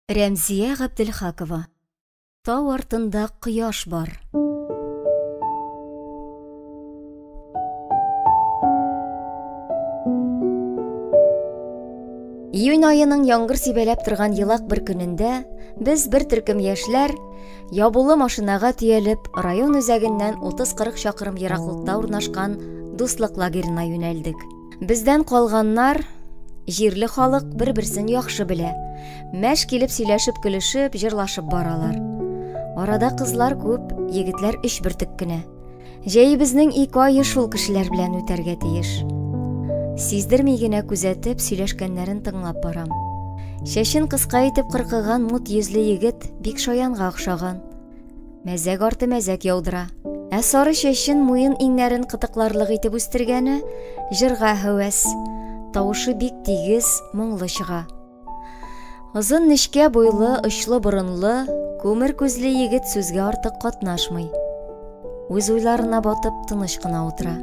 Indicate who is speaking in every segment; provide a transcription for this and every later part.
Speaker 1: Рәмзия Ғабделхакова. Тау артында ҡояш бар. Июнь айының яңгыр сибәләп торган йылак бер көнендә без бер төркем яшьләр ябулы машинага төялеп район үзәгеннән 30-40 чакрым ераклыкта урнашкан дуслык лагерына юнәлдек. Бездән калганнар җирле халык бер-берсен яхшы белә. Мәш килеп сөйләшеп көлешеп, җырлашып баралар. Арада кызлар күп, егетләр 3 бөртек кенә. Җәйебезнең 2 ае шул кешеләр белән үтәргә тиеш. Сиздерми генә күзәтеп сөйләшкәннәрен тыңлап барам. Шәшен кыска итеп кыркыган мут йөзле егет бик шаянга охшаган. Мәзәк арты мәзәк яудыра. Ә сары шәшен муен иңнәрен кытыкларлык итеп үстергәне җырга һәвәс. Тавышы бик тигез, моңлы чыга. Озын нечкә буйлы, очлы борынлы, күмер күзле егет сүзгә артык катнашмый. Үз уйларына батып тыныч кына утыра.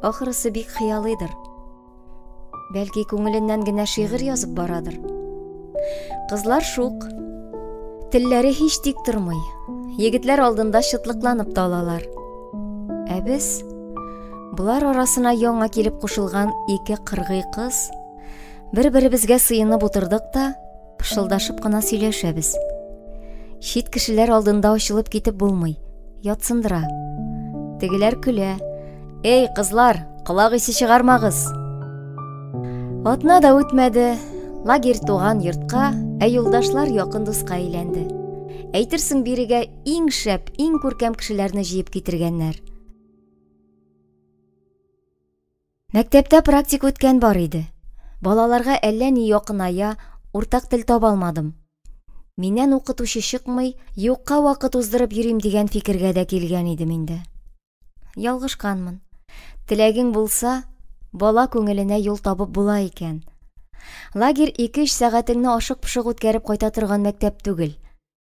Speaker 1: Ахырысы бик хыялыйдыр. Бәлки күңеленнән генә шигырь язып барадыр. Кызлар шук. Телләре һич тик тормый. Егетләр алдында шытлыкланып та алалар. Ә без булар арасына яңа килеп кушылган 2 кыргый кыз бер-беребезгә сыенып утырдык та пышылдашып кына сөйләшәбез. Шит кешеләр алдында ачылып китеп булмый, ятсындыра. Тегеләр көлә. Эй, кызлар, кылак исе чыгармагыз. Атна да үтмәде. Лагерь туган йортка, ә юлдашлар якын дуска әйләнде. Әйтерсең бирегә иң шәп, иң күркәм кешеләрне җыеп китергәннәр. Мәктәптә практик үткән бар иде. Балаларга әллә ни якыная, уртак тел таба алмадым. Миннән укытучы чыкмый, юкка вакыт уздырып йөрим дигән фикергә дә килгән идем инде. Ялгышканмын. Теләгең булса, бала күңеленә юл табып була икән. Лагерь 2-3 сәгатеңне ашык-пышык үткәреп кайта торган мәктәп түгел.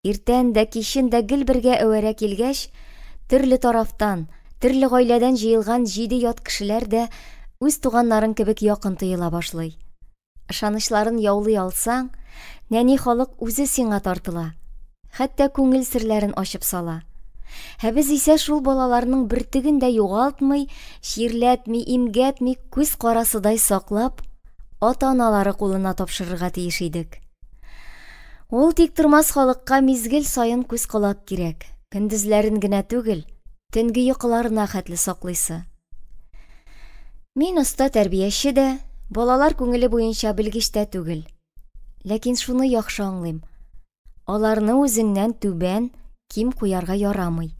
Speaker 1: Иртән дә кичен дә гел бергә әвәрә килгәч, төрле тарафтан, төрле гаиләдән җыелган 7 ят кешеләр дә үз туганнарын кебек якын тоела башлый. Ышанычларын яулый алсаң, нәни халык үзе сиңа тартыла. Хәтта күңел серләрен ачып сала. Ә без исә шул балаларның бертеген дә югалтмый, ширләтми, имгәтми, күз карасыдай саклап, ата-аналары кулына тапшырырга тиеш идек. Ул тик тормас халыкка мизгел саен күз колак кирәк. Көндезләрен генә түгел, төнге йокыларына хәтле саклыйсы. Мин оста тәрбияче дә, балалар күңеле буенча белгеч тә түгел. Ләкин шуны яхшы аңлыйм. Аларны үзеңнән түбән, ким куярга ярамый.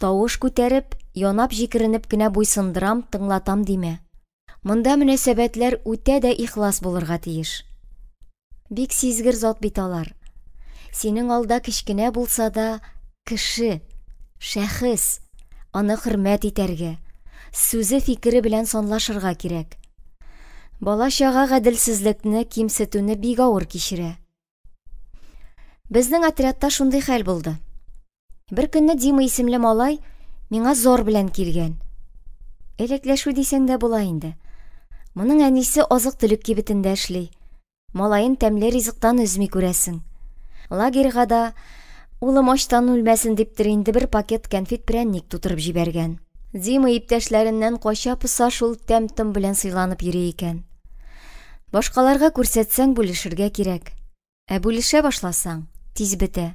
Speaker 1: Тавыш күтәреп, янап җикеренеп кенә буйсындырам, тыңлатам димә. Монда мөнәсәбәтләр үтә дә ихлас булырга тиеш. Бик сизгер зат бит алар. Синең алда кичкенә булса да, кеше, шәхес, аны хөрмәт итәргә, сүзе фикере белән санлашырга кирәк. Бала-чага гаделсезлекне, кимсетүне бик авыр кичерә. Безнең отрядта шундый хәл булды. Бер көнне Дима исемле малай миңа зор белән килгән. Элекләшү дисәң дә була инде. Моның әнисе азык-төлек кибетендә эшли. Малайын тәмле ризыктан үзми күрәсең. Лагерьга да улым ачтан үлмәсен диптер инде бер пакет кәнфит-прәнник тутырып җибәргән. Дима иптәшләреннән кача-пыса шул тәм-том белән сыйланып йөри икән. Башкаларга күрсәтсәң бүлешергә кирәк. Ә бүлешә башласаң, тиз бетә.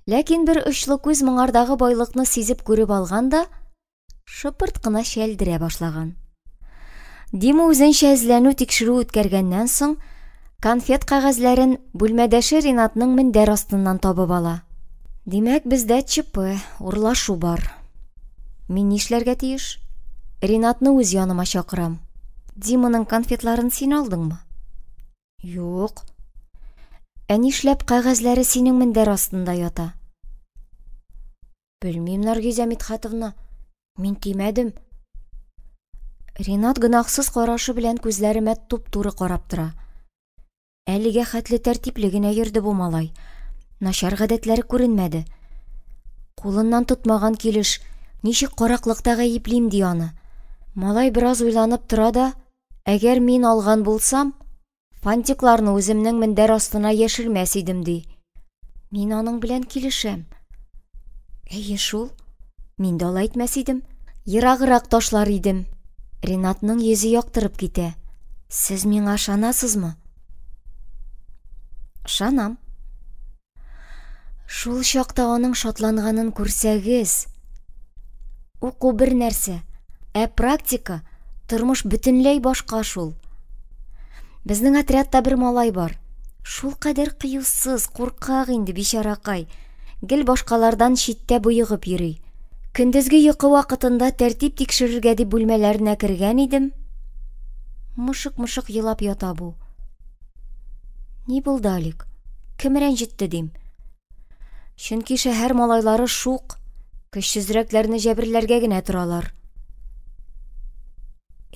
Speaker 1: Ләкин бер очлы күз моңардагы байлыкны сизеп күреп алганда, шыпырт кына шәлдерә башлаган. Дима үзенчә эзләнү тикшерү үткәргәннән соң, конфет кәгазьләрен бүлмәдәше Ринатның мендәр астыннан табып ала. Димәк, бездә ЧП, урлашу бар. Мин нишләргә тиеш? Ринатны үз яныма чакырам. Диманың конфетларын син алдыңмы? Юк. Ә нишләп кәгазьләре синең мендәр астында ята? Белмим, Наргиза Митхатовна, мин тимәдем. Ринат гынахсыз карашы белән күзләремә туп-туры карап тора. Әлегә хәтле тәртипле генә йөрде бу малай. Начар гадәтләре күренмәде. Кулыннан тотмаган килеш, ничек караклыкта гаеплим ди аны. Малай бераз уйланып тора да, әгәр мин алган булсам, Фантикларны үземнең мендәр астына яшермәс идем ди. Мин аның белән килешәм. Әйе шул, мин дә алай итмәс идем. Ерагырак ташлар идем. Ринатның йөзе яктырып китә. Сез миңа ышанасызмы? Ышанам. Шул чакта аның шатланганын күрсәгез. Уку бер нәрсә, практика, тормыш бөтенләй башка шул. Безнең отрядта бер малай бар. Шул кадәр кыюсыз, куркак инде бичаракай. Гел башкалардан читтә буйыгып йөри. Көндезге йокы вакытында тәртип тикшерергә дип бүлмәләренә кергән идем. Мышык-мышык елап ята бу. Ни булды, Алик? Кем рәнҗетте дим? Чөнки шәһәр малайлары шук, көчсезрәкләрне җәберләргә генә торалар.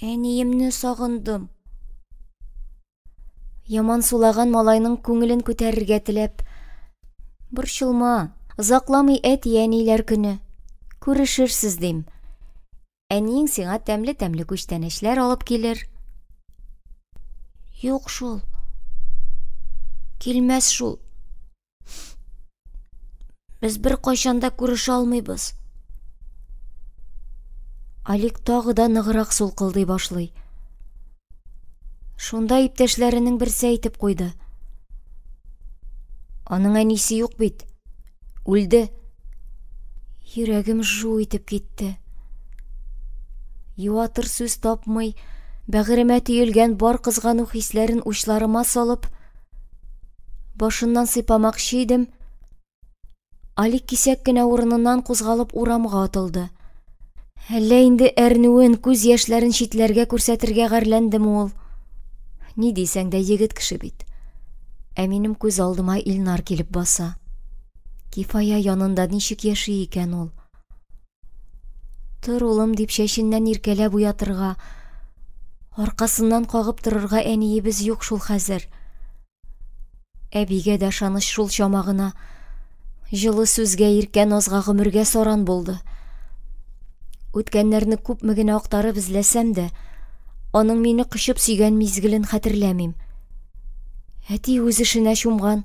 Speaker 1: Әниемне сагындым. Яман сулаган малайның күңелен күтәрергә теләп. Борчылма, озакламый әти-әниләр көне. Күрешерсез дим. Әниең сиңа тәмле-тәмле күчтәнәчләр алып килер. Юк шул. Килмәс шул. Без бер кайчанда күрешә алмыйбыз. Алик тагы да ныграк сулкылдый башлый. Шунда иптәшләренең берсе әйтеп куйды. Аның әнисе юк бит. Үлде. Йөрәгем жу итеп китте. Юатыр сүз тапмый, бәгыремә төелгән бар кызгану хисләрен учларыма салып, башыннан сыйпамакчы идем. Алик кисәк кенә урыныннан кузгалып урамга атылды. Әллә инде әрнүен, күз яшьләрен читләргә күрсәтергә гәрләндеме ул? Ни дисәң дә егет кеше бит. Ә минем күз алдыма Илнар килеп баса. Кифая янында ничек яши икән ул? Тор улым дип чәченнән иркәләп уятырга, аркасыннан кагып торырга әниебез юк шул хәзер. Әбигә дә шаныш шул чамагына, җылы сүзгә иркә назга гомергә саран булды. Үткәннәрне күпме генә актарып эзләсәм дә, аның мине кычып сөйгән мизгелен хәтерләмим. Әти үз эшенә чумган,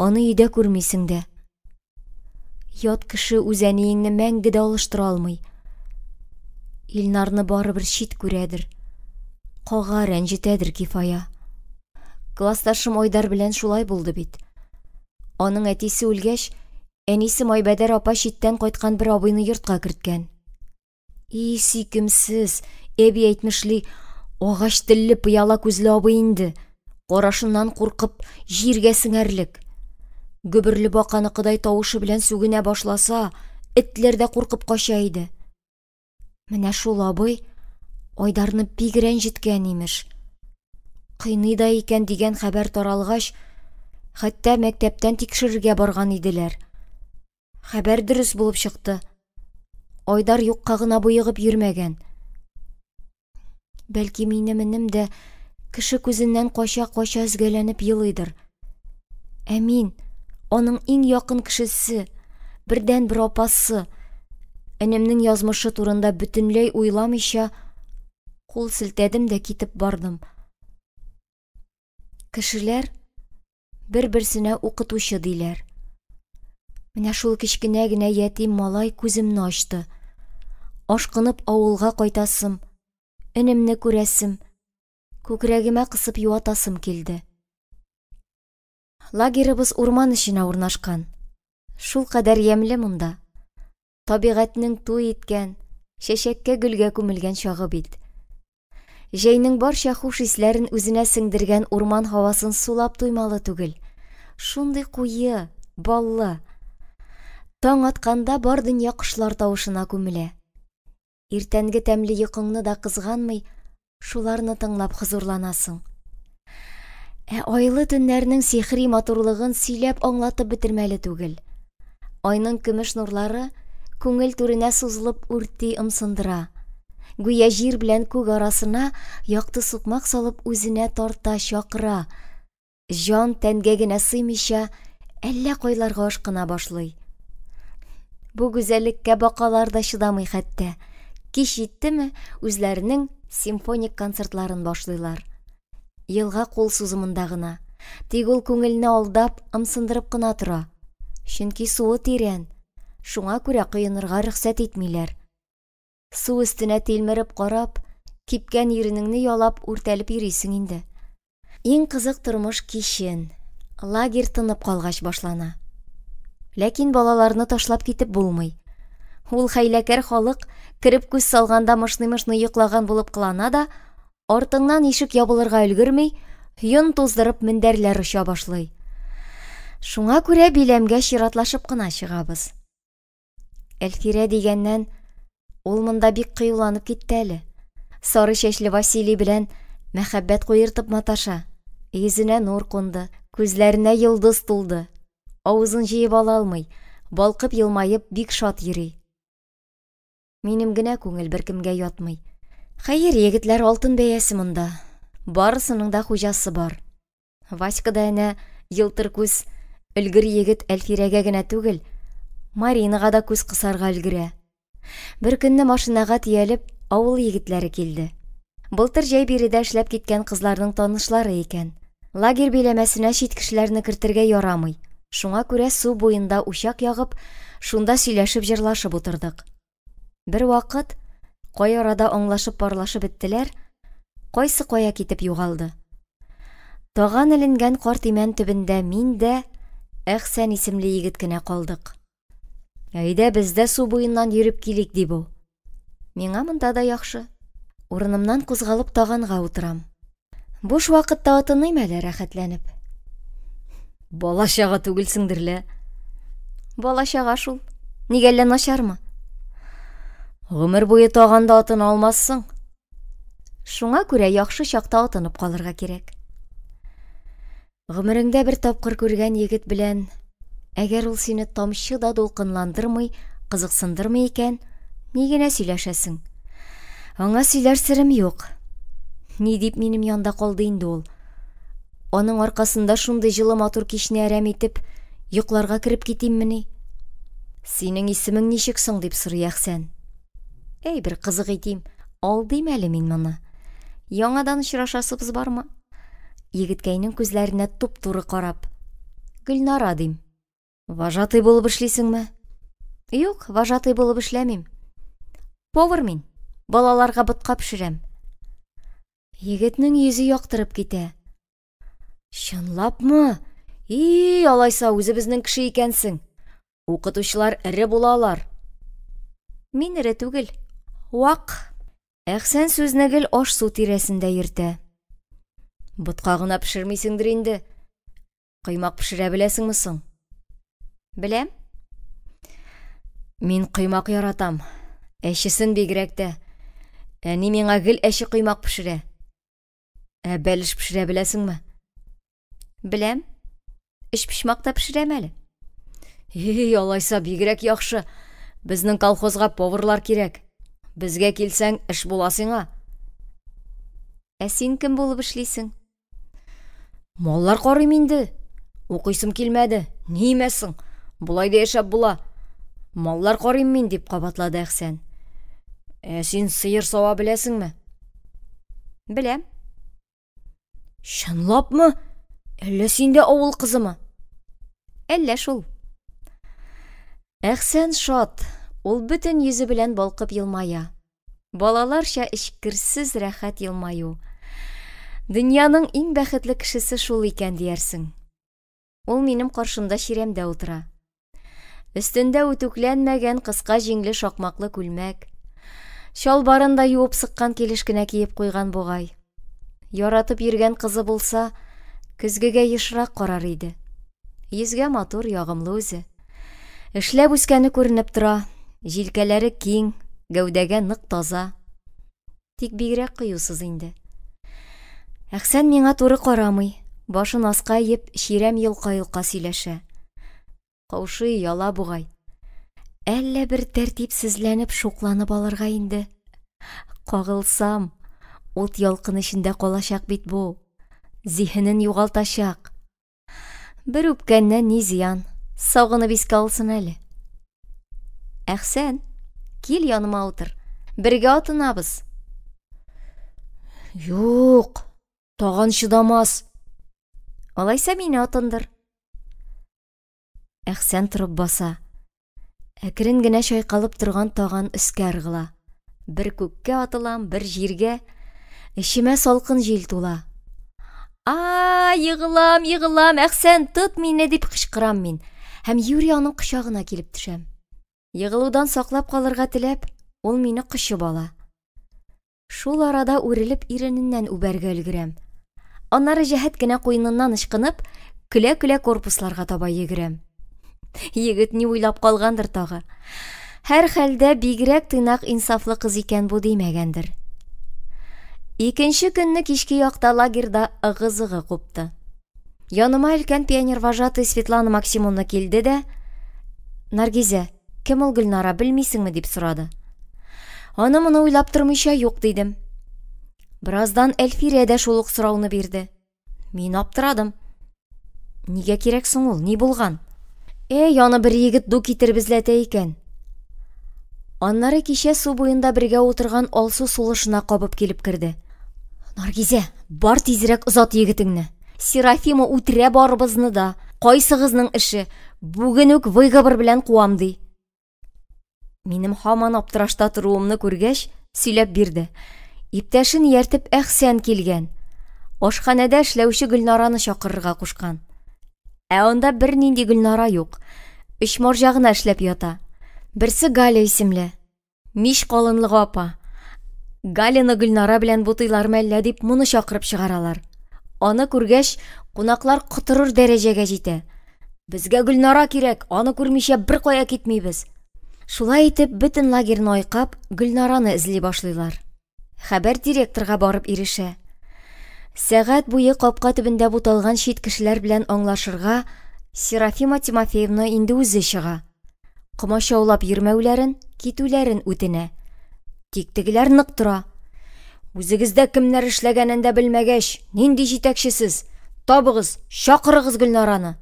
Speaker 1: аны өйдә күрмисең дә. Ят кеше үз әниеңне мәңге дә алыштыра алмый. Илнарны барыбер чит күрәдер. Кага рәнҗетәдер Кифая. Классташым Айдар белән шулай булды бит. Аның әтисе үлгәч, әнисе Майбәдәр апа читтән кайткан бер абыйны йортка керткән. И сөйкемсез, әби әйтмешли, агач телле пыяла күзле абый инде. Карашыннан куркып, җиргә сеңәрлек. Гөберле баканыкыдай тавышы белән сүгенә башласа, этләр дә куркып кача иде. Менә шул абый Айдарны бик рәнҗеткән имеш. Кыйный да икән дигән хәбәр таралгач, хәтта мәктәптән тикшерергә барган иделәр. Хәбәр дөрес булып чыкты. Айдар юкка гына буйыгып йөрмәгән. Бәлки минем дә кеше күзеннән кача-кача өзгәләнеп елыйдыр. Ә мин, аның иң якын кешесе, бердән бер апасы, энемнең язмышы турында бөтенләй уйламыйча, кул селтәдем дә китеп бардым. Кешеләр бер-берсенә укытучы диләр. Менә шул кечкенә генә ятим малай күземне ачты. Ашкынып авылга кайтасым, энемне күрәсем, күкрәгемә кысып юатасым килде. Лагерыбыз урман эченә урнашкан. Шул кадәр ямьле монда. Табигатьнең туй иткән, чәчәккә гөлгә күмелгән чагы бит. Җәйнең барча хуш исләрен үзенә сеңдергән урман һавасын сулап туймалы түгел. Шундый куе, баллы. Таң атканда бар дөнья кошлар тавышына күмелә. Иртәнге тәмле йокыңны да кызганмый, шуларны тыңлап хозурланасың. Ә айлы төннәрнең сихри матурлыгын сөйләп аңлатып бетермәле түгел. Айның көмеш нурлары күңел түренә сузылып үрти ымсындыра. Гүя җир белән күк арасына якты сукмак салып үзенә тарта чакыра. Җан тәнгә генә сыймыйча, әллә кайларга ашкына башлый. Бу гүзәллеккә бакалар да чыдамый хәтта. Кич җиттеме, үзләренең симфоник концертларын башлыйлар. елга кул сузымында гына. Тик ул күңелне алдап, ымсындырып кына тора. Чөнки суы тирән. Шуңа күрә коенырга рөхсәт итмиләр. Су өстенә тилмереп карап, кипкән иренеңне ялап үртәлеп йөрисең инде. Иң кызык тормыш кичен, лагерь тынып калгач башлана. Ләкин балаларны ташлап китеп булмый. Ул хәйләкәр халык кереп күз салганда мышный-мышный йоклаган булып кылана да, артыңнан ишек ябылырга өлгерми, йон туздырып мендәрләр оча башлый. Шуңа күрә биләмгә чиратлашып кына чыгабыз. Әлфирә дигәннән, ул монда бик кыюланып китте әле. Сары чәчле Василий белән мәхәббәт куертып маташа. Йөзенә нур кунды, күзләренә йолдыз тулды. Авызын җыеп ала алмый, балкып елмаеп бик шат йөри. Минем генә күңел беркемгә ятмый. Хәер, егетләр алтын бәясе монда. Барысының да хуҗасы бар. Васька да әнә елтыр күз, өлгер егет Әлфирәгә генә түгел, Маринага да күз кысарга өлгерә. Бер көнне машинага тиялеп, авыл егетләре килде. Былтыр җәй биредә эшләп киткән кызларның танышлары икән. Лагерь биләмәсенә чит кешеләрне кертергә ярамый. Шуңа күрә су буенда учак ягып, шунда сөйләшеп җырлашып утырдык. Бер вакыт кай арада аңлашып парлашып беттеләр, кайсы кая китеп югалды. Таган эленгән карт имән төбендә мин дә Әхсән исемле егет кенә калдык. Әйдә без дә су буеннан йөреп килик ди бу. Миңа монда да яхшы. Урынымнан кузгалып таганга утырам. Буш вакытта атыным әле рәхәтләнеп. Бала-чага түгелсеңдерле. Бала-чага шул. Нигәллә начармы? Гомер буе таганда атын алмассың. Шуңа күрә яхшы чакта атынып калырга кирәк. Гомереңдә бер тапкыр күргән егет белән, әгәр ул сине тамчы да дулкынландырмый, кызыксындырмый икән, ни генә сөйләшәсең? Аңа сөйләр серем юк. Ни дип минем янда калды инде ул? Аның аркасында шундый җылы матур кичне әрәм итеп, йокларга кереп китиммени? Синең исемең ничек соң дип сорый Әхсән. Әй, бер кызык итим, алдыйм әле мин моны. Яңадан очрашасыбыз бармы? Егеткәйнең күзләренә туп-туры карап. Гөлнара дим. Вожатый булып эшлисеңме? Юк, вожатый булып эшләмим. Повар мин. Балаларга ботка пешерәм. Егетнең йөзе яктырып китә. Чынлапмы? Алайса үзебезнең кеше икәнсең. Укытучылар эре булалар. Мин эре түгел. Вак. Әхсән сүзне гел аш-су тирәсендә йөртә. Ботка гына пешермисеңдер инде. Кыймак пешерә беләсеңме соң? Беләм. Мин кыймак яратам. Әчесен бигрәк тә. Әни миңа гел әче кыймак пешерә. Бәлеш пешерә беләсеңме? Беләм. Эш пишмакта пешерәм әле. Алайса бигрәк яхшы. Безнең колхозга поварлар кирәк. Безгә килсәң, эш була сиңа. Син кем булып эшлисең? Маллар карыйм инде. Укыйсым килмәде. Нимәсең? Булай да яшәп була. Маллар карыйм мин дип кабатлады Әхсән. Син сыер сава беләсеңме? Беләм. Чынлапмы? Әллә син дә авыл кызымы? Әллә шул. Әхсән шат. Ул бөтен йөзе белән балкып елмая. Балаларча эчкерсез рәхәт елмаю. Дөньяның иң бәхетле кешесе шул икән диярсең. Ул минем каршымда чирәмдә утыра. Өстендә үтүкләнмәгән кыска җиңле шакмаклы күлмәк. Чалбарын да юып сыккан килеш кенә киеп куйган бугай. Яратып йөргән кызы булса, көзгегә ешрак карар иде. Йөзгә матур, ягымлы үзе. Эшләп үскәне күренеп тора. Җилкәләре киң, гәүдәгә нык таза. Тик бигрәк кыюсыз инде. Әхсән миңа туры карамый. Башын аска иеп, чирәм йылка-йылка сөйләшә. Каушый, яла бугай. Әллә бер тәртипсезләнеп, шукланып алырга инде. Кагылсам, ут ялкын эчендә калачак бит бу. Зиһенен югалтачак. Бер үпкәннән ни зыян, сагынып искә алсын әле. Әхсән, кил яныма утыр. Бергә атынабыз. Юк, Тагын чыдамас. Алайса мине атындыр. Әхсән торып баса. Әкрен генә чайкалып торган таган өскә ыргыла. Бер күккә атылам, бер җиргә. Эчемә салкын җил тула. Йыгылам, Әхсән, тот мине дип кычкырам мин. Һәм Юрий аның кочагына килеп төшәм. Йыгылудан саклап калырга теләп, ул мине кочып ала. Шул арада үрелеп ирененнән үбәргә өлгерәм. Аннары җәһәт кенә куйныннан ычкынып, көлә-көлә корпусларга таба йөгерәм. Егет ни уйлап калгандыр тагы. Һәр хәлдә бигрәк тыйнак инсафлы кыз икән бу димәгәндер. Икенче көнне кичке якта лагерда ыгы-зыгы купты. Яныма өлкән пионер-вожатый Светлана Максимовна килде дә: "Наргизә, кем ул Гөлнара, белмисеңме?" дип сорады. Аны-моны уйлап тормыйча юк дидем. Бираздан Әлфирә дә шул ук сорауны бирде. Мин аптырадым. Нигә кирәк соң ул, ни булган? Аны бер егет ду китереп эзләтә икән. Аннары кичә су буенда бергә утырган алсу сулышына кабып килеп керде. "Наргизә, бар тизрәк озат егетеңне. Серафима үтерә барыбызны да. Кайсыгызның эше? Бүген үк выговор белән куам" ди. Минем һаман аптырашта торуымны күргәч, сөйләп бирде. Иптәшен ияртеп Әхсән килгән. Ашханәдә эшләүче Гөлнараны чакырырга кушкан. Анда бер нинди Гөлнара юк. 3 марҗа гына эшләп ята. Берсе Галя исемле. Миш калынлыгы апа. Галяны Гөлнара белән бутыйлар мәллә дип моны чакырып чыгаралар. Аны күргәч, кунаклар кытырыр дәрәҗәгә җитә. "Безгә Гөлнара кирәк, аны күрмичә бер кая китмибез." Шулай итеп, бөтен лагерьне айкап, Гөлнараны эзли башлыйлар. Хәбәр директорга барып ирешә. Сәгать буе капка төбендә буталган чит кешеләр белән аңлашырга Серафима Тимофеевна инде үзе чыга. Комачаулап йөрмәүләрен, китүләрен үтенә. Тик тегеләр нык тора. "Үзегездә кемнәр эшләгәнен дә белмәгәч, нинди җитәкчесез? Табыгыз, чакырыгыз Гөлнараны."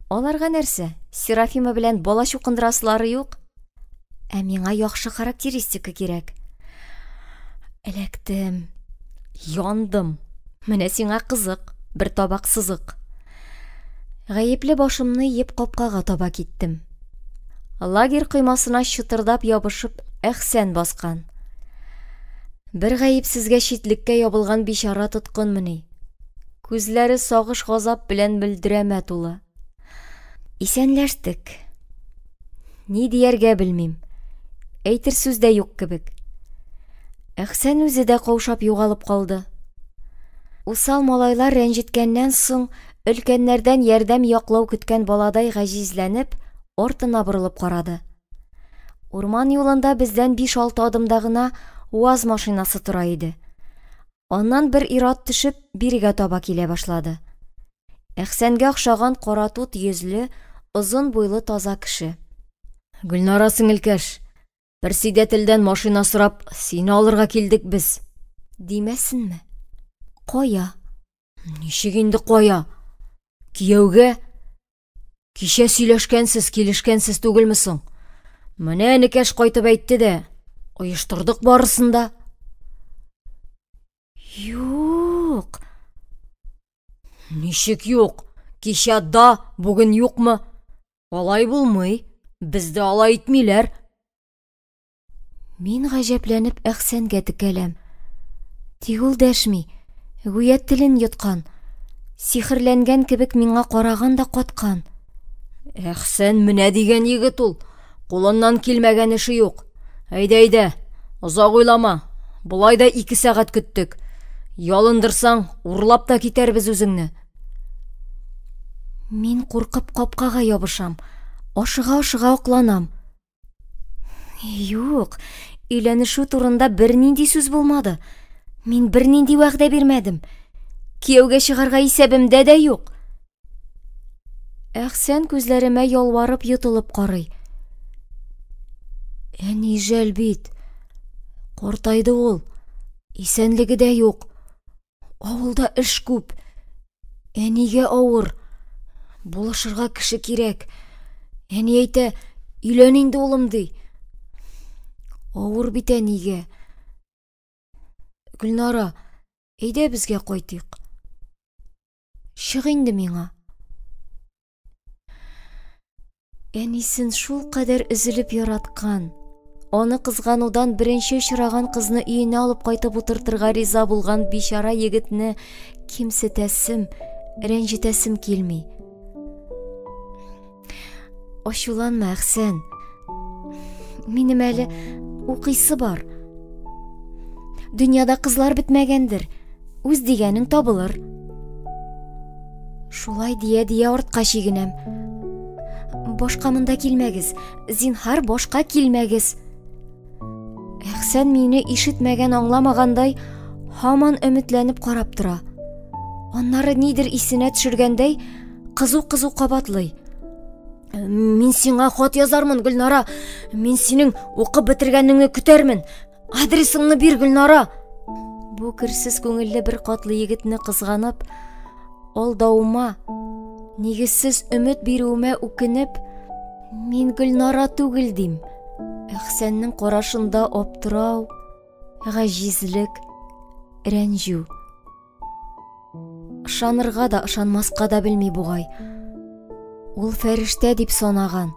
Speaker 1: Аларга нәрсә? Серафима белән бала чукындырасылары юк. Миңа яхшы характеристика кирәк. Эләктем. Яндым. Менә сиңа кызык, бер табак сызык. Гаепле башымны еп капкага таба киттем. Лагерь кыймасына чытырдап ябышып Әхсән баскан. Бер гаепсезгә читлеккә ябылган бичара тоткынмыни. Күзләре сагыш газап белән белдерәмә тулы. Исәнләштек. Ни дияргә белмим. Әйтер сүз дә юк кебек. Әхсән үзе дә каушап югалып калды. Усал малайлар рәнҗеткәннән соң, өлкәннәрдән ярдәм яклау көткән баладай гаҗизләнеп, артына борылып карады. Урман юлында бездән 5-6 адымда гына УАЗ машинасы тора иде. Аннан бер ир-ат төшеп, бирегә таба килә башлады. Әхсәнгә охшаган кара тут йөзле, озын буйлы таза кеше. "Гөлнара сеңелкәш, бер сидәтелдән машина сорап, сине алырга килдек без." Димәсенме? Кая? Ничек инде кая? Кияүгә? Кичә сөйләшкәнсез, килешкәнсез түгелме соң? Менә Әнекәш кайтып әйтте дә, оештырдык барысында. Юк. Ничек юк? Кичә да, бүген юкмы? Алай булмый. Бездә алай итмиләр. Мин гаҗәпләнеп Әхсәнгә текәләм. Тик ул дәшми, гүя телен йоткан. Сихерләнгән кебек миңа караган да каткан. Әхсән менә дигән егет ул. Кулыннан килмәгән эше юк. Әйдә, озак уйлама. Булай да 2 сәгать көттек. Ялындырсаң, урлап та китәрбез үзеңне. Мин куркып капкага ябышам. Ашыга-ашыга акланам. Юк, өйләнешү турында бер нинди сүз булмады. Мин бер нинди вәгъдә бирмәдем. Кияүгә чыгарга исәбемдә дә юк. Әхсән күзләремә ялварып йотылып карый. Әни жәл бит. Картайды ул. Исәнлеге дә юк. Авылда эш күп. Әнигә авыр. Булышырга кеше кирәк. Әни әйтә, өйлән инде улым ди. Авыр бит әнигә. Гөлнара, Әйдә безгә кайтыйк. Чык инде миңа. Әнисен шул кадәр üzülеп яраткан, аны кызганудан беренче очраган кызны өенә алып кайтып утыртырга риза булган бичара егетне кимсетәсем, рәнҗетәсем килми. Ачуланма, Әхсән. Минем әле укыйсы бар. Дөньяда кызлар бетмәгәндер. Үз дигәнең табылыр. Шулай дия артка чигенәм. Башка монда килмәгез. Зинһар башка килмәгез. Әхсән мине ишетмәгән, аңламагандай һаман өметләнеп карап тора. Аннары нидер исенә төшергәндәй кызу кабатлый. Мин сиңа хат язармын, Гөлнара. Мин синең укып бетергәнеңне көтәрмен. Адресыңны бир, Гөлнара. Бу керсез күңелле бер катлы егетне кызганып, алдауыма, нигезсез өмет бирүемә үкенеп, мин Гөлнара түгел дим. Әхсәннең карашында аптырау, гаҗизлек, рәнҗү. Ышанырга да, ышанмаска да белми бугай. Ул фәрештә дип санаган,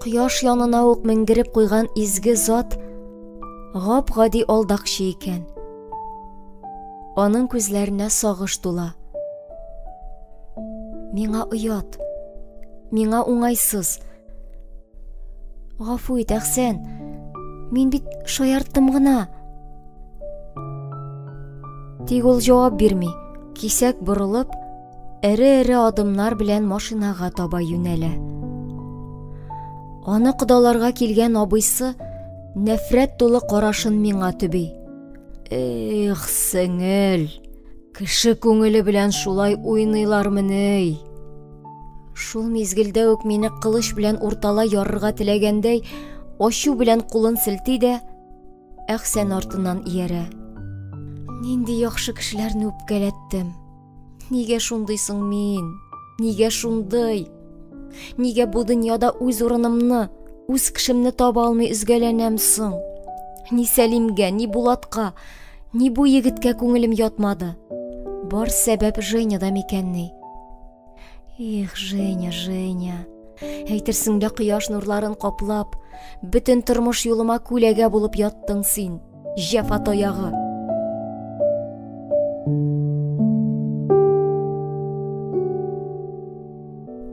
Speaker 1: кояш янына ук менгереп куйган изге зат гап-гади алдакчы икән. Аның күзләренә сагыш тула. Миңа оят, миңа уңайсыз. Гафу ит, Әхсән, мин бит шаярттым гына. Тик ул җавап бирми, кисәк борылып, эре адымнар белән машинага таба юнәлә. Аны кодаларга килгән абыйсы нәфрәт тулы карашын миңа төби. Эх, сеңел, кеше күңеле белән шулай уйныйлармыни? Шул мизгелдә үк мине кылыч белән урталай ярырга теләгәндәй, ачу белән кулын селти дә Әхсән артыннан иярә. Нинди яхшы кешеләрне үпкәләттем. Нигә шундыйсың мин? Нигә шундый? Нигә бу дөньяда үз урынымны, үз кешемне таба алмый üzгәләнәм соң? Ни Сәлимгә, ни Булатка, ни бу егеткә күңелем ятмады. Бар сәбәп Женяда микәнни? Их, Женя, әйтерсең дә кояш нурларын каплап, бөтен тормыш юлыма күләгә булып яттың син, җәфа таягы.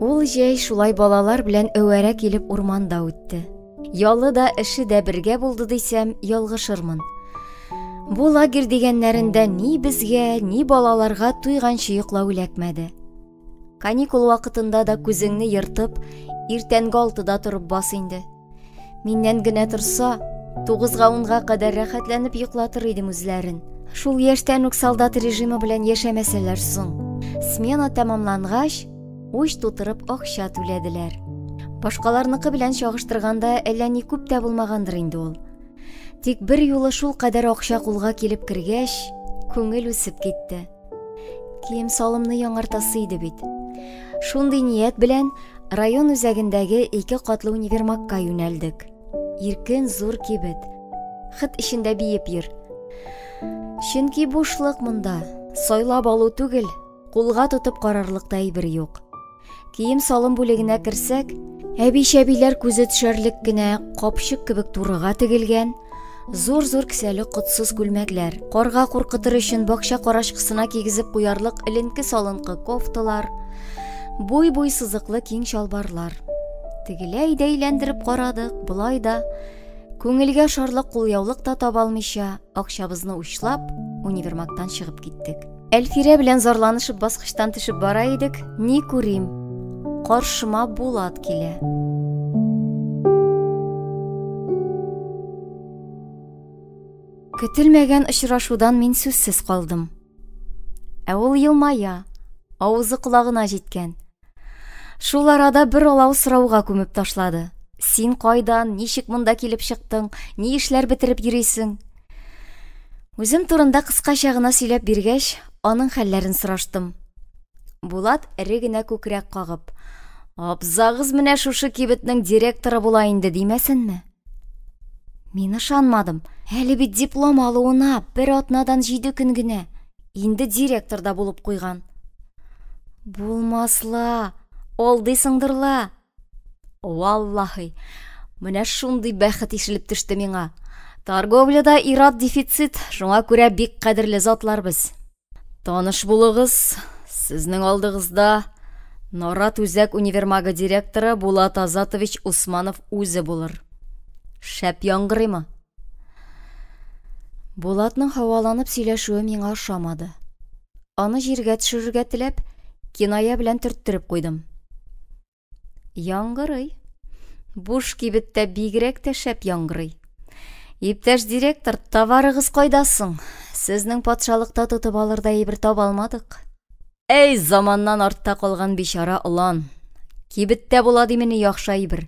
Speaker 1: Ул җәй шулай балалар белән әвәрә килеп урманда үтте. Ялы да, эше дә бергә булды дисәм, ялгышырмын. Бу лагерь дигәннәрендә ни безгә, ни балаларга туйганчы йоклау эләкмәде. Каникул вакытында да күзеңне йыртып, иртәнге 6-да торып бас инде. Миннән генә торса, 9-10-га кадәр рәхәтләнеп йоклатыр идем үзләрен. Шул яшьтән үк солдат режимы белән яшәмәсәләр соң. Смена тәмамлангач, уч тутырып акча түләделәр. Башкаларныкы белән чагыштырганда әллә ни күп тә булмагандыр инде ул. Тик бер юлы шул кадәр акча кулга килеп кергәч, күңел үсеп китте. Кием салымны яңартасы иде бит. Шундый ният белән район үзәгендәге 2 катлы универмагка юнәлдек. Иркен зур кибет. Хит эчендә биеп йөр. Чөнки бушлык монда. Сайлап алу түгел, кулга тотып карарлык та әйбер юк. Кием салым бүлегенә керсәк, әби-шәбиләр күзе төшәрлек кенә капчык кебек турыга тегелгән, зур-зур кисәле котсыз күлмәкләр, карга куркытыр өчен бакча карашкысына кигезеп куярлык эленке-салынкы кофталар, буй-буй сызыклы киң чалбарлар. Тегеләй дә әйләндереп карадык, булай да. Күңелгә шарлык кулъяулык та таба алмыйча, акчабызны учлап, универмагтан чыгып киттек. Әлфирә белән зарланышып баскычтан төшеп бара идек, ни күрим? Каршыма Булат килә. Көтелмәгән очрашудан мин сүзсез калдым. Ә ул елмая, авызы колагына җиткән. Шул арада бер алау сорауга күмеп ташлады. Син кайдан, ничек монда килеп чыктың, ни эшләр бетереп йөрисең? Үзем турында кыскача гына сөйләп биргәч, аның хәлләрен сораштым. Булат эре генә күкрәк кагып, "Абзагыз менә шушы кибетнең директоры була инде димәсенме?" Мин ышанмадым. Әле бит диплом алуына бер атнадан 7 көн генә. инде директорда булып куйган. Булмасла, алдыйсыңдырла. Валлахи, менә шундый бәхет ишелеп төште миңа. Торговляда ират дефицит, шуңа күрә бик кадерле затлар без. Таныш булыгыз, сезнең алдыгызда Нарат Үзәк универмагы директоры Булат Азатович Усманов үзе булыр. Шәп яңгырыймы? Булатның һаваланып сөйләшүе миңа ошамады. Аны җиргә төшерергә теләп, киная белән төрттөреп куйдым. Яңгырый. Буш кибеттә бигрәк тә шәп яңгырый. Иптәш директор, товарыгыз кайдасың? Сезнең патшалыкта тотып алырда әйбер таба алмадык. Эй, заманнан артта калган бичара улан. Кибеттә була димени яхшы әйбер.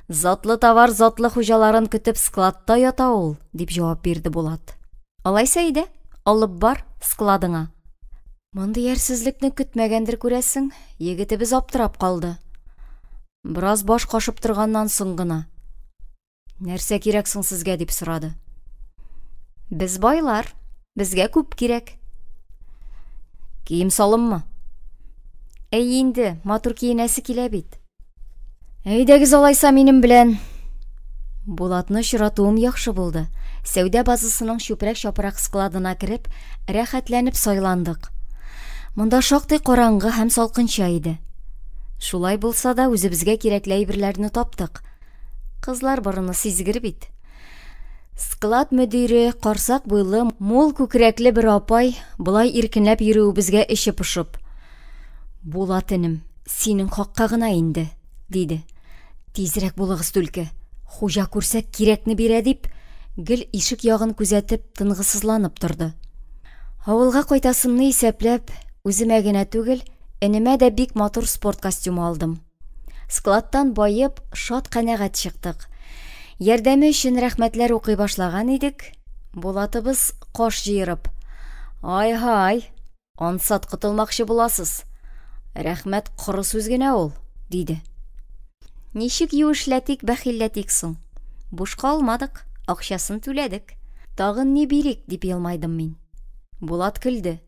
Speaker 1: Затлы товар затлы хуҗаларын көтеп складта ята ул, дип җавап бирде Булат. Алайса иде, алып бар складыңа. Мондый ярсызлыкны көтмәгәндер күрәсең, егетебез аптырап калды. Бераз баш кашып торганнан соң гына: "Нәрсә кирәк соң сезгә?" дип сорады. "Без байлар, безгә күп кирәк." "Кием салыммы?" "Әй инде, матур киенәсе килә бит." "Әйдәгез алайса минем белән." Булатны очратуым яхшы булды. Сәүдә базасының чүпрәк-чапрак складына кереп, рәхәтләнеп сайландык. Монда шактый караңгы һәм салкынча иде. Шулай булса да, үзебезгә кирәкле әйберләрне таптык. Кызлар барыны сизгер бит. Склад мөдире, карсак буйлы, мул күкрәкле бер апай, булай иркенләп йөрүебезгә эче пошып: "Булат энем, синең хакка гына инде", диде. "Тизрәк булыгыз түлке, хуҗа күрсә кирәкне бирә", дип, гел ишек ягын күзәтеп тынгысызланып торды. Авылга кайтасымны исәпләп, үземә генә түгел, энемә дә бик матур спорт костюмы алдым. Складтан байып, шат канәгать чыктык. Ярдәме өчен рәхмәтләр укый башлаган идек. Булатыбыз каш җыерып: "Ай-һай, ансат кытылмакчы буласыз. Рәхмәт коры сүз генә ул", диде. "Ничек юешләтик, бәхилләтик соң? Бушка алмадык, акчасын түләдек. Тагын ни бирик", дип елмайдым мин. Булат көлде.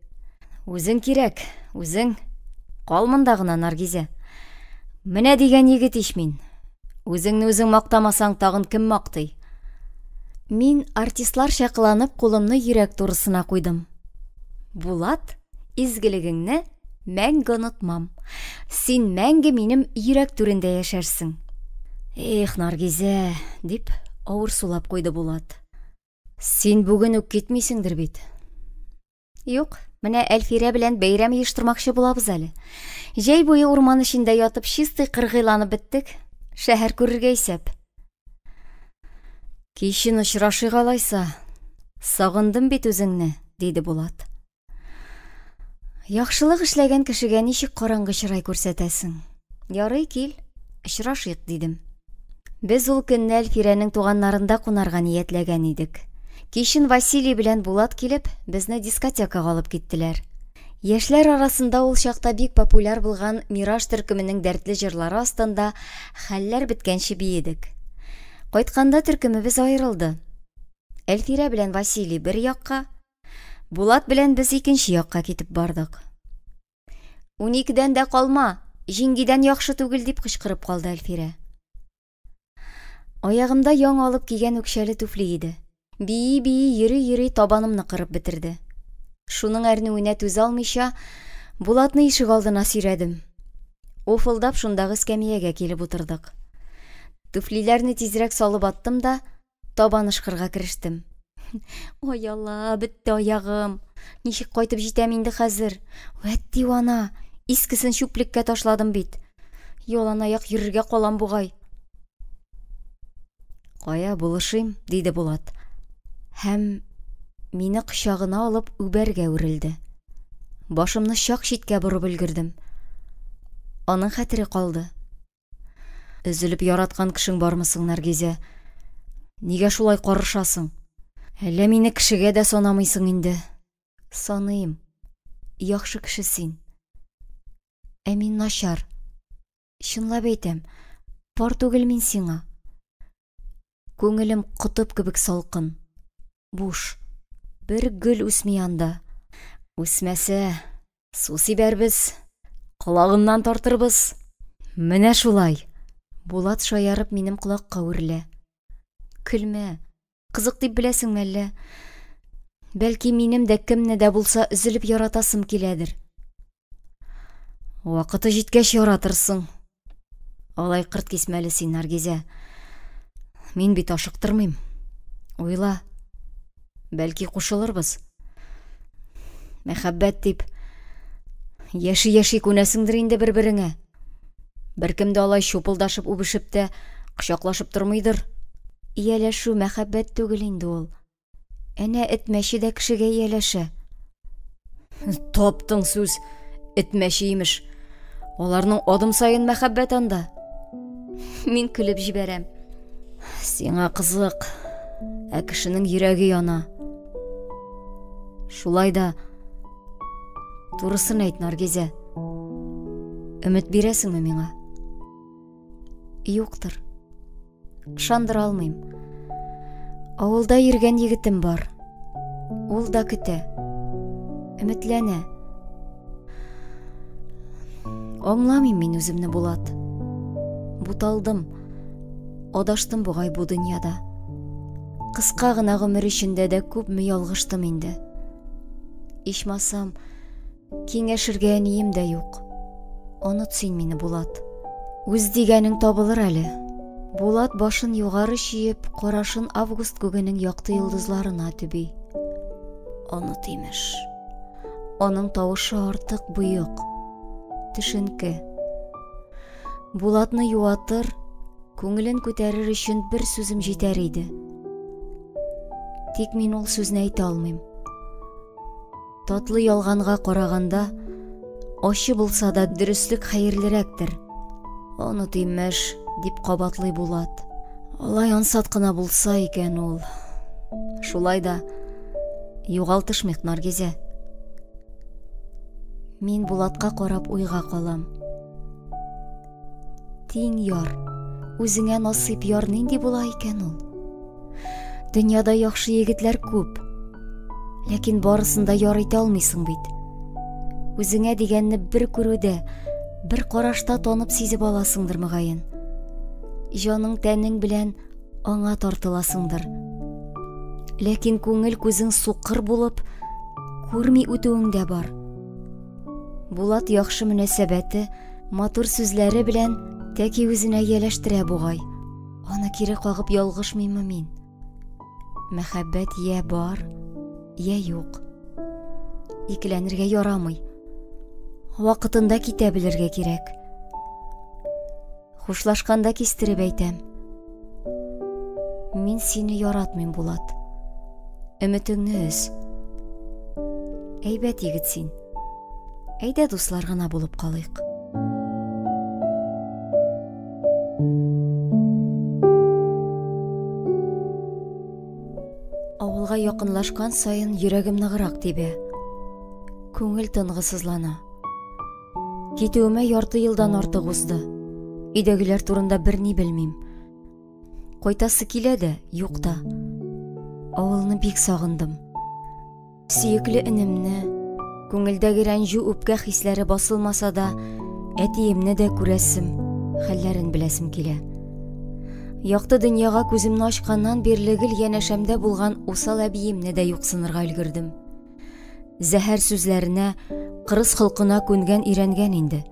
Speaker 1: "Үзең кирәк, үзең. Кал монда гына, Наргизә. Менә дигән егет иш мин. Үзеңне үзең мактамасаң, тагын кем мактый?" Мин артистларча кыланып кулымны йөрәк турысына куйдым. "Булат, изгелегеңне мәңге онытмам. Син мәңге минем йөрәк түрендә яшәрсең." "Эх, Наргизә", дип авыр сулап куйды Булат. "Син бүген үк китмисеңдер бит?" "Юк, менә Әлфирә белән бәйрәм оештырмакчы булабыз әле. Җәй буе урман эчендә ятып чистый кыргыйланып беттек. Шәһәр күрергә исәп." "Кичен очрашыйк алайса. Сагындым бит үзеңне", диде Булат. "Яхшылык эшләгән кешегә ничек караңгы чырай күрсәтәсең? Ярый, кил, очрашыйк", дидем. Без ул көнне Әлфирәнең туганнарында кунарга ниятләгән идек. Кичен Василий белән Булат килеп, безне дискотекага алып киттеләр. Яшьләр арасында ул чакта бик популяр булган Мираж төркеменең дәртле җырлары астында хәлләр беткәнче биедек. Кайтканда төркемебез аерылды. Әлфирә белән Василий бер якка, Булат белән без икенче якка китеп бардык. "12дән дә калма, җиңгидән яхшы түгел", дип кычкырып калды Әлфирә. Аягымда яң алып кигән үкчәле туфли иде. Бии-бии йөри-йөри табанымны кырып бетерде. Шуның әрнүенә түзә алмыйча, Булатны ишек алдына сөйрәдем. Уфылдап шундагы эскәмиягә килеп утырдык. Туфлиләрне тизрәк салып аттым да, табан ышкырга керештем. "Ой Алла, бетте аягым. Ничек кайтып җитәм инде хәзер? Вәт дивана, искесен чүплеккә ташладым бит. Ялан аяк йөрергә калам бугай." "Кая булышыйм", диде Булат. Һәм мине кочагына алып үбәргә үрелде. Башымны чак читкә борып өлгердем. Аның хәтере калды. "Өзелеп яраткан кешең бармы соң, Наргизә? Нигә шулай карышасың? Әллә мине кешегә дә санамыйсың инде?" "Саныйм. Яхшы кеше син. Ә мин начар. Чынлап әйтәм, пар түгел мин сиңа. Күңелем кытып кебек салкын. Буш. Бер гөл үсми анда. Үсмәсә, су сибәрбез, колагымнан тартырбыз. Менә шулай. Булат шаярып минем колакка үрлә. Көлмә. Кызык дип беләсеңме әллә? Бәлки минем дә кемне дә булса өзелеп яратасым киләдер. Вакыты җиткәч яратырсың. Алай кырт кисмәле син, Наргизә. Мин бит ашыктырмыйм. Уйла. Бәлки кушылырбыз. Мәхәббәт дип яши-яши күнәсеңдер инде бер-береңә. Беркемдә алай шупылдашып үбешеп тә, кочаклашып тормыйдыр. Ияләшү мәхәббәт түгел инде ул. Әнә этмәче дә кешегә ияләшә. Таптың сүз, этмәче имеш. Аларның адым сайын мәхәббәт анда. Мин көлеп җибәрәм. Сиңа кызык, ә кешенең йөрәге яна. Шулай да турысын әйт, Наргизә. Өмет бирәсеңме миңа? Юктыр. Ышандыра алмыйм. Авылда йөргән егетем бар. Ул да көтә. Өметләнә. Аңламыйм мин үземне, Булат. Буталдым. Адаштым бугай бу дөньяда. Кыска гына гомер эчендә дә күпме ялгыштым инде. Ичмасам, киңәшергә нием дә юк. Онот син мине, Булат. Үз дигәнең табылыр әле. Булат башын югары чиеп, карашын август күгенең якты йолдызларына төби. Онот имеш. Аның тавышы артык буйык. Төшенке. Булатны юатыр, күңелен күтәрер өчен бер сүзем җитәр иде. Тик мин ул сүзне әйтә алмыйм. Татлы ялганга караганда, ачы булса да дөрестлек хәерлерәктер. Онот имеш, дип кабатлый Булат. Алай ансат кына булса икән ул. Шулай да югалтышмыйк, Наргизә. Мин Булатка карап уйга калам. Тиң яр, үзеңә насыйп яр нинди була икән ул? Дөньяда яхшы егетләр күп. Ләкин барысында яр итә алмыйсың бит. Үзеңә дигәнне бер күрүдә, бер карашта танып сизеп аласыңдыр мөгаен. Җаның тәнең белән аңа тартыласыңдыр. Ләкин күңел күзең сукыр булып, күрми үтүең дә бар. Булат яхшы мөнәсәбәте, матур сүзләре белән тәки үзенә ияләштерә бугай. Аны кире кагып ялгышмыйммы мин? Мәхәббәт я бар, я юк. Икеләнергә ярамый. Вакытында китә белергә кирәк. Хушлашканда кистереп әйтәм. Мин сине яратмыйм, Булат. Өметеңне өз. Әйбәт егет син. Әйдә дуслар гына булып калыйк. Авылга якынлашкан сайын йөрәгем ныграк тибә. Күңел тынгысызлана. Китүемә ярты елдан артык узды. Өйдәгеләр турында берни белмим. Кайтасы килә дә, юк та. Авылны бик сагындым. Сөекле энемне, күңелдәге рәнҗү үпкә хисләре басылмаса да, әтиемне дә күрәсем, хәлләрен беләсем килә. Якты дөньяга күземне ачканнан бирле гел янәшәмдә булган усал әбиемне дә юксынырга өлгердем. Зәһәр сүзләренә, кырыс холкына күнгән ирәнгән инде.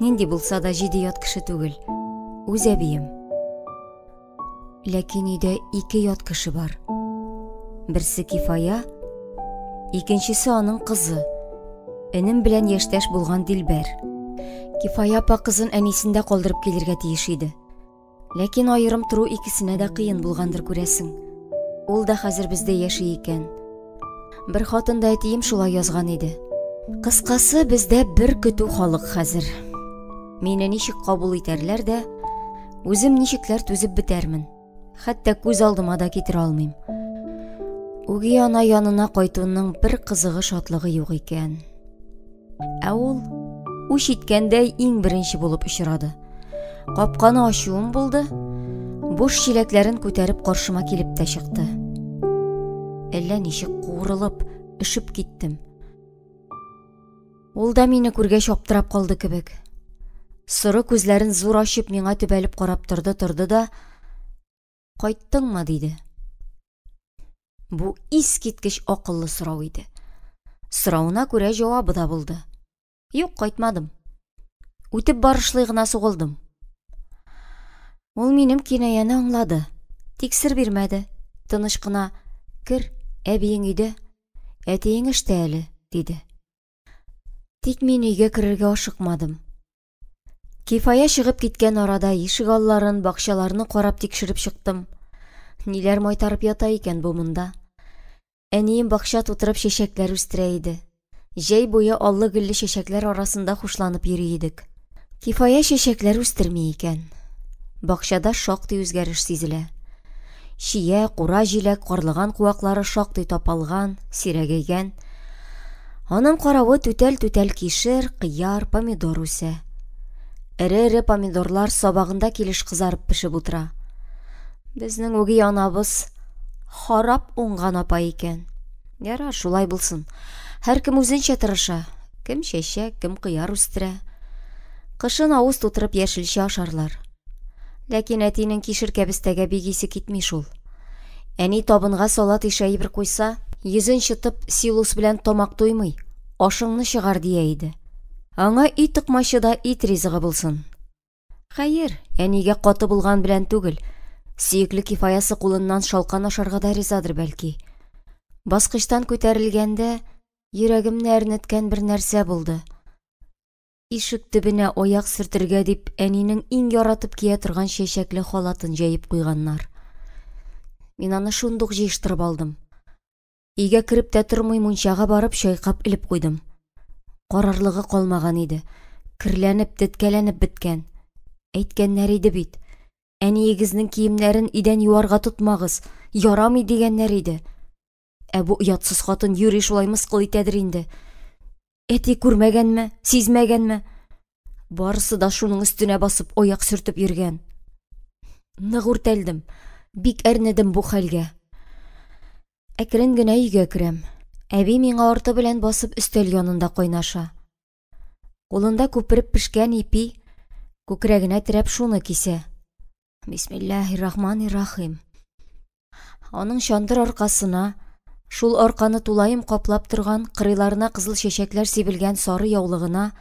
Speaker 1: Нинди булса да җидди кеше түгел. Үз әбием. Ләкин өйдә 2 ят кеше бар. Берсе Кифая, икенчесе аның кызы. Энем белән яшьтәш булган Дилбәр. Кифая апа кызын әнисендә калдырып килергә тиеш иде. Ләкин аерым туру икесенә дә кыен булгандыр күрәсең. Ул да хәзер бездә яши икән. Бер хатында әтием шулай язган иде. Кыскасы, бездә бер көтү халык хәзер. Мине ничек кабул итәрләр дә, үзем ничекләр түзеп бетәрмен. Хәтта күз алдыма да китерә алмыйм. Үги ана янына кайтуның бер кызыгы шатлыгы юк икән. Ә ул үч иткәндәй иң беренче булып очрады. Капканы ачуым булды, буш чиләкләрен күтәреп каршыма килеп тә чыкты. Әллә ничек куырылып, өшеп киттем. Ул да мине күргәч аптырап калды кебек. Соры күзләрен зур ачып миңа төбәлеп карап торды да, «Кайттыңмы?» диде. Бу искиткеч акыллы сорау иде. Сорауына күрә җавабы да булды. Юк, кайтмадым. Үтеп барышлый гына сугылдым. Ул минем кинаяны аңлады. Тик сер бирмәде. Тыныч кына, «Кер, әбиең өйдә, әтиең эштә әле», диде. Тик мин өйгә керергә ашыкмадым. Кифая чыгып киткән арада ишек алларын, бакчаларны карап тикшереп чыктым. Ниләр майтарып ята икән бу монда? Әнием бакча тутырып чәчәкләр үстерә иде. Җәй буе аллы-гөлле чәчәкләр арасында хушланып йөри идек. Кифая чәчәкләр үстерми икән. Бакчада шактый үзгәреш сизелә. Шия, кура җиләк, карлыган куаклары шактый тапалган, сирәгәйгән. Аның каравы түтәл-түтәл кишер, кыяр, помидор үсә. Эре-эре помидорлар сабагында килеш кызарып пешеп утыра. Безнең үги анабыз харап уңган апа икән. Ярар, шулай булсын. Һәр кем үзенчә тырыша. Кем чәчәк, кем кыяр үстерә. Кышын авыз тутырып яшелчә ашарлар. Ләкин әтинең кишер кәбестәгә бик исе китми шул. Әни табынга салат ишәй бер куйса, йөзен чытып силус белән тамак туймый, ашыңны чыгар дия иде. Аңа ит тыкмачыда ит ризыгы булсын. Хәер, әнигә каты булган белән түгел, сөекле Кифаясы кулыннан шалкан ашарга да ризадыр бәлки. Баскычтан күтәрелгәндә йөрәгемне әрнеткән бер нәрсә булды. Ишек төбенә аяк сөртергә дип әнинең иң яратып кия торган чәчәкле халатын җәеп куйганнар. Мин аны шундук җыештырып алдым. Өйгә кереп тә тормый мунчага барып чайкап илеп куйдым. Карарлыгы калмаган иде. Кирләнеп, теткәләнеп беткән. Әйткәннәр иде бит. Әниегезнең киемнәрен идән юарга тотмагыз, ярамый дигәннәр иде. Бу ятсыз хатын юри шулай мыскыл итәдер инде. Әти күрмәгәнме, сизмәгәнме? Барысы да шуның өстенә басып аяк сөртеп йөргән. Нык үртәлдем, бик әрнедем бу хәлгә. Әкрен генә өйгә керәм. Әби миңа арты белән басып өстәл янында кайнаша. Кулында күпереп пешкән ипи, күкрәгенә терәп шуны кисә. Бисмиллаһир-рахманир-рахим. Аның чандыр аркасына, шул арканы тулайым каплап торган, кырыйларына кызыл чәчәкләр сибелгән сары яулыгына,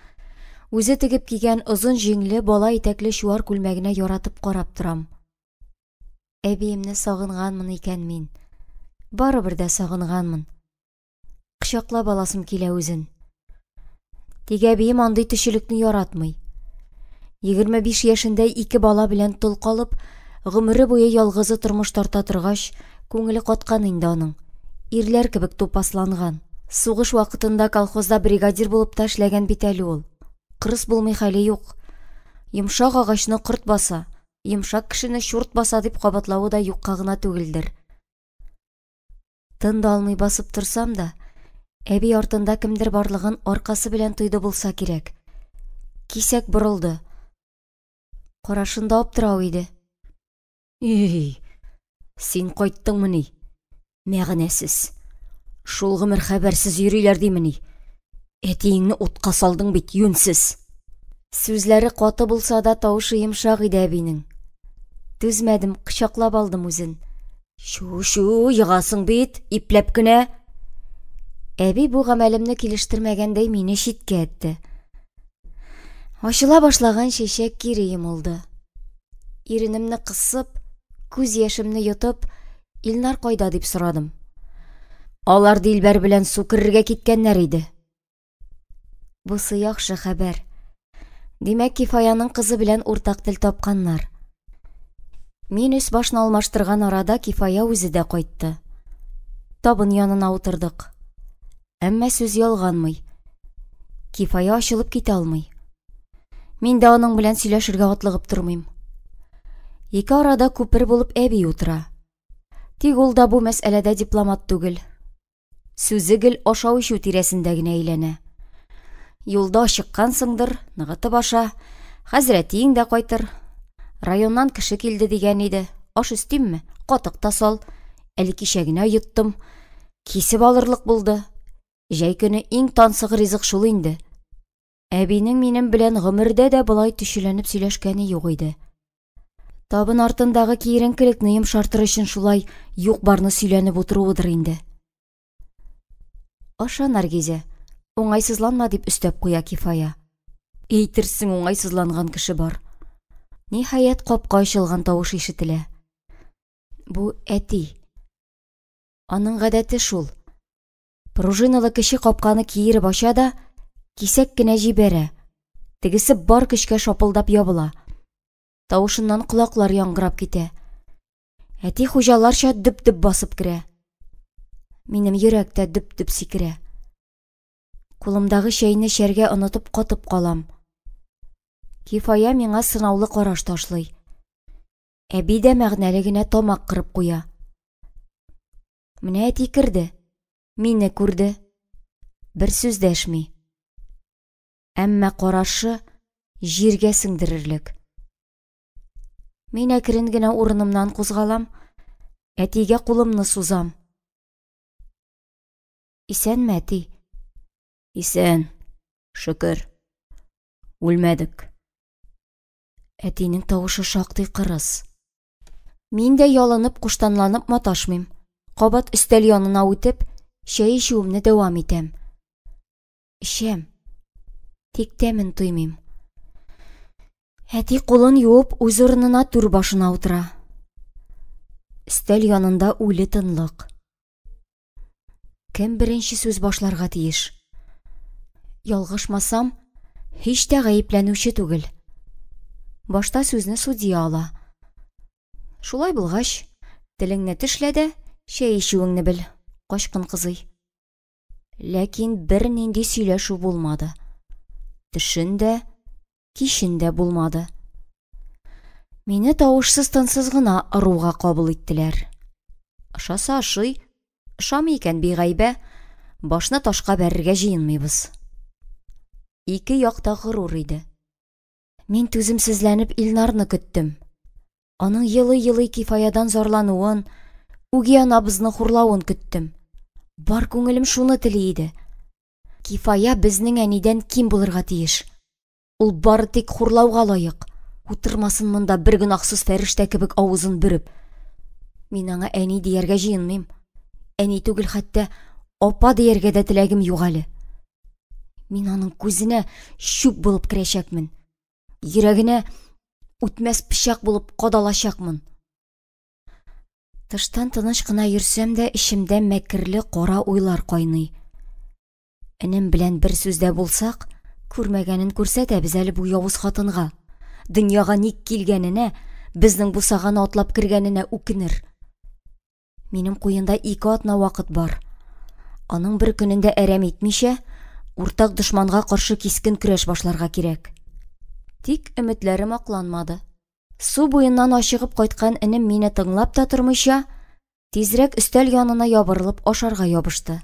Speaker 1: үзе тегеп кигән озын җиңле бала итәкле чуар күлмәгенә яратып карап торам. Әбиемне сагынганмын икән мин. Барыбер дә сагынганмын. Кычаклап аласым килә үзен. Тик әбием андый төшелекне яратмый. 25 яшендә 2 бала белән тол калып, гомере буе ялгызы тормыш тарта торгач, күңеле каткан инде аның. Ирләр кебек тупасланган. Сугыш вакытында колхозда бригадир булып та эшләгән бит әле ул. Кырыс булмый хәле юк. Йомшак агачны корт баса, йомшак кешене чурт баса дип кабатлавы да юкка гына түгелдер. Тын да алмый басып торсам да, әби артында кемдер барлыгын аркасы белән тойды булса кирәк. Кисәк борылды. Карашында аптырау иде. Син кайттыңмы ни? Мәгънәсез. Шул гомер хәбәрсез йөриләр димени. Әтиеңне утка салдың бит, юнсез. Сүзләре каты булса да тавышы йомшак иде әбинең. Түзмәдем, кычаклап алдым үзен. Шу, йыгасың бит, ипләп кенә. Әби бу гамәлемне килештермәгәндәй мине читкә этте. Ачыла башлаган чәчәк кире йомылды. Иренемне кысып, күз яшемне йотып, Илнар кайда дип сорадым. Алар Дилбәр белән су керергә киткәннәр иде. Бусы яхшы хәбәр. Димәк, Кифаяның кызы белән уртак тел тапканнар. Мин үз башны алмаштырган арада Кифая үзе дә кайтты. Табын янына утырдык. Әмма сүз ялганмый. Кифая ачылып китә алмый. Мин дә аның белән сөйләшергә атлыгып тормыйм. Ике арада күпер булып әби утыра. Тик ул да бу мәсьәләдә дипломат түгел. Сүзе гел ашау ичү тирәсендә генә әйләнә. Юлда чыккансыңдыр, ныгытып аша, хәзрәтиң дә кайтыр. Районнан кеше килде дигән иде. Аш өстимме? Катык та сал. Әле кичә генә йоттым. Кисеп алырлык булды. Җәй көне иң тансык ризык шул инде. Әбинең минем белән гомердә дә болай төшеләнеп сөйләшкәне юк иде. Табын артындагы киеренкелекне йомшартыр өчен шулай юк-барны сөйләнеп утыруыдыр инде. Аша, Наргизә, уңайсызланма дип өстәп куя Кифая. Әйтерсең, уңайсызланган кеше бар. Ниһаять капка ачылган тавыш ишетелә. Бу әти. Аның гадәте шул. Пружиналы кеше капканы киереп ача да, кисәк кенә җибәрә. Тегесе бар көчкә шапылдап ябыла. Тавышыннан колаклар яңгырап китә. Әти хуҗаларча дөп-дөп басып керә. Минем йөрәк тә дөп-дөп сикерә. Кулымдагы чәйне эчәргә онытып катып калам. Кифая миңа сынаулы караш ташлый. Әби дә мәгънәле генә тамак кырып куя. Менә әти керде. Мине күрде. Бер сүз дәшми. Әмма карашы җиргә сеңдерерлек. Мин әкрен генә урынымнан кузгалам, әтигә кулымны сузам. Исәнме, әти? Исән, шөкер. Үлмәдек. Әтинең тавышы шактый кырыс. Мин дә ялынып, куштанланып маташмыйм. Кабат өстәл янына үтеп, чәй эчүемне дәвам итәм. Эчәм. Тик тәмен тоймыйм. Әти кулын юып, үз урынына түр башына утыра. Өстәл янында үле тынлык. Кем беренче сүз башларга тиеш? Ялгышмасам, һич тә гаепләнүче түгел. Башта сүзне судья ала. Шулай булгач, телеңне тешлә дә, чәй эчүеңне бел, качкын кызый. Ләкин бер нинди сөйләшү булмады. Төшендә, кишендә булмады. Мине тавышсыз тынсыз гына ыруга кабул иттеләр. Ашаса ашый, ышамый икән бигайбә, башны ташка бәрергә җыенмыйбыз. Ике якта горур иде. Мин түземсезләнеп Илнарны көттем. Аның йылый-йылый Кифаядан зарлануын, Үги анабызны хурлавын көттем. Бар күңелем шуны тели иде. Кифая безнең әнидән ким булырга тиеш. Ул бары тик хурлауга лаек. Утырмасын монда бер гөнаһсыз фәрештә кебек авызын бөреп. Мин аңа әни дияргә җыенмыйм. Әни түгел, хәтта апа дияргә дә теләгем юк әле. Мин аның күзенә чүп булып керәчәкмен. Йөрәгенә үтмәс пычак булып кадалачакмын. Тыштан тыныч кына йөрсәм дә, эчемдә мәкерле кара уйлар кайный. Энем белән бер сүздә булсак, күрмәгәнен күрсәтәбез әле бу явыз хатынга. Дөньяга ник килгәненә, безнең бусаганы атлап кергәненә үкенер. Минем куенда 2 атна вакыт бар. Аның бер көнендә әрәм итмичә, уртак дошманга каршы кискен көрәш башларга кирәк. Тик өметләрем акланмады. Су буеннан ашыгып кайткан энем мине тыңлап та тормыйча, тизрәк өстәл янына ябырылып ашарга ябышты.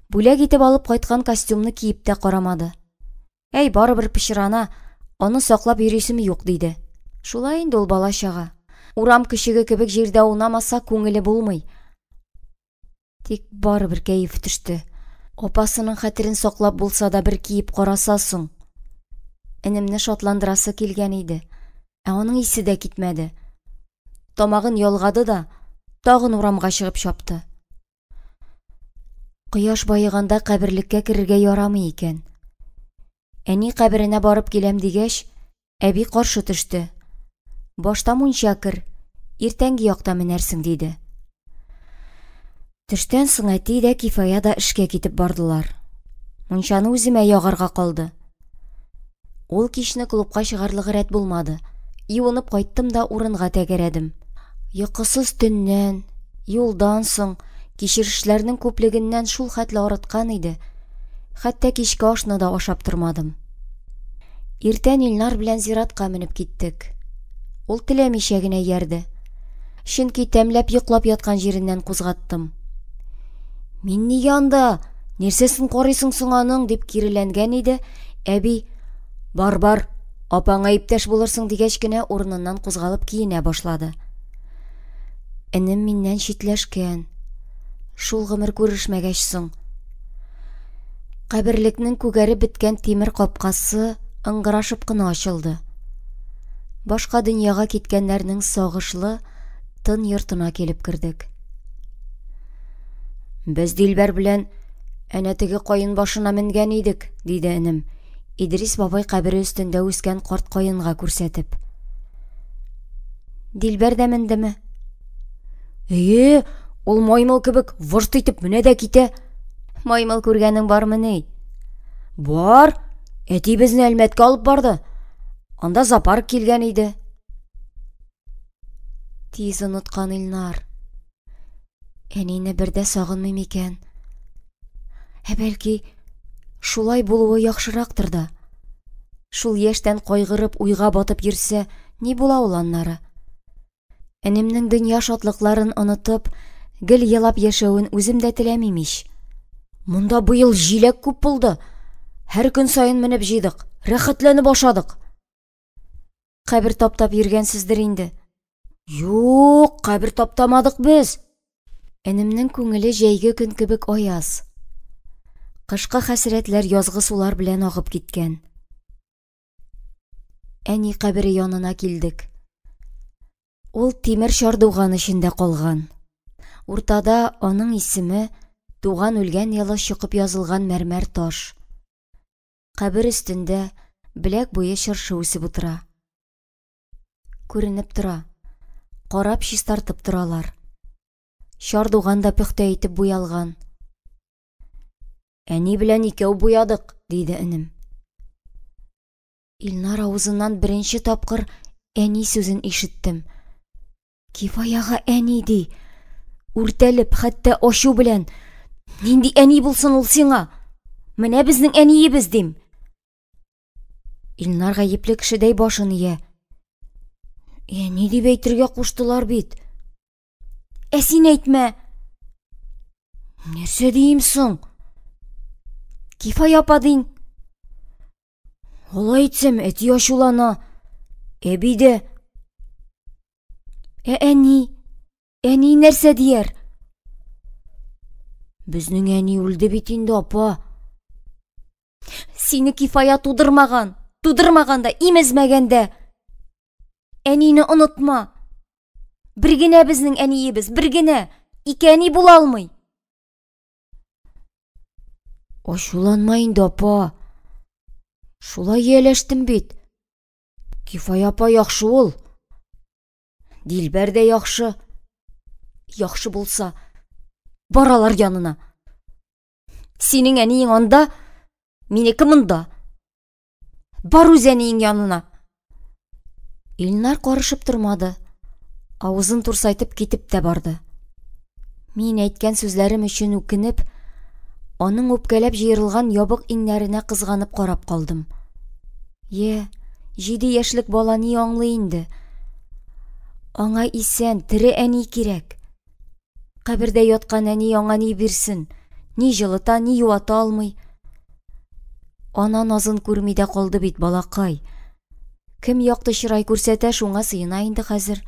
Speaker 1: Бүләк итеп алып кайткан костюмны киеп тә карамады. Әй, барыбер пычрана, аны саклап йөрисем юк диде. Шулай инде ул балачага. Урам кешеге кебек җирдә унамаса күңеле булмый. Тик барыбер кәеф төште. Апасының хәтерен саклап булса да бер киеп караса соң. Энемне шатландырасы килгән иде. Ә аның исе дә китмәде. Тамагын ялгады да, тагын урамга чыгып чапты. Кояш байыганда каберлеккә керергә ярамый икән. Әни каберенә барып киләм дигәч, әби каршы төште. Башта мунча кер, иртәнге якта менәрсең диде. Төштән соң әти дә Кифая да эшкә китеп бардылар. Мунчаны үземә ягарга калды. Ул кичне клубка чыгарлык рәт булмады. Юынып кайттым да урынга тәгәрәдем. Йокысыз төннән, юлдан соң, кичерешләрнең күплегеннән шул хәтле арыткан иде. Хәтта кичке ашны да ашап тормадым. Иртән Илнар белән зиратка менеп киттек. Ул теләмичә генә ярды. Чөнки тәмләп йоклап яткан җиреннән кузгаттым. Мин нигә анда? Нәрсәсен карыйсың соң аның? Дип киреләнгән иде. Әби, бар, апаңа иптәш булырсың дигәч кенә урыныннан кузгалып киенә башлады. Энем миннән читләшкән. Шул гомер күрешмәгәч соң. Каберлекнең күгәреп беткән тимер капкасы ыңгырашып кына ачылды. Башка дөньяга киткәннәрнең сагышлы тын йортына килеп кердек. Без Дилбәр белән әнә теге каен башына менгән идек, диде энем, Идрис бабай кабере өстендә үскән карт каенга күрсәтеп. Дилбәр дә мендеме? Ул маймыл кебек вырт итеп менә дә китә. Маймыл күргәнең бармы ни? Бар, әти безне Әлмәткә алып барды. Анда зоопарк килгән иде. Тиз оныткан Илнар. Әнине бердә сагынмый микән? Бәлки, шулай булуы яхшырактыр да. Шул яшьтән кайгырып уйга батып йөрсә, ни була ул аннары? Энемнең дөнья шатлыкларын онытып, гел елап яшәвен үзем дә теләмим ич. Монда быел җиләк күп булды. Һәр көн сайын менеп җыйдык, рәхәтләнеп ашадык. Кабер таптап йөргәнсездер инде. Юк, кабер таптамадык без. Энемнең күңеле җәйге көн кебек аяз. Кышкы хәсрәтләр язгы сулар белән агып киткән. Әни кабере янына килдек. Ул тимер чардуган эчендә калган. Уртада аның исеме туган үлгән елы чыгып язылган мәрмәр таш. Кабер өстендә беләк буе чыршы үсеп утыра. Күренеп тора. Карап чистартып торалар. Чардуган да пөхтә итеп буялган. Әни белән икәү буядык, диде энем. Илнар авызыннан беренче тапкыр әни сүзен ишеттем. Кифаяга әни ди. Үртәлеп, хәтта ачу белән. Нинди әни булсын ул сиңа? Менә безнең әниебез дим. Илнар гаепле кешедәй башын ия. Әни дип әйтергә куштылар бит. Син әйтмә. Нәрсә дием соң? Кифая апа дин. Алай әйтсәм, әти ачулана. Биде. Әни нәрсә дияр? Безнең әни үлде бит инде, апа. Сине Кифая тудырмаган да, имезмәгән дә. Әнине онытма. Бер генә безнең әниебез, бер генә. Ике әни була алмый. Ачуланма инде, апа. Шулай яләштем бит. Кифая апа яхшы ул. Дилбәр дә яхшы. Яхшы булса, баралар янына. Синең әниең анда, минеке монда. Бар үз әниең янына. Илнар карышып тормады. Авызын турсайтып китеп тә барды. Мин әйткән сүзләрем өчен үкенеп, аның үпкәләп җыерылган ябык иңнәренә кызганып карап калдым. 7 яшьлек бала ни аңлый инде? Аңа исән, тере әни кирәк. Кабердә яткан әни аңа ни бирсен? Ни җылыта, ни юата алмый. Ана назын күрми дә калды бит балакай. Кем якты чырай күрсәтә, шуңа сыена инде хәзер.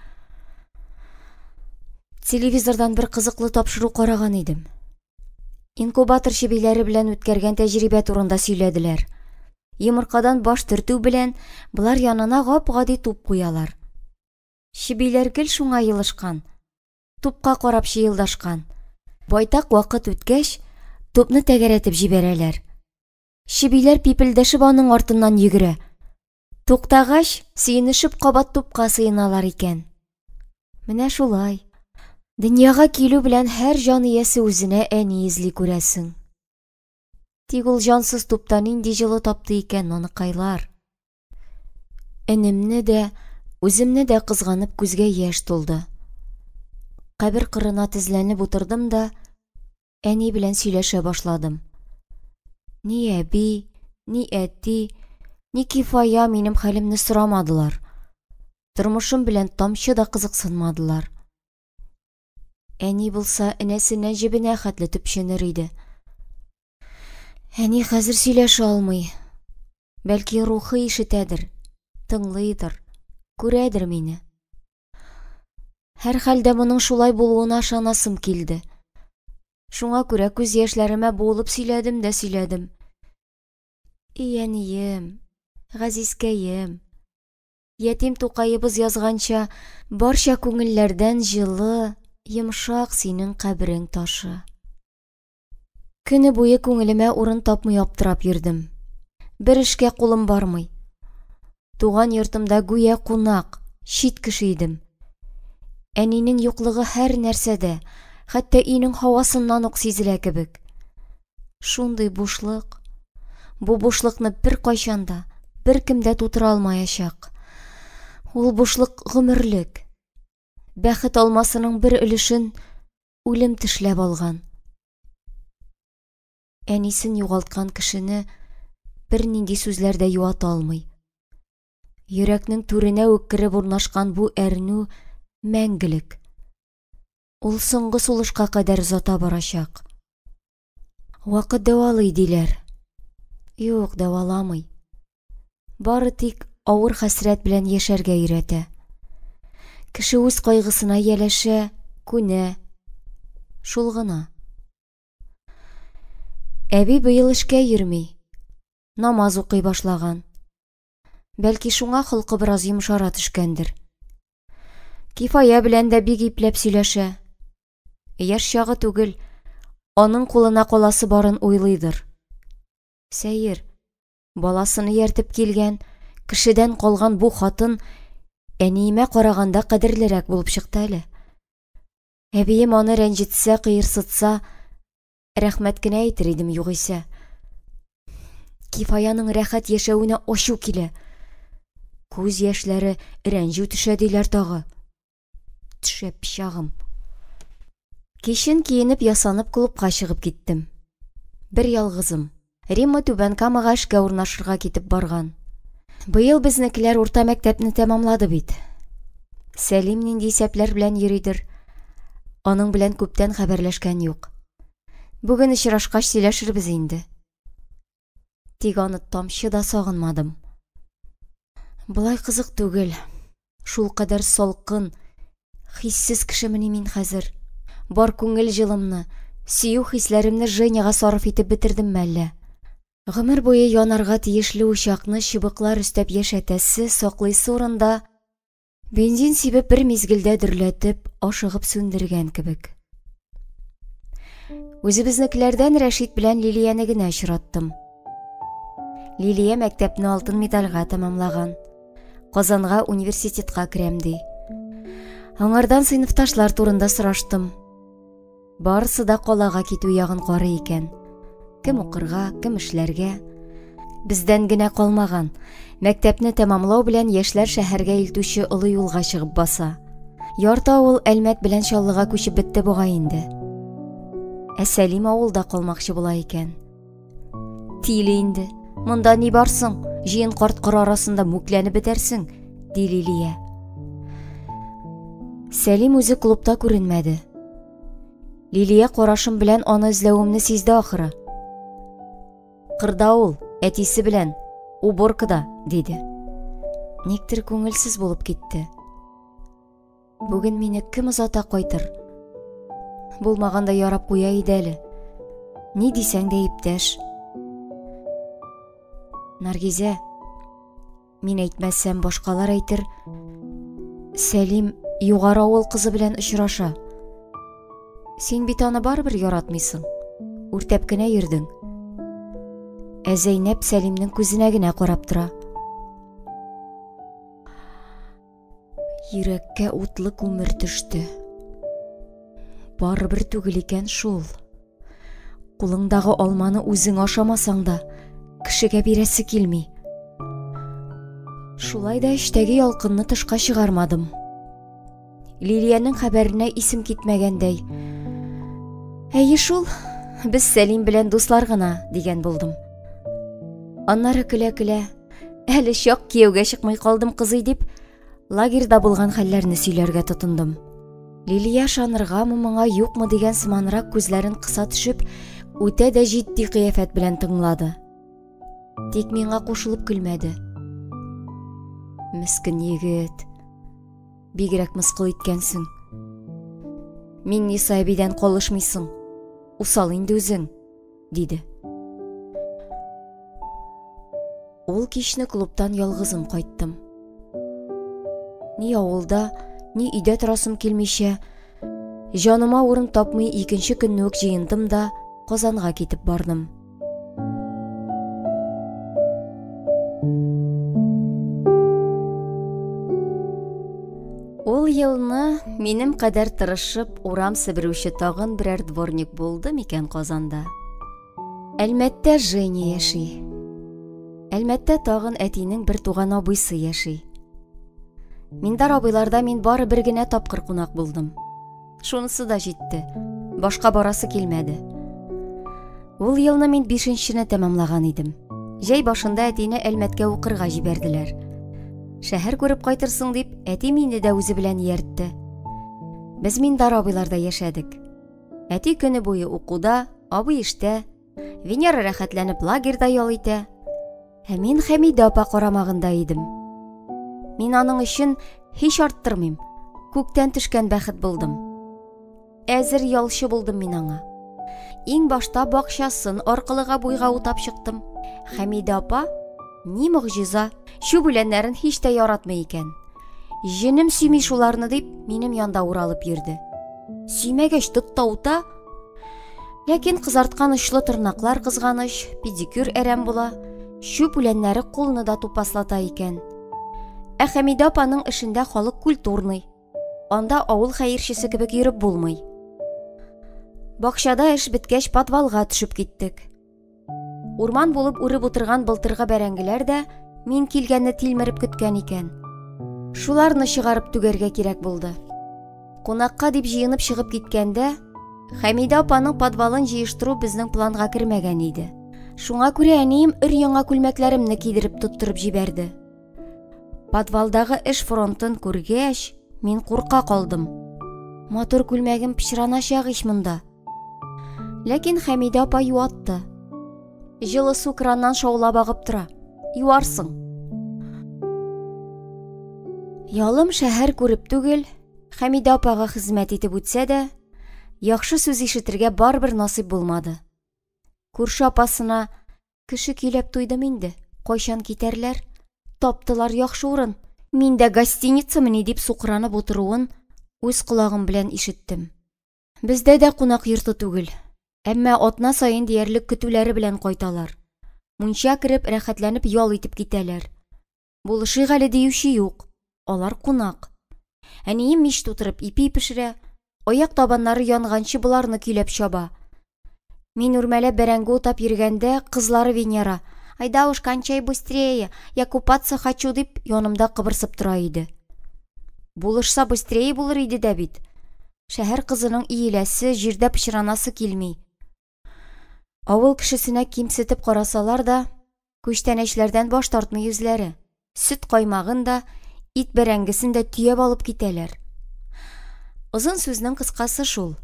Speaker 1: Телевизордан бер кызыклы тапшыру караган идем. Инкубатор чебиләре белән үткәргән тәҗрибә турында сөйләделәр. Йомыркадан баш төртү белән булар янына гап-гади туп куялар. Чебиләр гел шуңа йылышкан. Тупка карап чыелдашкан. Байтак вакыт үткәч, тупны тәгәрәтеп җибәрәләр. Чебиләр пипелдәшеп аның артыннан йөгерә. Туктагач, сөенешеп кабат тупка сыеналар икән. Менә шулай. Дөньяга килү белән һәр җан иясе үзенә әни изли күрәсең. Тик ул җансыз туптан нинди җылы тапты икән аныкайлар. Энемне дә, үземне дә кызганып күзгә яшь тулды. Кабер кырына тезләнеп утырдым да, әни белән сөйләшә башладым. Ни әби, ни әти, ни Кифая минем хәлемне сорамадылар. Тормышым белән тамчы да кызыксынмадылар. Әни булса, энәсенә җебенә хәтле төпченер иде. Әни хәзер сөйләшә алмый. Бәлки рухы ишетәдер, тыңлыйдыр, күрәдер мине. Һәр хәлдә моның шулай булуына ышанасым килде. Шуңа күрә күз яшьләремә буылып сөйләдем дә сөйләдем. Иянием, Газизкәем, ятим Тукайыбыз язганча, барча күңелләрдән җылы, йомшак синең каберең ташы. Көне буе күңелемә урын тапмый аптырап йөрдем. Бер эшкә кулым бармый. Туган йортымда гүя кунак, чит кеше идем. Әнинең юклыгы һәр нәрсәдә, хәтта өйнең һавасыннан ук сизелә кебек. Шундый бушлык. Бу бушлыкны бер кайчанда, бер кемдә тутыра алмаячак. Ул бушлык гомерлек. Бәхет алмасының бер өлешен үлем тешләп алган. Әнисен югалткан кешене бер нинди сүзләрдә юата алмый. Йөрәкнең түренә үк кереп урнашкан бу әрнү мәңгелек. Ул соңгы сулышка кадәр озата барачак. Вакыт дәвалый диләр. Юк, дәваламый. Бары тик авыр хәсрәт белән яшәргә өйрәтә. Кеше үз кайгысына яләшә, күнә. Шул гына. Әби быел эшкә йөрми. Намаз укый башлаган. Бәлки шуңа холкы бераз йомшара төшкәндер. Кифая белән дә бик ипләп сөйләшә. Яшь чагы түгел, аның кулына каласы барын уйлыйдыр. Сәер, баласыны яртып килгән, кешедән калган бу хатын әниемә караганда кадерлерәк булып чыкты әле. Әбием аны рәнҗетсә, кыерсытса, рәхмәт кенә әйтер идем югыйсә. Кифаяның рәхәт яшәвенә ачу килә. Күз яшьләре рәнҗү төшә диләр тагы. Төшә пичагым. Кичен киенеп ясанып клубка чыгып киттем. Бер ялгызым. Римма Түбән Камага эшкә урнашырга китеп барган. Быел безнекеләр урта мәктәпне тәмамлады бит. Сәлим нинди исәпләр белән йөридер. Аның белән күптән хәбәрләшкән юк. Бүген очрашкач сөйләшербез инде. Тик аны тамчы да сагынмадым. Булай кызык түгел. Шул кадәр салкын, хиссез кешемени мин хәзер. Бар күңел җылымны, сөю хисләремне Женяга сарыф итеп бетердем мәллә. Гомер буе янарга тиешле учакны чыбыклар өстәп яшәтәсе, саклыйсы урында бензин сибеп бер мизгелдә дөрләтеп, ашыгып сүндергән кебек. Үзебезнекеләрдән Рәшит белән Лилияне генә очраттым. Лилия мәктәпне алтын медальгә тәмамлаган. Казанга университетка керәм ди. Аңардан сыйныфташлар турында сораштым. Барысы да калага китү ягын карый икән. Кем укырга, кем эшләргә. Бездән генә калмаган. Мәктәпне тәмамлау белән яшьләр шәһәргә илтүче олы юлга чыгып баса. Ярты авыл Әлмәт белән Чаллыга күчеп бетте бугай инде. Ә Сәлим авылда калмакчы була икән. Тиле инде. Монда ни барсың? Җыен карт-кыр арасында мүкләнеп бетәрсең, ди Лилия. Сәлим үзе клубта күренмәде. Лилия карашым белән аны эзләвемне сизде ахыры. Кырда ул, әтисе белән, уборкада, диде. Никтер күңелсез булып китте. Бүген мине кем озата кайтыр? Булмаганда ярап куя иде әле. Ни дисәң дә иптәш. Наргизә, мин әйтмәсәм башкалар әйтер. Сәлим югары авыл кызы белән очраша. Син бит аны барыбер яратмыйсың. Үртәп кенә йөрдең. Ә Зәйнәп Сәлимнең күзенә генә карап тора. Йөрәккә утлы күмер төште. Барыбер түгел икән шул. Кулыңдагы алманы үзең ашамасаң да, кешегә бирәсе килми. Шулай да эштәге ялкынны тышка чыгармадым. Лилиянең хәбәренә исем китмәгәндәй. Әйе шул, без Сәлим белән дуслар гына, дигән булдым. Аннары көлә-көлә, әле чак кияүгә чыкмый калдым кызый дип, лагерьда булган хәлләрне сөйләргә тотындым. Лилия шаныргамы моңа юкмы дигән сыманрак күзләрен кыса төшеп, үтә дә җитди кыяфәт белән тыңлады. Тик миңа кушылып көлмәде. Мескен егет, бигрәк мыскыл иткәнсең. Мин Ниса әбидән калышмыйсың, усал инде үзең, диде. Ул кичне клубтан ялгызым кайттым. Ни авылда, ни өйдә торасым килмичә, җаныма урын тапмый икенче көнне үк җыендым да Казанга китеп бардым. Ул елны минем кадәр тырышып урам себерүче тагын берәр дворник булды микән Казанда? Әлмәттә Женя яши. Әлмәттә тагын әтинең бер туган абыйсы яши. Миндар абыйларда мин бары бер генә тапкыр кунак булдым. Шунысы да җитте. Башка барасы килмәде. Ул елны мин 5-нчене тәмамлаган идем. Җәй башында әтине Әлмәткә укырга җибәрделәр. Шәһәр күреп кайтырсың дип, әти мине дә үзе белән ияртте. Без Миндар абыйларда яшәдек. Әти көне буе укуда, абый эштә, Венера рәхәтләнеп лагерьда ял итә. Ә мин Хәмидә апа карамагында идем. Мин аның өчен һич арттырмыйм. Күктән төшкән бәхет булдым. Әзер ялчы булдым мин аңа. Иң башта бакчасын аркылыга буйга утап чыктым. Хәмидә апа, ни мөгъҗиза, шу бүләннәрен һич тә яратмый икән. Җенем сөйми шуларны дип, минем янда уралып йөрде. Сөймәгәч тоттаута, ләкин кызарткан очлы тырнаклар кызганыч, педикюр әрәм була, шу бүләннәре кулны да тупаслата икән. Ә Хәмидә апаның эшендә халык культурный. Анда авыл хәерчесе кебек йөреп булмый. Бакчада эш биткәч подвалга төшеп киттек. Урман булып үреп утырган былтыргы бәрәңгеләр дә мин килгәнне тилмереп көткән икән. Шуларны чыгарып түгәргә кирәк булды. Кунакка дип җыенып чыгып киткәндә, Хәмидә апаның подвалын җыештыру безнең планга кермәгән иде. Шуңа күрә әнием өр-яңа күлмәкләремне кидереп тоттырып җибәрде. Подвалдагы эш фронтын күргәч, мин курка калдым. Матур күлмәгем пычраначак ич монда. Ләкин Хәмидә апа юатты. Җылы су краннан шаулап агып тора. Юарсың. Ялым шәһәр күреп түгел, Хәмидә апага хезмәт итеп үтсә дә, яхшы сүз ишетергә барбер насыйп булмады. Күрше апасына, кеше килеп туйдым инде, кайчан китәрләр? Таптылар яхшы урын. Мин дә гостиницамыни дип сукранып утыруын үз колагым белән ишеттем. Бездә дә кунак йорты түгел. Әмма атна сайын диярлек көтүләре белән кайталар. Мунча кереп рәхәтләнеп ял итеп китәләр. Булышыйк әле диюче юк. Алар кунак. Әнием мич тутырып ипи пешерә, аяк табаннары янганчы буларны көйләп чаба. Мин үрмәләп бәрәңге утап йөргәндә, кызлары Венера, «Айда уж кончай быстрее, я купаться хочу» дип янымда кыбырсып тора иде. Булышса быстрее булыр иде дә бит. Шәһәр кызының иеләсе, җирдә пычранасы килми. Авыл кешесенә кимсетеп карасалар да, күчтәнәчләрдән баш тартмый үзләре. Сөт каймагын да, ит бәрәңгесен дә төяп алып китәләр. Озын сүзнең кыскасы шул.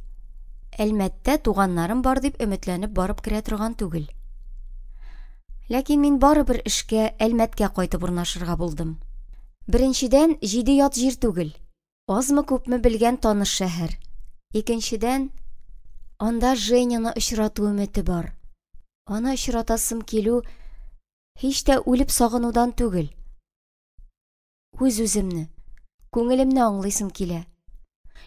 Speaker 1: Әлмәттә туганнарым бар дип өметләнеп барып керә торган түгел. Ләкин мин барыбер эшкә Әлмәткә кайтып урнашырга булдым. Беренчедән, 7 ят җир түгел. Азмы күпме белгән таныш шәһәр. Икенчедән, анда Женяны очрату өмете бар. Аны очратасым килү һич тә үлеп сагынудан түгел. Үз-үземне, күңелемне аңлыйсым килә.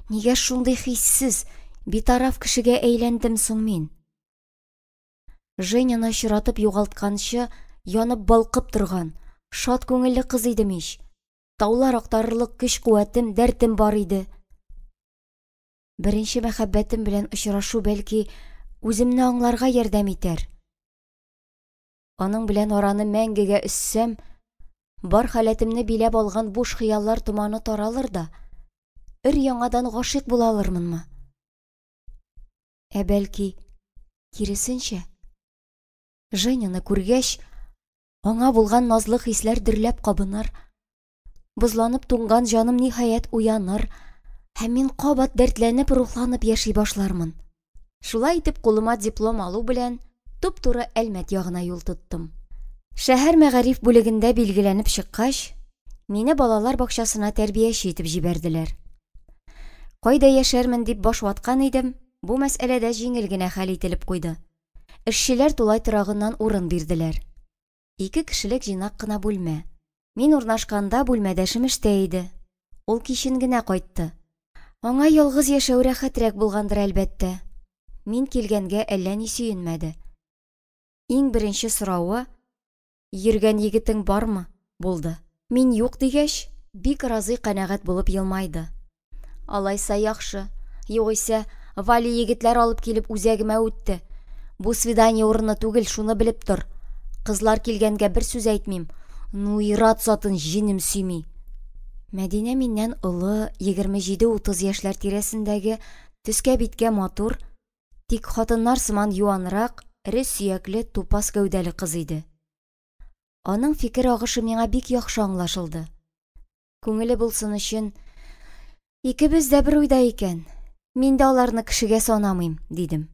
Speaker 1: Нигә шундый хиссез, битараф кешегә әйләндем соң мин? Женяны очратып югалтканчы янып балкып торган, шат күңелле кыз идем ич. Таулар актарырлык көч-куәтем, дәртем бар иде. Беренче мәхәббәтем белән очрашу бәлки үземне аңларга ярдәм итәр. Аның белән араны мәңгегә өссәм, бар хәләтемне биләп алган буш хыяллар туманы таралыр да, өр-яңадан гашыйк була алырмынмы? Ә бәлки, киресенчә, Женяны күргәч, аңа булган назлы хисләр дөрләп кабыныр, бузланып туңган җаным ниһаять уяныр, һәм мин кабат дәртләнеп, рухланып яши башлармын. Шулай итеп, кулыма диплом алу белән туп-туры Әлмәт ягына юл тоттым. Шәһәр мәгариф бүлегендә билгеләнеп чыккач, мине балалар бакчасына тәрбияче итеп җибәрделәр. Кайда яшәрмен дип баш ваткан идем, бу мәсьәләдә җиңел генә хәл ителеп куйды. Эшчеләр тулай торагыннан урын бирделәр. 2 кешелек җыйнак кына бүлмә. Мин урнашканда бүлмәдәшем эштә иде. Ул кичен генә кайтты. Аңа ялгыз яшәү рәхәтрәк булгандыр әлбәттә. Мин килгәнгә әллә ни сөенмәде. Иң беренче сорауы: "Йөргән егетең бармы?" булды. Мин юк дигәч, бик разый канәгать булып елмайды. Алайса яхшы, югыйсә Вали егетләр алып килеп үзәгемә үтте. Бу свидание урыны түгел, шуны белеп тор. Кызлар килгәнгә бер сүз әйтмим. Ну ират затын җинем сөйми. Мәдинә миннән олы, 27-30 яшьләр тирәсендәге, төскә биткә матур, тик хатыннар сыман юанрак, эре сөякле, тупас гәүдәле кыз иде. Аның фикер агышы миңа бик яхшы аңлашылды. Күңеле булсын өчен, икебез дә бер уйда икән. Мин дә аларны кешегә санамыйм, дидем.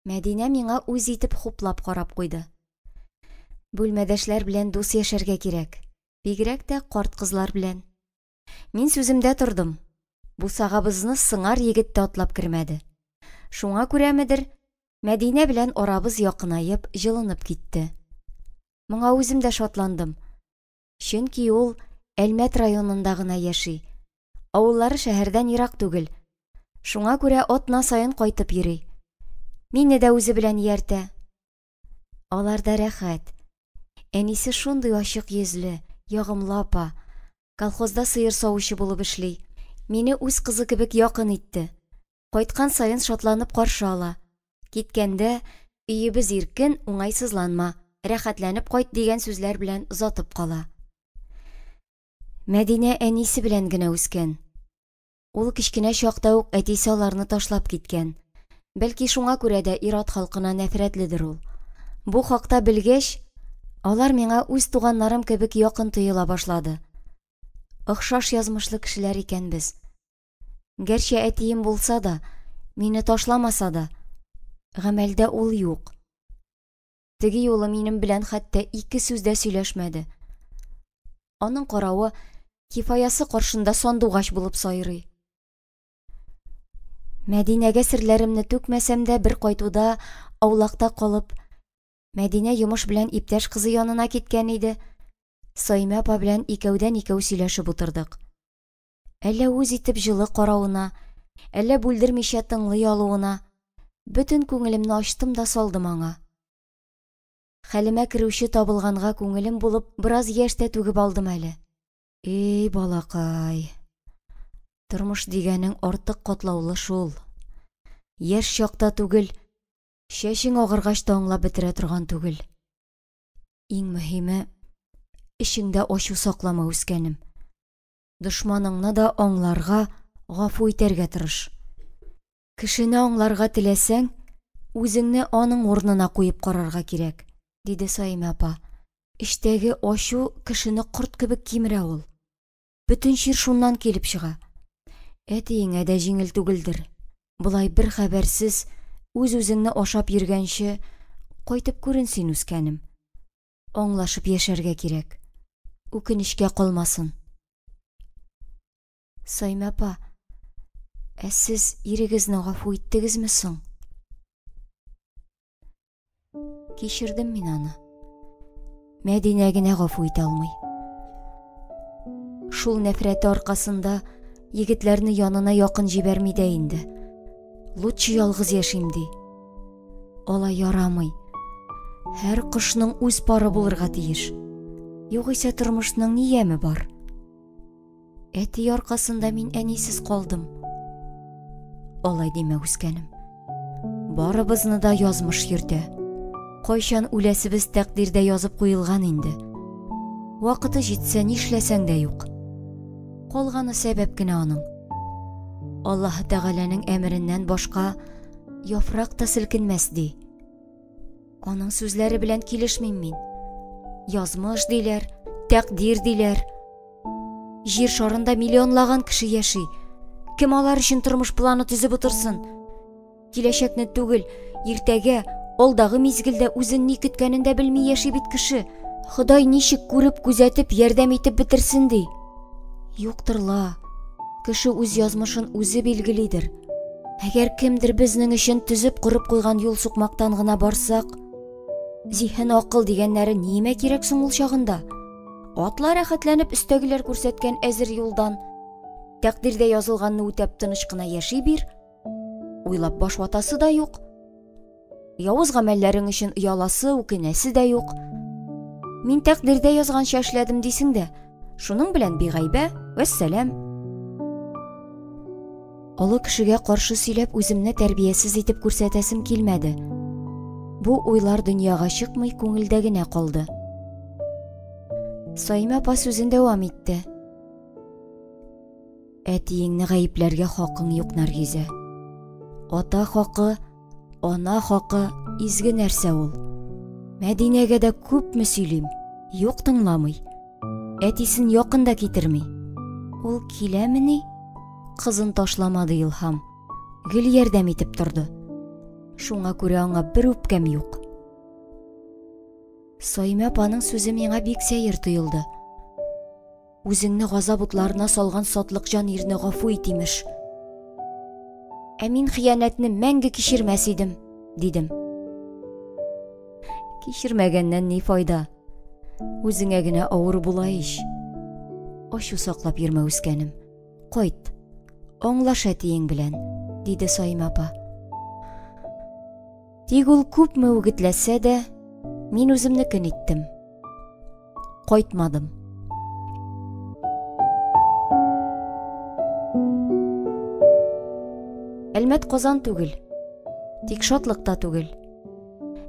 Speaker 1: Мәдинә миңа үз итеп хуплап карап куйды. Бүлмәдәшләр белән дус яшәргә кирәк. Бигрәк тә карт кызлар белән. Мин сүземдә тордым. Бу сагабызны сыңар егет тә атлап кермәде. Шуңа күрәмедер, Мәдинә белән арабыз якынайып, җылынып китте. Моңа үзем дә шатландым. Чөнки ул Әлмәт районында гына яши. Авыллары шәһәрдән ерак түгел. Шуңа күрә атна сайын кайтып йөри. Мине дә үзе белән ияртә. Аларда рәхәт. Әнисе шундый ачык йөзле, ягымлы апа. Колхозда сыер савучы булып эшли. Мине үз кызы кебек якын итте. Кайткан сайын шатланып каршы ала. Киткәндә өебез иркен, уңайсызланма, рәхәтләнеп кайт дигән сүзләр белән озатып кала. Мәдинә әнисе белән генә үскән. Ул кичкенә чакта ук әтисе аларны ташлап киткән. Бәлки шуңа күрә дә ир-ат халкына нәфрәтледер ул. Бу хакта белгәч, алар миңа үз туганнарым кебек якын тоела башлады. Охшаш язмышлы кешеләр икәнбез. Гәрчә әтием булса да, мине ташламаса да, гамәлдә ул юк. Теге юлы минем белән хәтта 2 сүз дә сөйләшмәде. Аның каравы кифаясы каршында сандугач булып сайрый. Мәдинәгә серләремне түкмәсәм дә бер кайтуда аулакта калып, Мәдинә йомыш белән иптәш кызы янына киткән иде. Саимә апа белән икәүдән-икәү сөйләшеп утырдык. Әллә үз итеп җылы каравына, әллә бүлдермичә тыңлый алуына, бөтен күңелемне ачтым да салдым аңа. Хәлемә керүче табылганга күңелем булып, бераз яшь тә түгеп алдым әле. Эй, балакай. Тормыш дигәнең артык катлаулы шул. Яшь чакта түгел, чәчең агыргач та аңлап бетерә торган түгел. Иң мөһиме, эчеңдә ачу саклама үскәнем. Дошманыңны да аңларга, гафу итәргә тырыш. Кешене аңларга теләсәң, үзеңне аның урынына куеп карарга кирәк, диде Саимә апа. Эчтәге ачу кешене корт кебек кимерә ул. Бөтен чир шуннан килеп чыга. Әтиеңә дә җиңел түгелдер. Булай бер хәбәрсез, үз-үзеңне ашап йөргәнче, кайтып күрен син үскәнем. Аңлашып яшәргә кирәк. Үкенечкә калмасын. Саимә апа, сез ирегезне гафу иттегезме соң? Кичердем мин аны. Мәдинә генә гафу итә алмый. Шул нәфрәте аркасында егетләрне янына якын җибәрми дә инде. Лучше ялгыз яшим ди. Алай ярамый. Һәр кошның үз пары булырга тиеш. Югыйсә тормышның ни яме бар? Әти аркасында мин әнисез калдым. Алай диме үскәнем. Барыбызны да язмыш йөртә. Кайчан үләсебез тәкъдирдә язып куелган инде. Вакыты җитсә нишләсәң дә юк. Калганы сәбәп кенә аның. Аллаһ Тәгаләнең әмереннән башка яфрак та селкенмәс ди. Аның сүзләре белән килешмим мин. Язмыш диләр, тәкъдир диләр. Җир шарында миллионлаган кеше яши. Кем алар өчен тормыш планы төзеп утырсын? Киләчәкне түгел, иртәгә, алдагы мизгелдә үзен ни көткәнен дә белми яши бит кеше. Ходай ничек күреп, күзәтеп, ярдәм итеп бетерсен ди. Юктырла. Кеше үз язмышын үзе билгелидер. Әгәр кемдер безнең өчен төзеп корып куйган юл сукмактан гына барсак, Зиһен акыл дигәннәре нимә кирәк соң ул чагында? Атлар рәхәтләнеп өстәгеләр күрсәткән әзер юлдан, тәкъдирдә язылганны үтәп тыныч кына яши бир. Уйлап баш ватасы да юк. Явыз гамәлләрең өчен ояласы, үкенәсе дә юк. Мин тәкъдирдә язганча эшләдем дисең дә, шуның белән бигайбә, вәссәлам. Олы кешегә каршы сөйләп үземне тәрбиясез итеп күрсәтәсем килмәде. Бу уйлар дөньяга чыкмый күңелдә генә калды. Саимә апа сүзен дәвам итте. Әтиеңне гаепләргә хакың юк, Наргизә. Ата хакы, ана хакы изге нәрсә ул. Мәдинәгә дә күпме сөйлим, юк тыңламый. Әтисен якында китерми. Ул киләмени? Кызын ташламады Илһам. Гел ярдәм итеп торды. Шуңа күрә аңа бер үпкәм юк. Саимә апаның сүзе миңа бик сәер тоелды. Үзеңне газап утларына салган сатлык җан ирне гафу ит имеш. Ә мин хыянәтне мәңге кичермәс идем, дидем. Кичермәгәннән ни файда? Үзеңә генә авыр була ич. Ачу саклап йөрмә үскәнем. Кайт, аңлаш әтиең белән, диде Саимә апа. Тик ул күпме үгетләсә дә, мин үземнекен иттем. Кайтмадым. Әлмәт Казан түгел, тик шатлык та түгел.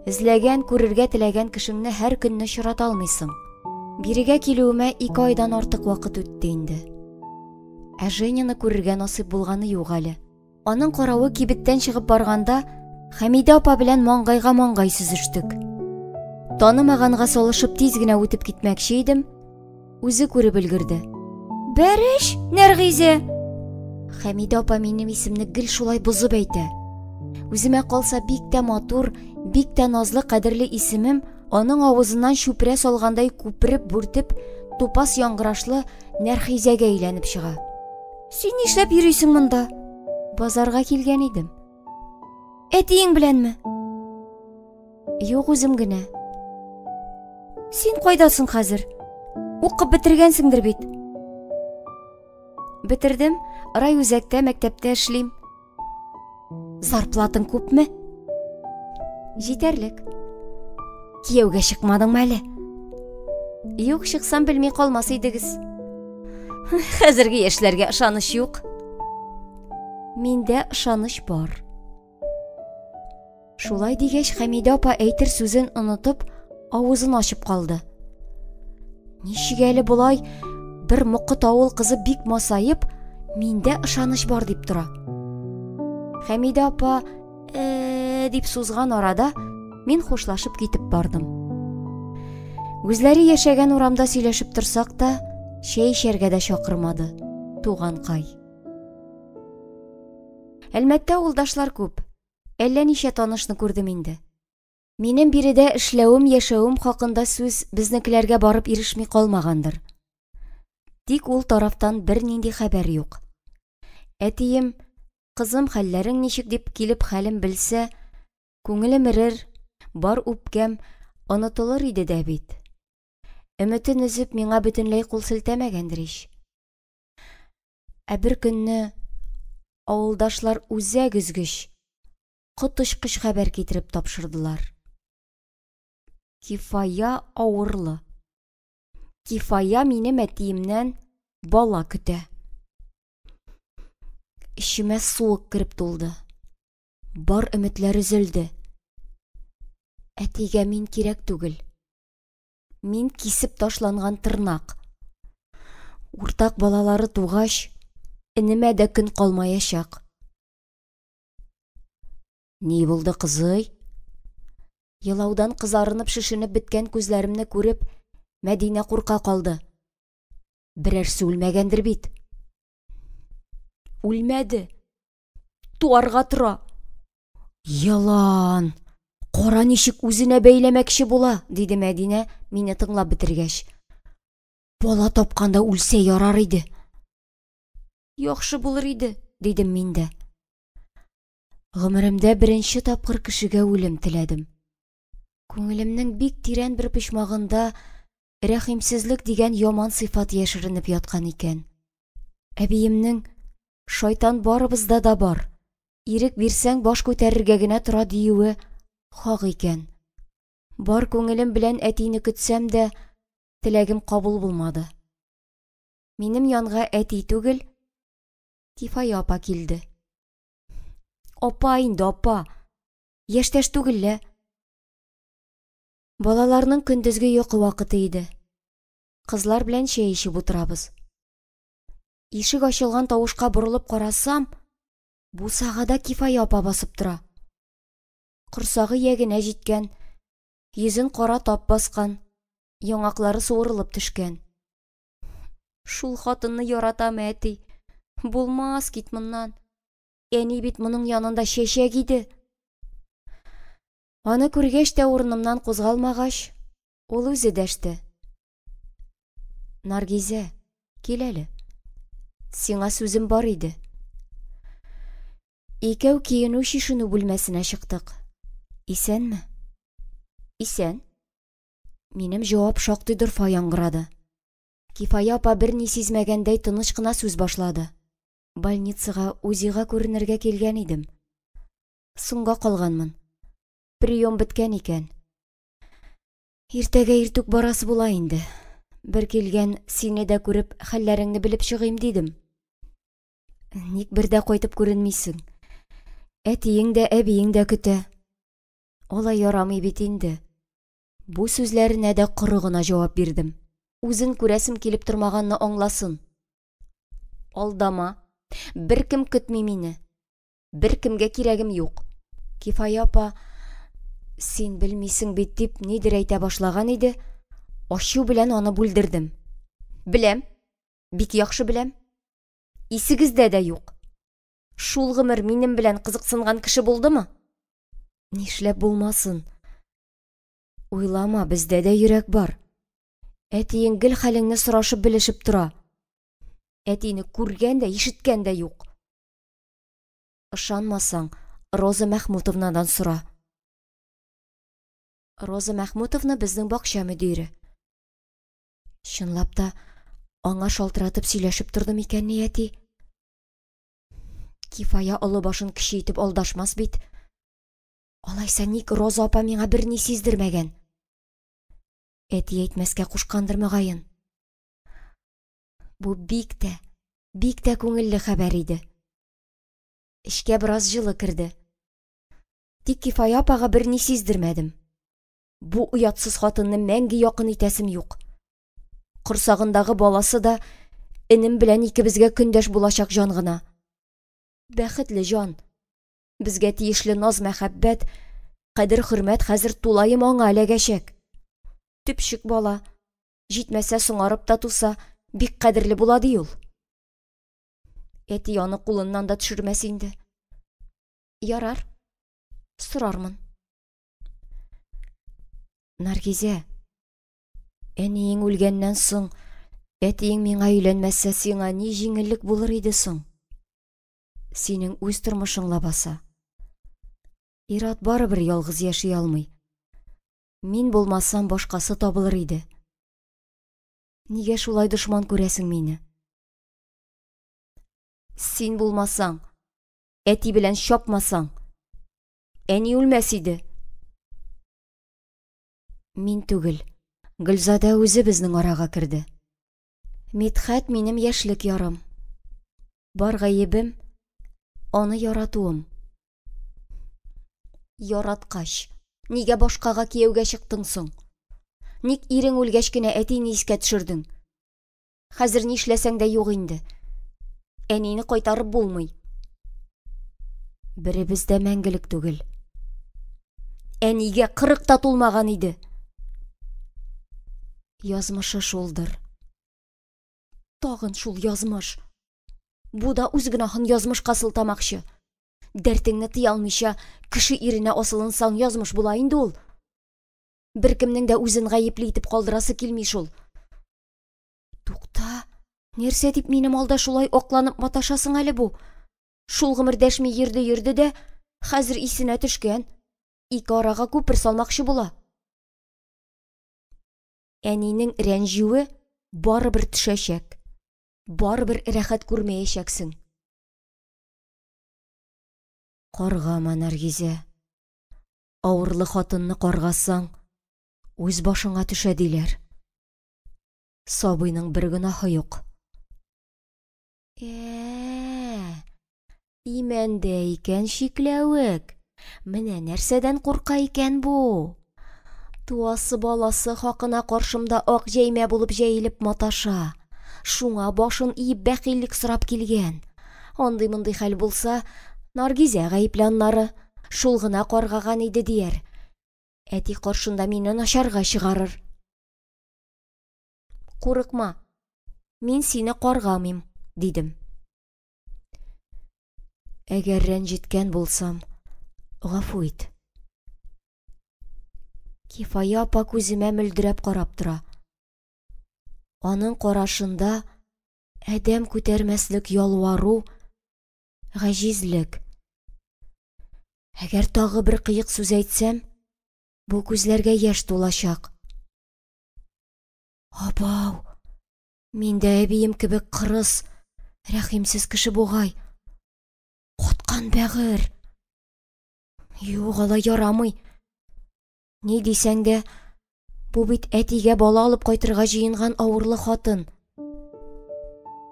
Speaker 1: Эзләгән, күрергә теләгән кешеңне һәр көнне очрата алмыйсың. Бирегә килүемә 2 айдан артык вакыт үтте инде. Ә Женяны күрергә насыйп булганы юк әле. Аның каравы кибеттән чыгып барганда, Хәмидә апа белән маңгайга маңгай сүзештек. Танымаганга салышып тиз генә үтеп китмәкче идем, үзе күреп өлгерде. Бәреш, Нәргизә! Хәмидә апа минем исемне гел шулай бозып әйтә. Үземә калса бик тә матур, бик тә назлы кадерле исемем аның авызыннан чүпрә салгандай күпереп бүртеп, тупас яңгырашлы Нәрхизәгә әйләнеп чыга. Син нишләп йөрисең монда? Базарга килгән идем. Әтиең беләнме? Юк, үзем генә. Син кайдасың хәзер? Укып бетергәнсеңдер бит. Бетердем, райүзәктә мәктәптә эшлим. Зарплатың күпме? Җитәрлек. Кияүгә чыкмадыңмы әле? Юк, чыксам белми калмас идегез. Хәзерге яшьләргә ышаныч юк. Миндә ышаныч бар. Шулай дигәч, Хәмидә апа әйтер сүзен онытып, авызын ачып калды. Ничек әле булай бер мокыт авыл кызы бик масаеп, миндә ышаныч бар дип тора. Хәмидә апа дип сузган арада мин хушлашып китеп бардым. Үзләре яшәгән урамда сөйләшеп торсак та, чәй эчәргә дә чакырмады. Туганкай. Әлмәттә улдашлар күп. Әллә ничә танышны күрдем инде. Минем биредә эшләвем, яшәвем хакында сүз безнекеләргә барып ирешми калмагандыр. Тик ул тарафтан бер нинди хәбәр юк. Әтием, кызым, хәлләрең ничек дип килеп хәлем белсә, күңелем эрер, бар үпкәм онытылыр иде дә бит. Өметен өзеп миңа бөтенләй кул селтәмәгәндер ич. Ә бер көнне авылдашлар үзәк өзгөч, коточкыч хәбәр китереп тапшырдылар. Кифая авырлы. Кифая минем әтиемнән бала көтә. Ишемә суык кирип тулды. Бар өметләр өзелде. Әтигә мин кирәк түгел. Мин кисеп ташланган тырнак. Уртак балалары тугач, инемә дә көн калмаячак. Ни булды, кызый? Елаудан кызарынып шешенеп биткән күзләремне күреп, Мәдинә курка калды. Берәрсе үлмәгәндер бит. Үлмәде. Туарга тора. Ялан! Кара ничек үзенә бәйләмәкче була, диде Мәдинә мине тыңлап бетергәч. Бала тапканда үлсә ярар иде. Яхшы булыр иде, дидем мин дә. Гомеремдә беренче тапкыр кешегә үлем теләдем. Күңелемнең бик тирән бер почмагында рәхимсезлек дигән яман сыйфат яшеренеп яткан икән. Әбиемнең шайтан барыбызда да бар, ирек бирсәң баш күтәрергә генә тора диюе хак икән. Бар күңелем белән әтине көтсәм дә, теләгем кабул булмады. Минем янга әти түгел, Кифая апа килде. Апа инде, апа. Яшьтәш түгеллә. Балаларның көндезге йокы вакыты иде. Кызлар белән чәй эчеп утырабыз. Ишек ачылган тавышка борылып карасам, бу сагада Кифая апа басып тора. Корсагы ягенә җиткән, йөзен кара тап баскан, яңаклары суырылып төшкән. Шул хатынны яратам, әти. Булмас, кит моннан. Әни бит моның янында чәчәк иде. Аны күргәч тә урынымнан кузгалмагач, ул үзе дәште. Наргизә, кил әле. Сиңа сүзем бар иде. Икәү киенү шишенү бүлмәсенә чыктык. Исәнме? Исән. Минем җавап шактый дорфа яңгырады. Кифая апа берни сизмәгәндәй тыныч кына сүз башлады. Больницага үзига күренергә килгән идем. Соңга калганмын. Прием беткән икән. Иртәгә иртүк барасы була инде. Бер килгән сине дә күреп, хәлләреңне белеп чыгыйм дидем. Ник бердә кайтып күренмисең? Әтиең дә, әбиең дә көтә. Алай ярамый бит инде. Бу сүзләренә дә коры гына җавап бирдем. Үзен күрәсем килеп тормаганны аңласын. Алдама. Беркем көтми мине. Беркемгә кирәгем юк. Кифая апа, син белмисең бит дип нидер әйтә башлаган иде. Ачу белән аны бүлдердем. Беләм. Бик яхшы беләм. Исегездә дә юк. Шул гомер минем белән кызыксынган кеше булдымы? Нишләп булмасын? Уйлама, бездә дә йөрәк бар. Әтиең гел хәлеңне сорашып белешеп тора. Әтине күргән дә, ишеткән дә юк. Ышанмасаң, Роза Мәхмүтовнадан сора. Роза Мәхмүтовна безнең бакча мөдире. Чынлап та, аңа шалтыратып сөйләшеп тордым икән ни, әти? Кифая олы башын кече итеп алдашмас бит. Алайса ник Роза апа миңа берни сиздермәгән? Әти әйтмәскә кушкандыр мөгаен. Бу бик тә күңелле хәбәр иде. Эшкә бераз җылы керде. Тик Кифая апага берни сиздермәдем. Бу уятсыз хатынны мәңге якын итәсем юк. Корсагындагы баласы да энем белән икебезгә көндәш булачак җан гына. Бәхетле җан. Безгә тиешле наз мәхәббәт, кадер-хөрмәт хәзер тулаем аңа эләгәчәк. Төпчек бала, җитмәсә соңарып та туса, бик кадерле була ди ул. Әти аны кулыннан да төшермәс инде. Ярар, сорармын. Наргизә, әниең үлгәннән соң, әтиең миңа өйләнмәсә, сиңа ни җиңеллек булыр иде соң? Синең үз тормышың лабаса. Ират барыбер ялгыз яши алмый. Мин булмасам башкасы табылыр иде. Нигә шулай дошман күрәсең мине? Син булмасаң, әти белән чапмасаң, әни үлмәс иде. Мин түгел, Гөлзадә үзе безнең арага керде. Мидхәт минем яшьлек ярым. Бар гаебем аны яратуым. Яраткач, нигә башкага кияүгә чыктың соң? Ник ирең үлгәч кенә әтине искә төшердең? Хәзер нишләсәң дә юк инде. Әнине кайтарып булмый. Беребез дә мәңгелек түгел. Әнигә 40 та тулмаган иде. Язмышы шулдыр. Тагын шул язмыш. Бу да үз гөнаһын язмышка сылтамакчы. Дәртеңне тыя алмыйча, кеше иренә асылынсаң язмыш була инде ул. Беркемнең дә үзен гаепле итеп калдырасы килми шул. Тукта, нәрсә дип минем алда шулай окланып маташасың әле бу? Шул гомер дәшми йөрде дә, хәзер исенә төшкән. Ике арага күпер салмакчы була. әнинең рәнҗүе барыбер төшәчәк. Барыбер рәхәт күрмәячәксең. Каргама, Наргизә. Авырлы хатынны каргасаң, үз башыңа төшә диләр. Сабыйның бер гөнаһы юк. Имәндә икән шикләвек. Менә нәрсәдән курка икән бу? Туасы баласы хакына каршымда ак җәймә булып җәелеп маташа. Шуңа башын иеп бәхиллек сорап килгән. Андый-мондый хәл булса, Наргизә гаепләннары шул гына каргаган иде дияр. Әти каршында мине начарга чыгарыр. Курыкма, мин сине каргамыйм, дидем. Әгәр рәнҗеткән булсам, гафу ит. Кифая апа күземә мөлдерәп карап тора. Аның карашында әдәм күтәрмәслек ялвару, гаҗизлек. Әгәр тагы бер кыек сүз әйтсәм, бу күзләргә яшь тулачак. Апау, мин дә әбием кебек кырыс, рәхимсез кеше бугай. Коткан бәгыр. Юк, алай ярамый. Ни дисәң дә, бу бит әтигә бала алып кайтырга җыенган авырлы хатын.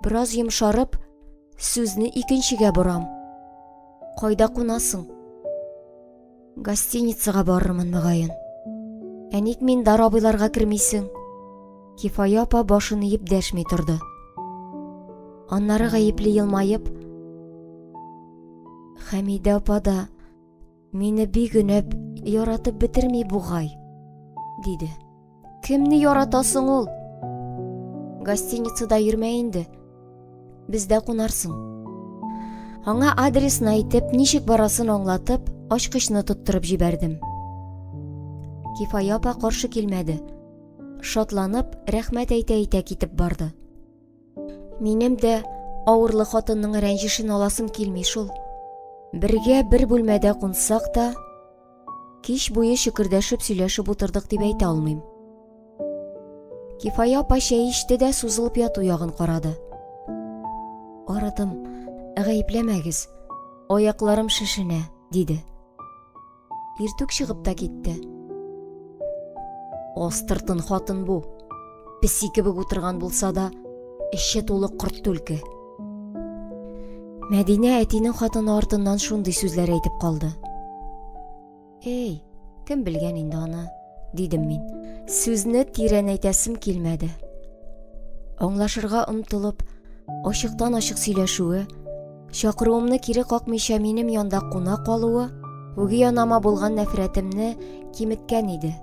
Speaker 1: Бераз йомшарып, сүзне икенчегә борам. Кайда кунасың? Гостиницага барырмын, мөгаен. Әник мин дарабыйларга кермисең? Кифая апа башын иеп дәшми торды. Аннары гаепле елмаеп, Хәмидә апа да мине бик өнәп яратып бетерми бугай, диде. Кемне яратасың ул? Гостиницада йөрмә инде. Бездә кунарсың. Аңа адресны әйтеп, ничек барасын аңлатып, ачкычны тоттырып җибәрдем. Кифая апа каршы килмәде. Шатланып, рәхмәт әйтә-әйтә китеп барды. Минем дә авырлы хатынның рәнҗешен аласым килми шул. Бергә бер бүлмәдә кунсак та, кич буе шикердәшеп сөйләшеп утырдык дип әйтә алмыйм. Кифая апа чәй эчте дә сузылып яту ягын карады. Арадым, гаепләмәгез, аякларым шешенә, диде. Иртүк чыгып та китте. Астыртын хатын бу. Песи кебек утырган булса да, эче тулы корт түлке. Мәдинә әтинең хатыны артыннан шундый сүзләр әйтеп калды. Эй, кем белгән инде аны, дидем мин. Сүзне тирән әйтәсем килмәде. Аңлашырга омтылып, ачыктан ачык сөйләшүе, чакыруымны кире какмыйча минем янда куна калуы, үги янама булган нәфрәтемне киметкән иде.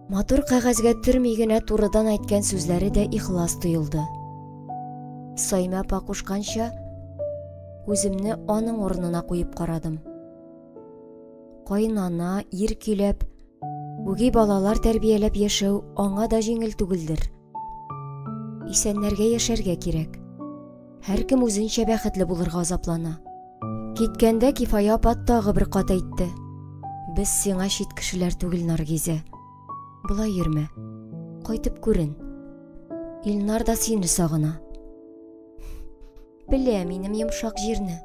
Speaker 1: Матур кәгазьгә төрми генә турыдан әйткән сүзләре дә ихлас тоелды. Сайма апа кушканча, үземне аның урынына куеп карадым. Кайнана, ир көйләп, үги балалар тәрбияләп яшәү аңа да җиңел түгелдер. Исәннәргә яшәргә кирәк. Һәркем үзенчә бәхетле булырга азаплана. Киткәндә Кифая апа тагы бер кат әйтте. Без сиңа чит кешеләр түгел, Наргизә. Булай йөрмә. Кайтып күрен. Илнар да сине сагына. Белә минем йомшак җирне.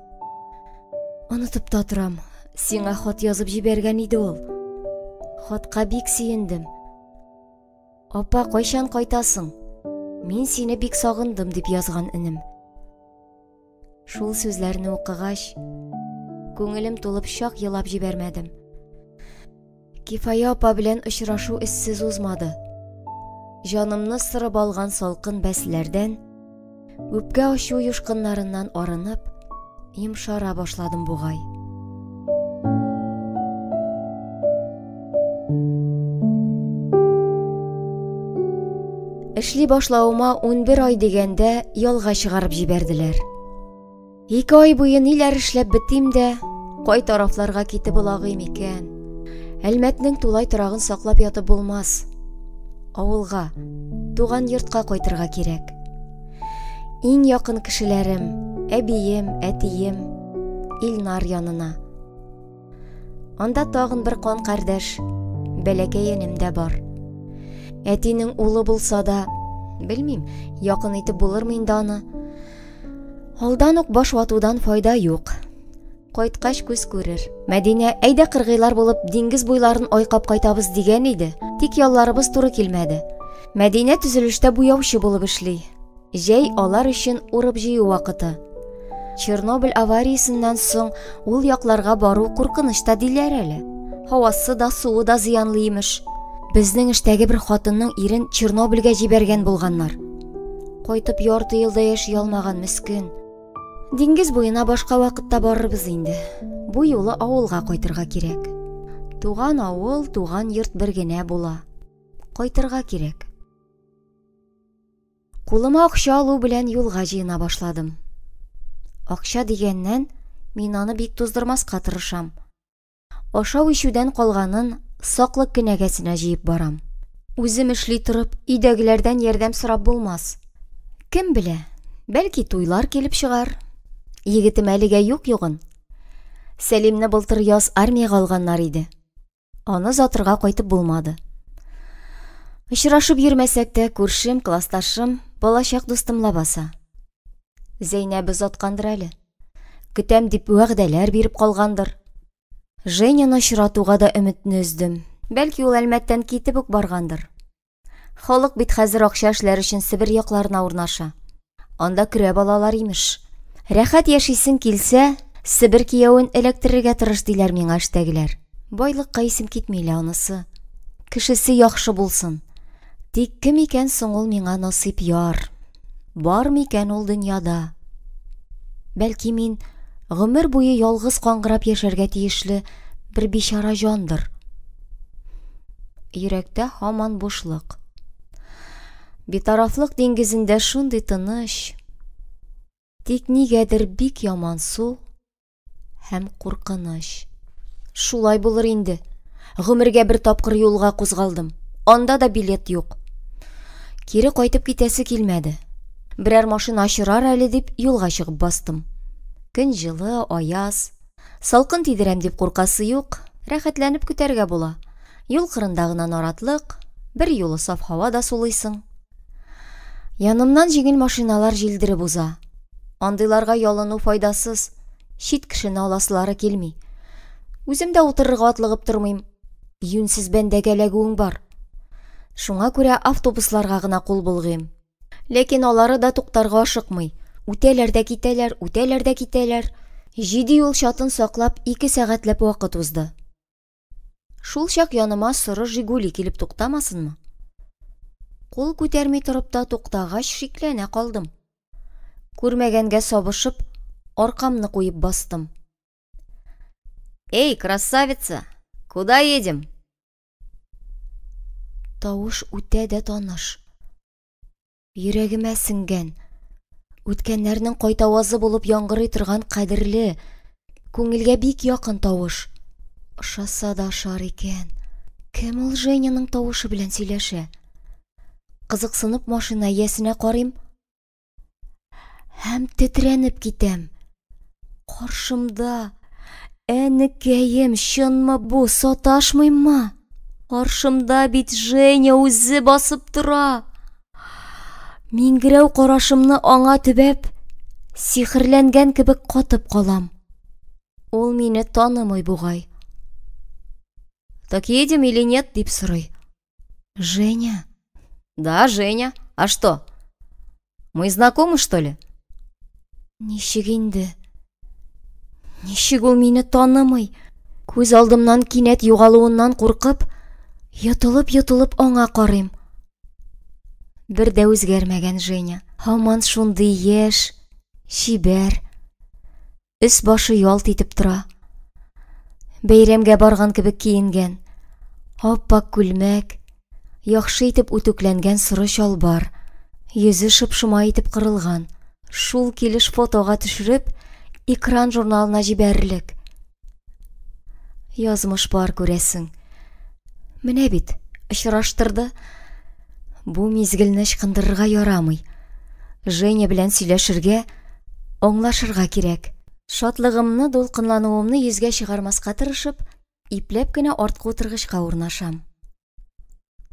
Speaker 1: Онытып та торам. Сиңа хат язып җибәргән иде ул. Хатка бик сөендем. Апа, кайчан кайтасың? Мин сине бик сагындым, дип язган инем. Шул сүзләрне укыгач, күңелем тулып чак елап җибәрмәдем. Кифая апа белән очрашу эссез узмады. Җанымны сырып алган салкын бәсләрдән, үпкә ачу юшкыннарыннан арынып, йомшара башладым бугай. Эшли башлауыма 11 ай дигәндә ялга чыгарып җибәрделәр. 2 ай буе ниләр эшләп бетим дә, кай тарафларга китеп булагыйм икән. Әлмәтнең тулай торагын саклап ятып булмас. Авылга, туган йортка кайтырга кирәк. Иң якын кешеләрем, әбием, әтием, Илнар янына. Анда тагын бер кан кардәш, бәләкәй енем дә бар. Әтинең улы булса да, белмим, якын итеп булырмы инде аны. Алдан ук баш ватудан файда юк. Кайткач күз күрер. Мәдинә, әйдә кыргыйлар булып диңгез буйларын айкап кайтабыз дигән иде. Тик ялларыбыз туры килмәде. Мәдинә төзелештә буяучы булып эшли. Җәй алар өчен урып җыю вакыты. Чернобыль авариясеннән соң ул якларга бару куркынычта диләр әле. Һавасы да, суы да зыянлы имеш. Безнең эштәге бер хатынның ирен Чернобыльгә җибәргән булганнар. Кайтып ярты елда яши алмаган мескен. Диңгез буена башка вакытта барырбыз инде. Бу юлы авылга кайтырга кирәк. Туган авыл, туган йорт бер генә була. Кайтырга кирәк. Кулыма акча алу белән юлга җыена башладым. Акча дигәннән мин аны бик туздырмаска тырышам. Ашау-ишүдән калганын саклык кенәгәсенә җыеп барам. Үзем эшли торып, өйдәгеләрдән ярдәм сорап булмас. Кем белә, бәлки туйлар килеп чыгар. Егетем әлегә юк-югын. Сәлимне былтыр яз армиягә алганнар иде. Аны затырга кайтып булмады. Очрашып йөрмәсәк тә, күршем, классташым, балачак дустым лабаса. Зәйнәбе заткандыр әле. Көтәм дип вәгъдәләр биреп калгандыр. Женяны очратуга да өметне өздем. Бәлки ул Әлмәттән китеп үк баргандыр. Халык бит хәзер акча эшләр өчен Себер якларына урнаша. Анда көрә балалар имеш. Рәхәт яшисең килсә, Себер кияүен эләктерергә тырыш диләр миңа эштәгеләр. Байлыкка исем китмилә анысы. Кешесе яхшы булсын. Тик кем икән соң ул миңа насыйп яр? Бар микән ул дөньяда? Бәлки мин гомер буе ялгыз каңгырап яшәргә тиешле бер бичара җандыр. Йөрәктә һаман бушлык. Битарафлык диңгезендә шундый тыныч. Тик нигәдер бик яман су һәм куркыныч. Шулай булыр инде. Гомергә бер тапкыр юлга кузгалдым. Анда да билет юк. Кире кайтып китәсе килмәде. Берәр машина очрар әле дип юлга чыгып бастым. Көн җылы, аяз. Салкын тидерәм дип куркасы юк. Рәхәтләнеп көтәргә була. Юл кырында гына наратлык, бер юлы саф һава да сулыйсың. Янымнан җиңел машиналар җилдереп уза. Андыйларга ялыну файдасыз. Чит кешене аласылары килми. Үзем дә утырырга атлыгып тормыйм. Юнсез бәндәгә эләгүең бар. Шуңа күрә автобусларга гына кул булгыйм. Ләкин алары да туктарга ашыкмый. Үтәләр дә китәләр, үтәләр дә китәләр. 7 юл чатын саклап 2 сәгатьләп вакыт узды. Шул чак яныма соры Жигули килеп туктамасынмы? Кул күтәрми торып та туктагач шикләнә калдым. Күрмәгәнгә сабышып, аркамны куеп бастым. «Эй, красавица, куда едем?» Тавыш үтә дә таныш. Йөрәгемә сеңгән. Үткәннәрнең кайтавазы булып яңгырый торган кадерле, күңелгә бик якын тавыш. Ошаса да ашар икән. Кем ул Женяның тавышы белән сөйләшә? Кызыксынып машина иясенә карыйм. Һәм тетрәнеп китәм. Каршымда әнекәем, чынмы бу, саташмыйммы? Каршымда бит Женя үзе басып тора. Мингерәү карашымны аңа төбәп, сихерләнгән кебек катып калам. Ул мине танымый бугай. «Так едем или нет?» дип сорый. «Женя?» «Да, Женя. А что? Мы знакомы, что ли?» Ничек инде? Ничек ул мине танымый? Күз алдымнан кинәт югалуыннан куркып, йотылып аңа карыйм. Бер дә үзгәрмәгән Женя. Һаман шундый яшь, чибәр. Өс башы ялт итеп тора. Бәйрәмгә барган кебек киенгән. Аппак күлмәк, яхшы итеп үтүкләнгән соры чалбар. Йөзе шып-шыма итеп кырылган. Шул килеш фотога төшереп, экран журналына җибәрерлек. Язмыш бар күрәсең. Менә бит, очраштырды. Бу мизгелне ычкындырырга ярамый. Женя белән сөйләшергә, аңлашырга кирәк. Шатлыгымны, дулкынлануымны йөзгә чыгармаска тырышып, ипләп кенә арткы утыргычка урнашам.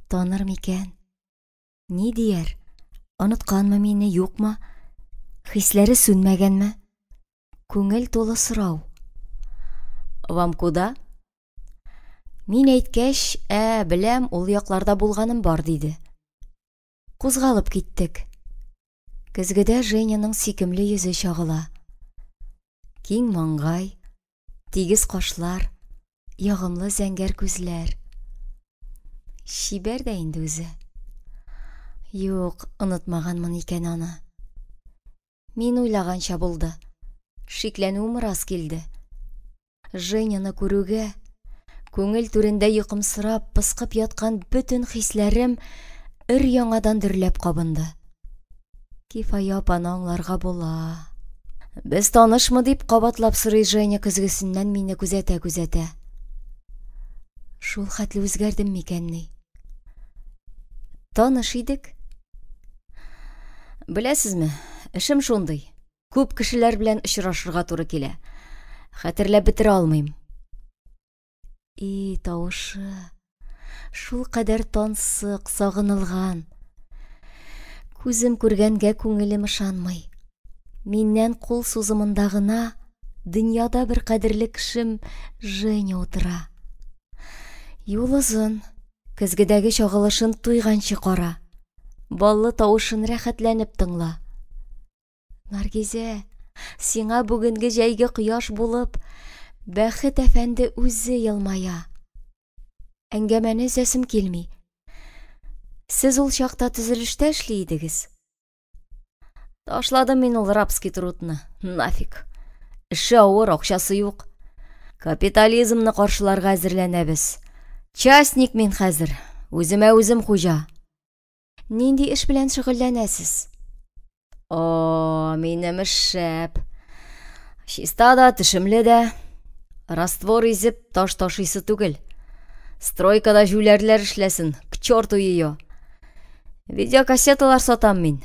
Speaker 1: Таныр микән? Ни дияр? Онытканмы мине, юкмы? Хисләре сүнмәгәнме? Күңел тулы сорау. Вам куда? Мин әйткәч, беләм, ул якларда булганым бар диде. Кузгалып киттек. Көзгедә Женяның сикемле йөзе чагыла. Киң маңгай, тигез кашлар, ягымлы зәңгәр күзләр. Шибәр дә инде үзе. Юк, онытмаганмын икән аны. Мин уйлаганча булды. Шикләнүем рас килде. Женяны күрүгә, күңел түрендә йокымсырап, пыскып яткан бөтен хисләрем өр-яңадан дөрләп кабынды. Кифая апаны аңларга була. Без танышмы дип кабатлап сорый Женя көзгесеннән мине күзәтә. Шул хәтле үзгәрдем микәнни? Таныш идек. Беләсезме, эшем шундый. Күп кешеләр белән очрашырга туры килә. Хәтерләп бетерә алмыйм. И тавышы, шул кадәр тансык, сагынылган. Күзем күргәнгә күңелем ышанмый. Миннән кул сузымында гына дөньяда бер кадерле кешем Женя утыра. Юл озын, көзгедәге чагылышын туйганчы кара. Баллы тавышын рәхәтләнеп тыңла. Наргизә, сиңа бүгенге җәйге кояш булып, бәхет әфәнде үзе елмая. Әңгәмәне зәсем килми. Сез ул чакта төзелештә эшли идегез. Ташладым мин ул рабский трудны. Нафиг. Эше авыр, акчасы юк. Капитализмны каршыларга әзерләнәбез. Частник мин хәзер. Үземә үзем хуҗа. Нинди эш белән шөгыльләнәсез? Минем эш шәп. Чиста да, тешемле дә. Раствор изеп, таш ташыйсы түгел. Стройкада жүләрләр эшләсен, к черту ее. Видеокассеталар сатам мин.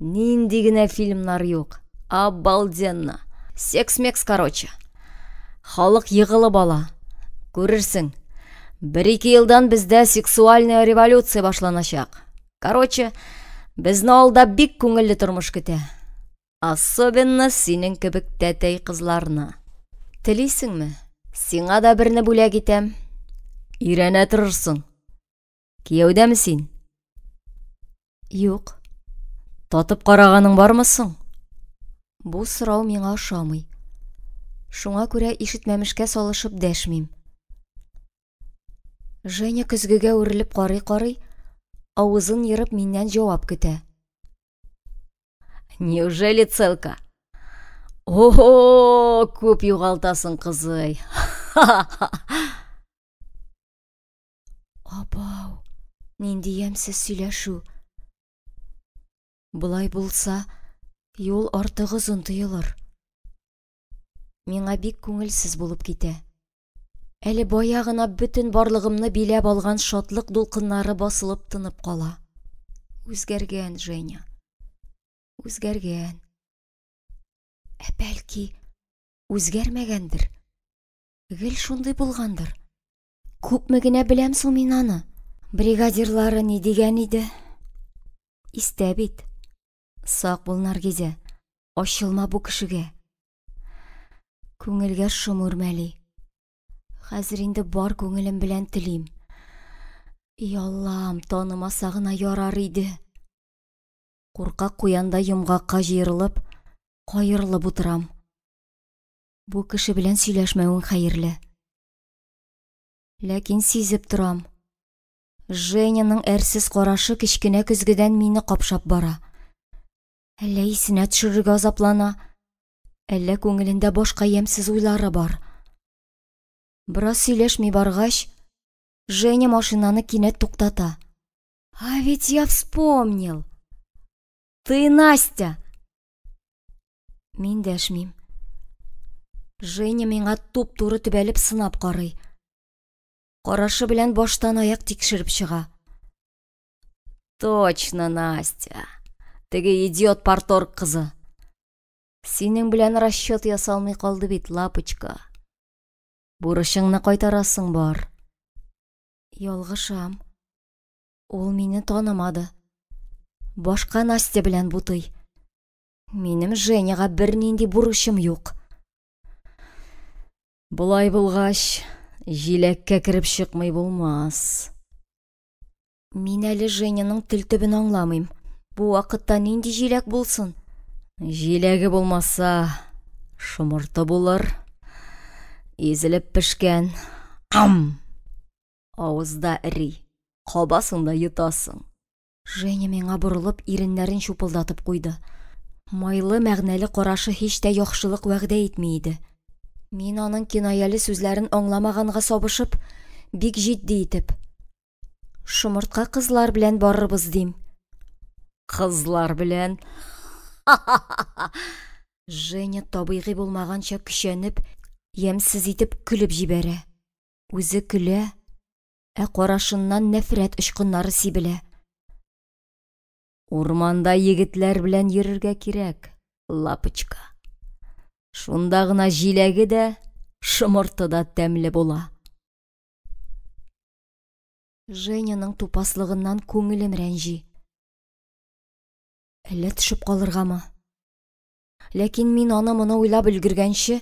Speaker 1: Нинди генә фильмнар юк. Обалденно. Секс-мекс, короче. Халык йыгылып ала. Күрерсең. 1-2 елдан бездә сексуальная революция башланачак. Короче, безне алда бик күңелле тормыш көтә. Особенно синең кебек тәтәй кызларны. Телисеңме? Сиңа да берне бүләк итәм. Ирәнә торырсың. Кияүдәме син? Юк. Татып караганың бармы соң? Бу сорау миңа ошамый. Шуңа күрә ишетмәмешкә салышып дәшмим. Женя көзгегә үрелеп карый, авызын йырып миннән җавап көтә. Неужели целка? Ого, күп югалтасың, кызый. Абау, нинди ямсыз сөйләшү. Булай булса, юл артык озын тоелыр. Миңа бик күңелсез булып китә. Әле бая гына бөтен барлыгымны биләп алган шатлык дулкыннары басылып тынып кала. Үзгәргән Женя. Үзгәргән. Бәлки, үзгәрмәгәндер. Гел шундый булгандыр. Күпме генә беләм соң мин аны. Бригадирлары ни дигән иде? Истә бит. Сак бул, Наргизә. Ачылма бу кешегә. Күңелгә шом үрмәли. Хәзер инде бар күңелем белән телим. Яллам, танымаса гына ярар иде. Куркак куянда йомгакка җыерылып, кайырылып утырам. Бу кеше белән сөйләшмәүең хәерле. Ләкин сизеп торам. Женяның әрсез карашы кечкенә көзгедән мине капшап бара. Әллә исенә төшерергә азаплана, әллә күңелендә башка ямсыз уйлары бар. Бераз сөйләшми баргач, Женя машинаны кинәт туктата. А ведь я вспомнил. Ты Настя. Мин дәшмим. Женя миңа туп-туры төбәлеп сынап карый. Карашы белән баштан аяк тикшереп чыга. Точно, Настя. Теге идиот парторг кызы. Синең белән расчет ясалмый калды бит, лапочка. Бурышыңны кайтарасың бар. Ялгышам. Ул мине танымады. Башка Настя белән бутый. Минем Женяга бер нинди бурычым юк. Булай булгач, җиләккә кереп чыкмый булмас. Мин әле Женяның тел төбен аңламыйм. Бу вакытта нинди җиләк булсын? Җиләге булмаса, шомырты булыр. Изелеп пешкән. Ам! Авызда эри. Кабасын да йотасың. Женя миңа борылып иреннәрен чупылдатып куйды. Майлы мәгънәле карашы һич тә яхшылык вәгъдә итми иде. Мин аның кинаялы сүзләрен аңламаганга сабышып, бик җитди итеп: "Шомыртка кызлар белән барырбыз", дим. Кызлар белән? Женя табигый булмаганча көчәнеп, ямьсез итеп көлеп җибәрә. Үзе көлә, ә карашыннан нәфрәт очкыннары сибелә. Урманда егетләр белән йөрергә кирәк, лапочка. Шунда гына җиләге дә, шомырты да тәмле була. Женяның тупаслыгыннан күңелем рәнҗи. Әллә төшеп калыргамы? Ләкин мин аны моны уйлап өлгергәнче,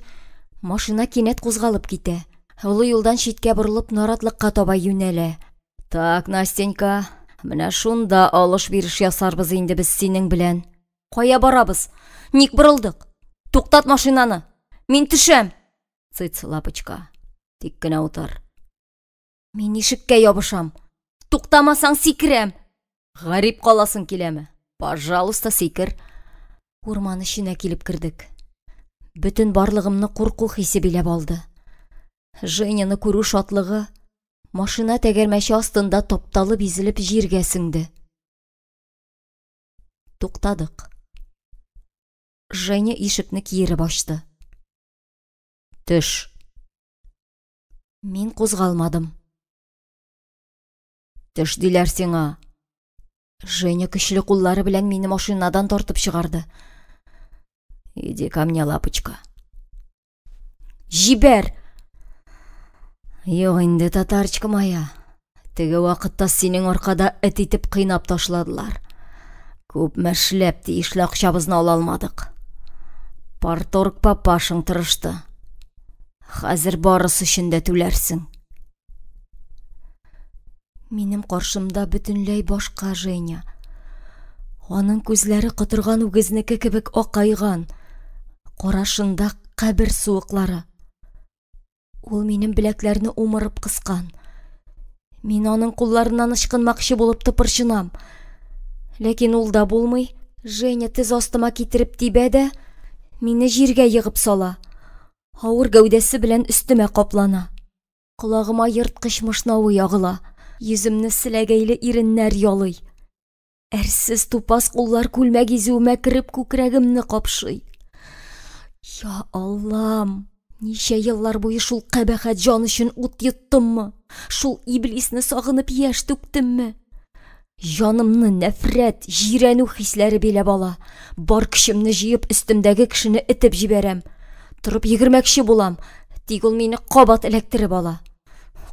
Speaker 1: машина кинәт кузгалып китә. Олы юлдан читкә борылып наратлыкка таба юнәлә. Так, Настенька, менә шунда алыш-биреш ясарбыз инде без синең белән. Кая барабыз? Ник борылдык? Туктат машинаны. Мин төшәм. Цыц, лапочка. Тик кенә утыр. Мин ишеккә ябышам. Туктамасаң сикерәм. Гарип каласың киләме? Пожалуйста, сикер. Урман эченә килеп кердек. Бөтен барлыгымны курку хисе биләп алды. Женяны күрү шатлыгы машина тәгәрмәче астында тапталып изелеп җиргә сеңде. Туктадык. Женя ишекне киереп ачты. Төш. Мин кузгалмадым. Төш диләр сиңа. Женя көчле куллары белән мине машинадан тартып чыгарды. Иди ко мне, лапочка. Җибәр! Юк инде, татарчка моя. Теге вакытта синең аркада эт итеп кыйнап ташладылар. Күпме эшләп тиешле акчабызны ала алмадык. Парторг папашың тырышты. Хәзер барысы өчен дә түләрсең. Минем каршымда бөтенләй башка Женя. Аның күзләре кытырган үгезнеке кебек акайган. Карашында кабер суыклары. Ул минем беләкләрне умырып кыскан. Мин аның кулларыннан ычкынмакчы булып тыпырчынам. Ләкин ул да булмый. Женя тез астыма китереп тибә дә, мине җиргә егып сала. Авыр гәүдәсе белән өстемә каплана. Колагыма йырткыч мышнавы ягыла. Йөземне селәгәйле иреннәр ялый. Әрсез тупас куллар күлмәк изүемә кереп күкрәгемне капшый. Я Аллам! Ничә еллар буе шул кабахәт җан өчен ут йоттыммы? Шул иблисне сагынып яшь түктемме? Җанымны нәфрәт, җирәнү хисләре биләп ала. Бар көчемне җыеп өстемдәге кешене этеп җибәрәм. Торып йөгермәкче булам, тик ул мине кабат эләктереп ала.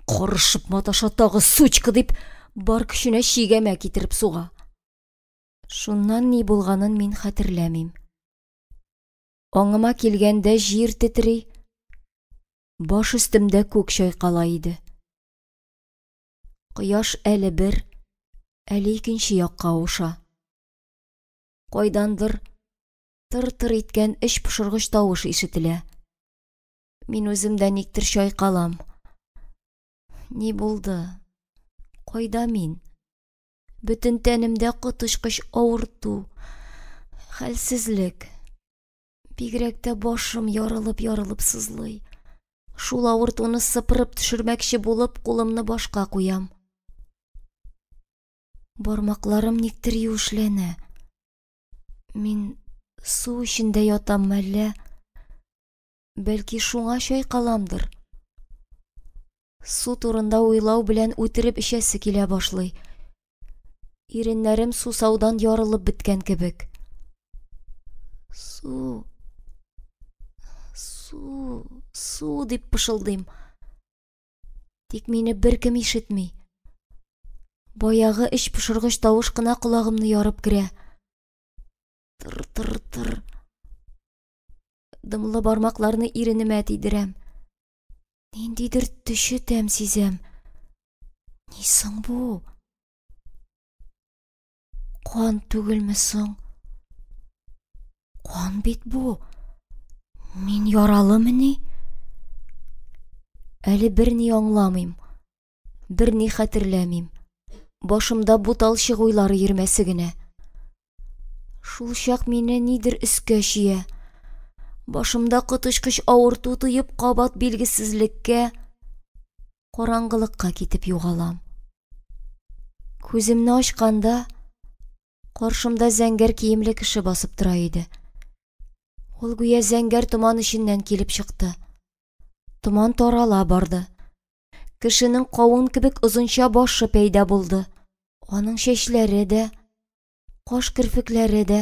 Speaker 1: Карышып маташа тагы сучка дип, бар көченә чигәмә китереп суга. Шуннан ни булганын мин хәтерләмим. Аңыма килгәндә җир тетри, баш өстемдә күк чайкала иде. Кояш әле бер, әле икенче якка ауша. Кайдандыр тыр-тыр иткән эч пошыргыч тавыш ишетелә. Мин үземдә никтер чайкалам. Ни булды? Кайда мин? Бөтен тәнемдә котышкыч авырту, хәлсезлек. Бигрәк тә башым ярылып сызлый. Шул авыртуны сыпырып төшермәкче булып, кулымны башка куям. Бармакларым никтер юешләнә. Мин су эчендә ятам әллә? Бәлки шуңа чайкаламдыр. Су турында уйлау белән үтереп эчәсе килә башлый. Иреннәрем сусаудан ярылып беткән кебек. Су, су, су дип пышылдыйм. Тик мине беркем ишетми. Баягы эч пошыргыч тавыш кына колагымны ярып керә. Тыр. Дымлы бармакларны иренемә тидерәм. Ниндидер төшө тәм сизәм. Ни соң бу? Кан түгелме соң? Кан бит бу. Мин яралымы ни? Әле берни аңламыйм. Берни хәтерләмим. Башымда буталчык уйлары йөрмәсе генә. Шул чак мине нидер өскә чөя. Башымда котычкыч авырту тоеп кабат билгесезлеккә, караңгылыкка китеп югалам. Күземне ачканда, каршымда зәңгәр киемле кеше басып тора иде. Ул гүя зәңгәр томан эченнән килеп чыкты. Томан тарала барды. Кешенең кавын кебек озынча башы пәйда булды. Аның чәчләре дә, каш керфекләре дә,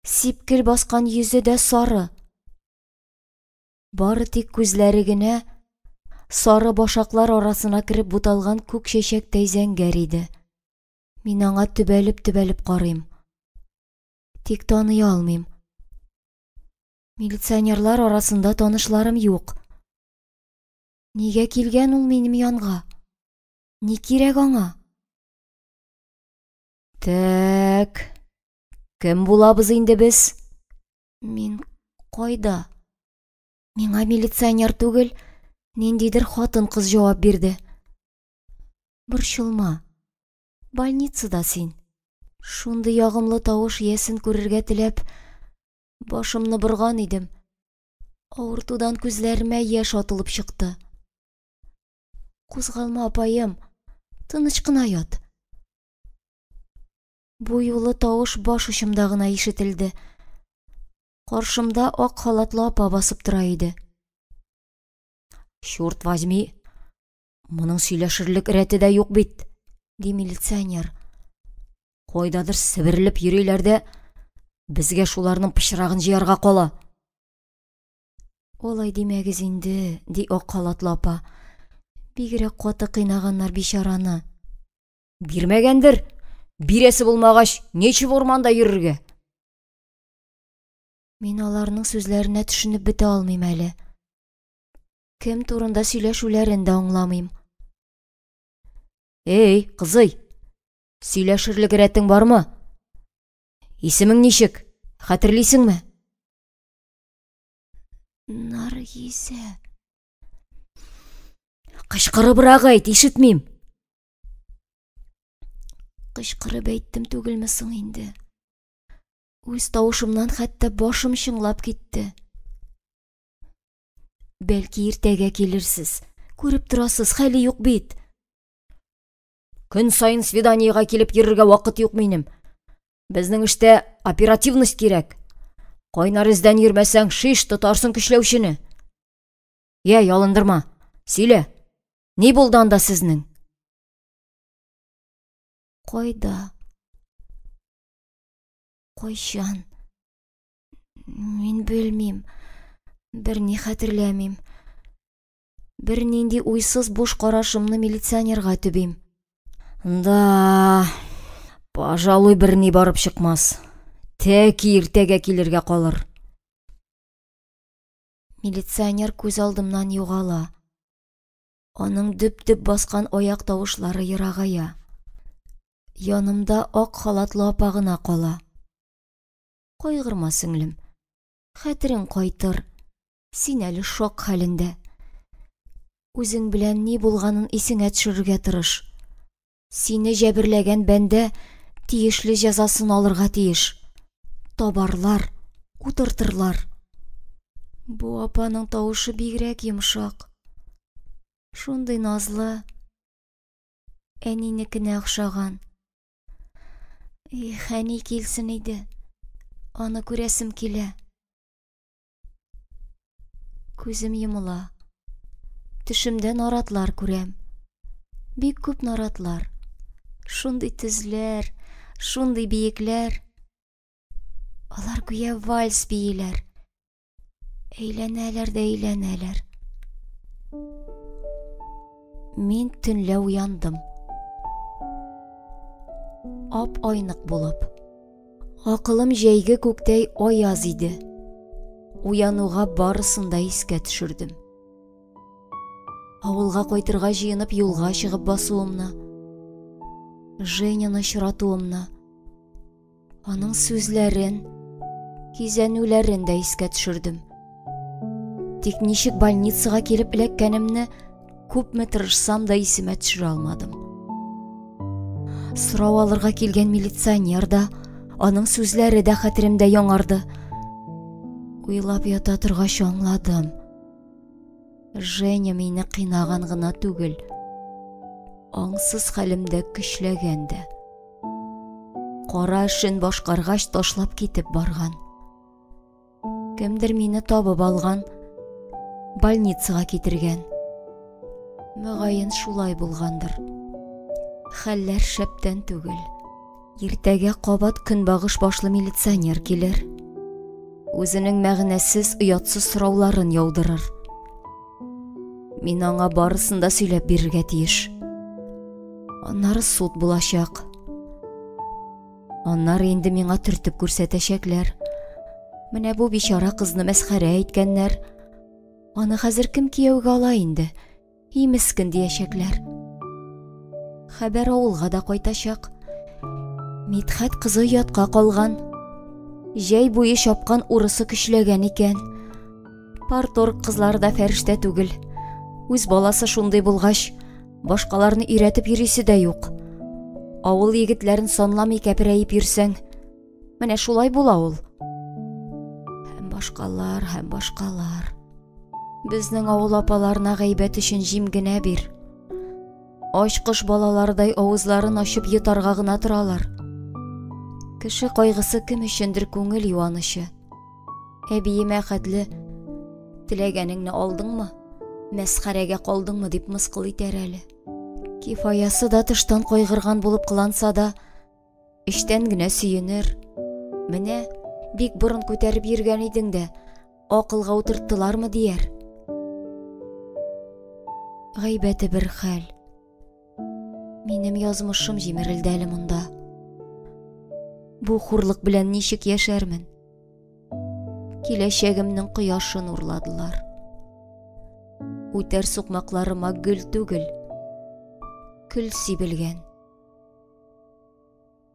Speaker 1: сипкел баскан йөзе дә сары. Бары тик күзләре генә сары башаклар арасына кереп буталган күк чәчәктәй зәңгәр иде. Мин аңа төбәлеп карыйм. Тик таный алмыйм. Милиционерлар арасында танышларым юк. Нигә килгән ул минем янга? Ни кирәк аңа? Тәк, кем булабыз инде без? Мин кайда? Миңа милиционер түгел, ниндидер хатын-кыз җавап бирде. Борчылма. Больницада син. Шундый ягымлы тавыш ясен күрергә теләп, башымны борган идем. Авыртудан күзләремә яшь атылып чыкты. Кузгалма, апаем. Тыныч кына ят. Бу юлы тавыш баш учымда гына ишетелде. Каршымда ак халатлы апа басып тора иде. Чёрт возьми, моның сөйләшерлек рәте дә юк бит, ди милиционер. Кайдадыр себерелеп йөриләр дә, безгә шуларның пычрагын җыярга кала. Олай димәгез инде, ди ак халатлы апа. Бигрәк каты кыйнаганнар бичараны. Бирмәгәндер. Бирәсе булмагач, ничек урманда йөрергә? Мин аларның сүзләренә төшенеп бетә алмыйм әле. Кем турында сөйләшүләрен дә аңламыйм. Эй, кызый, сөйләшерлек рәтең бармы? Исемең ничек? Хәтерлисеңме? Наргизә. Кычкырыбрак әйт, ишетмим. Кычкырып әйттем түгелме соң инде? Үз тавышымнан хәтта башым чыңлап китте. Бәлки иртәгә килерсез. Күреп торасыз, хәле юк бит. Көн сайын свиданиягә килеп йөрергә вакыт юк минем. Безнең эштә оперативность кирәк. Кайнар эздән йөрмәсәң, шиш тотарсың көчләүчене. Я, ялындырма. Сөйлә. Ни булды анда сезнең? Кайда? Кайчан? Мин белмим. Берни хәтерләмим. Бернинди уйсыз буш карашымны милиционерга төбим. Да, пожалуй, берни барып чыкмас. Тәки иртәгә килергә калыр. Милиционер күз алдымнан югала. Аның дөп-дөп баскан аяк тавышлары ерагая. Янымда ак халатлы апа гына кала. Кайгырма, сеңлем. Хәтерең кайтыр. Син әле шок хәлендә. Үзең белән ни булганын исеңә төшерергә тырыш. Сине җәберләгән бәндә тиешле җәзасын алырга тиеш. Табарлар, утыртырлар. Бу апаның тавышы бигрәк йомшак. Шундый назлы. Әнинекенә охшаган. Әни килсен иде. Аны күрәсем килә. Күзем йомыла. Төшемдә наратлар күрәм. Бик күп наратлар. Шундый тезләр, шундый биекләр. Алар гүя вальс бийләр. Әйләнәләр дә әйләнәләр. Мин төнлә уяндым. ап-айнык булып. Акылым җәйге күктәй аяз иде. Уянуга барысын да искә төшердем. Авылга кайтырга җыенып юлга чыгып басуымны, Женяны очратуымны, аның сүзләрен, кизәнүләрен дә искә төшердем. Тик ничек больницага килеп эләккәнемне күпме тырышсам да исемә төшерә алмадым. Сорау алырга килгән милиционер да, аның сүзләре дә хәтеремдә яңарды. Уйлап ята торгач аңладым. Женя мине кыйнаган гына түгел, аңсыз хәлемдә көчләгән дә. Кара эшен башкаргач ташлап китеп барган. Кемдер мине табып алган, больницага китергән. Мөгаен шулай булгандыр. Хәлләр шәптән түгел. Иртәгә кабат көнбагыш башлы милиционер килер. Үзенең мәгънәсез, оятсыз сорауларын яудырыр. Мин аңа барысын да сөйләп бирергә тиеш. Аннары суд булачак. Аннары инде миңа төртеп күрсәтәчәкләр. Менә бу бичара кызны мәсхәрә иткәннәр. Аны хәзер кем кияүгә ала инде? Имескин диячәкләр. Хәбәр авылга да кайтачак. Мидхәт кызы ятка калган. Җәй буе чапкан урысы көчләгән икән. Парторг кызлары да фәрештә түгел. Үз баласы шундый булгач, башкаларны өйрәтеп йөрисе дә юк. Авыл егетләрен санламый кәперәеп йөрсәң, менә шулай була ул. Һәм башкалар. Безнең авыл апаларына гайбәт өчен җим генә бир. Ачкыш балалардай авызларын ачып йотарга гына торалар. Кеше кайгысы кем өчендер күңел юанышы. Әбиемә хәтле, теләгәнеңне алдыңмы? Мәсхәрәгә калдыңмы дип мыскыл итәр әле. Кифаясы да тыштан кайгырган булып кыланса да, эчтән генә сөенер. Менә бик борын күтәреп йөргән идең дә, акылга утырттылармы дияр. Гайбәте бер хәл. Минем язмышым җимерелде әле монда. Бу хурлык белән ничек яшәрмен? Киләчәгемнең кояшын урладылар. Үтәр сукмакларыма гөл түгел, көл сибелгән.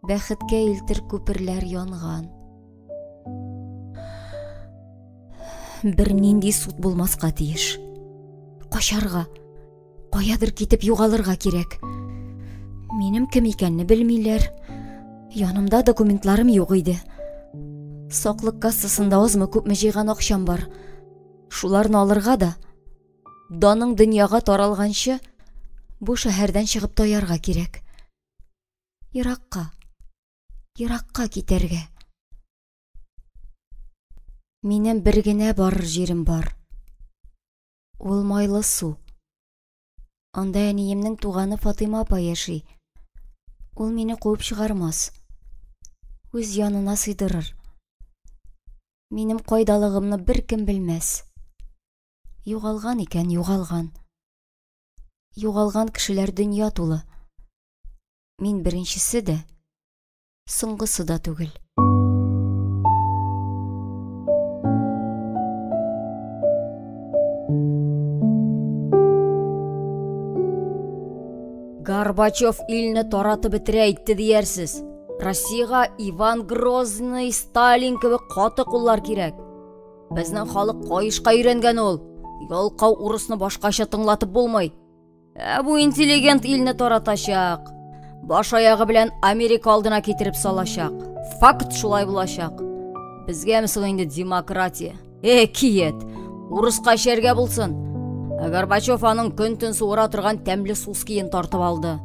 Speaker 1: Бәхеткә илтер күперләр янган. Бер нинди суд булмаска тиеш. Качарга, каядыр китеп югалырга кирәк. Минем кем икәнне белмиләр. Янымда документларым юк иде. Саклык кассасында азмы күпме җыйган акчам бар. Шуларны алырга да, даның дөньяга таралганчы, бу шәһәрдән чыгып таярга кирәк. Еракка китәргә. Минем бер генә барыр җирем бар. Ул майлы су. Анда әниемнең туганы Фатыйма апа яши. Ул мине куып чыгармас. Үз янына сыйдырыр. Минем кайдалыгымны бер кем белмәс. Югалган икән, югалган. Югалган кешеләр дөнья тулы. Мин беренчесе дә, соңгысы да түгел. Горбачев илне таратып бетерә итте диярсез. Россиягә Иван Грозный, Сталин кебек каты куллар кирәк. Безнең халык кайышка өйрәнгән ул. Ялкау урысны башкача тыңлатып булмый. Бу интеллигент илне таратачак. Баш аягы белән Америка алдына китереп салачак. Факт шулай булачак. Безгәме соң инде демократия? Киет. Урыска эчәргә булсын. Горбачев аның көн-төн суыра торган тәмле сускиен тартып алды.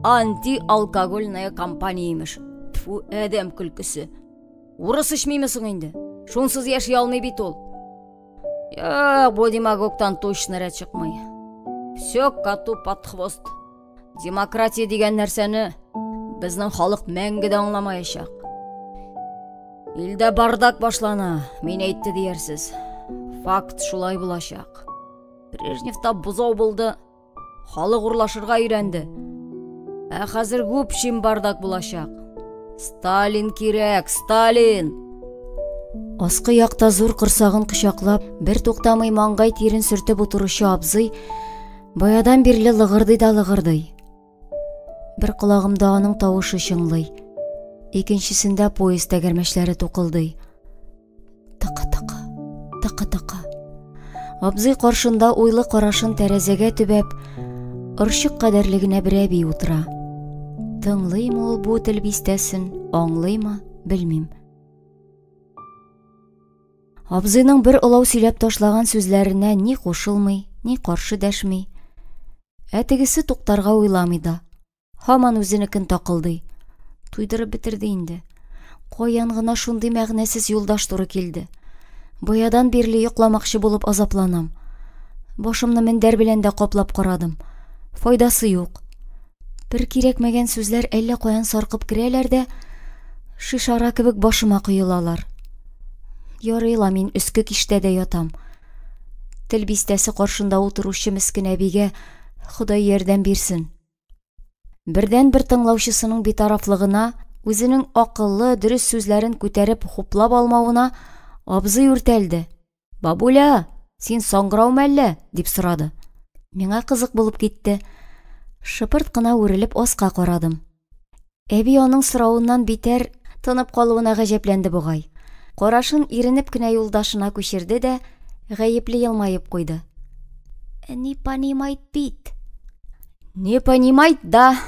Speaker 1: Анти-алкогольная компания имеш. Тфу, әдәм көлкесе. Урыс эчмиме соң инде? Шунсыз яши алмый бит ул. Бу демагогтан точно рәт чыкмый. Все коту под хвост. Демократия дигән нәрсәне безнең халык мәңгедә аңламаячак. Илдә бардак башлана, мин әйтте диярсез. Факт шулай булачак. Брежневта бузау булды, халык урлашырга өйрәнде. Хәзер күпшим бардак булачак. Сталин кирәк, Сталин! Аскы якта зур кырсагын кычаклап, бер туктамый маңгай тирен сөртеп утыручы абзый баядан бирле лыгырдый да лыгырдый. Бер колагымда аның тавышы чыңлый, икенчесендә поезд тәгәрмәчләре тукылдый. Тыка-тыка, тыка-тыка. Абзый каршында уйлы карашын тәрәзәгә төбәп, ырчык кадәрлегенә бер әби утыра. Тыңлыймы ул бу тел бистәсен, аңлыймы, белмим. Абзыйның бер олау сөйләп ташлаган сүзләренә ни кушылмый, ни каршы дәшми. Тегесе туктарга уйламый да. Һаман үзенекен такылдый. Туйдырып битерде инде. Каян гына шундый мәгънәсез юлдаш туры килде. Баядан бирле йокламакчы булып азапланам. Башымны мендәр белән дә каплап карадым. Файдасы юк. Бер кирәкмәгән сүзләр әллә каян саркып керәләр дә, шишара кебек башыма коелалар. Ярыйла, мин өске киштәдә ятам. Тел бистәсе каршында утыручы мескен әбигә Ходай ярдәм бирсен. Бердән бер тыңлаучысының битарафлыгына, үзенең акыллы, дөрес сүзләрен күтәреп хуплап алмавына абзый үртәлде. Бабуля, син саңгыраумы әллә? Дип сорады. Миңа кызык булып китте. Шыпырт кына үрелеп аска карадым. Әби аның соравыннан битәр тынып калуына гаҗәпләнде бугай. Карашын иренеп кенә юлдашына күчерде дә, гаепле елмаеп куйды. Не понимает бит. Не понимает, да?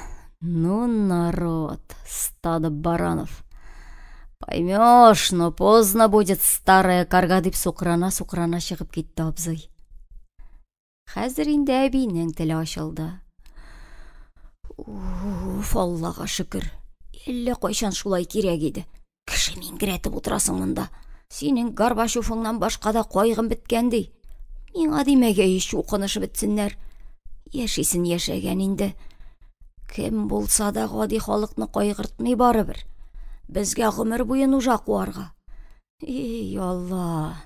Speaker 1: Ну, народ, стадо баранов. Поймешь, но поздно будет, старая карга, дип сукрана чыгып китте абзый. Хәзер инде әбинең теле ачылды. Уф, Аллага шөкер. Әллә кайчан шулай кирәк иде. Кеше мингрәтеп утырасың монда. Синең Горбачевыңнан башка да кайгым биткән ди. Миңа димәгә ич укынышы бетсеннәр. Яшисен яшәгән инде. Кем булса да гади халыкны кайгыртмый барыбер. Безгә гомер буе нужа куарга. Эй, Алла.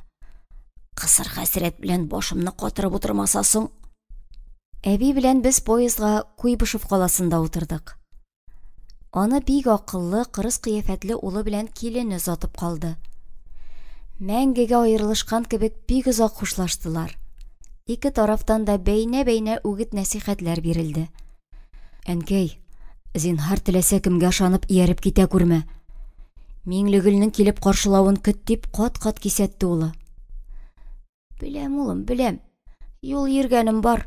Speaker 1: Кысыр хәсрәт белән башымны катырып утырмаса соң. Әби белән без поездга Куйбышев каласында утырдык. Аны бик акыллы, кырыс кыяфәтле улы белән килене озатып калды. Мәңгегә аерылышкан кебек бик озак хушлаштылар. Ике тарафтан да бәйнә-бәйнә үгет нәсихәтләр бирелде. Әнкәй, зинһар теләсә кемгә ышанып ияреп китә күрмә. Миңлегөлнең килеп каршылавын көт дип кат-кат кисәтте улы. Беләм, улым, беләм. Юл йөргәнем бар.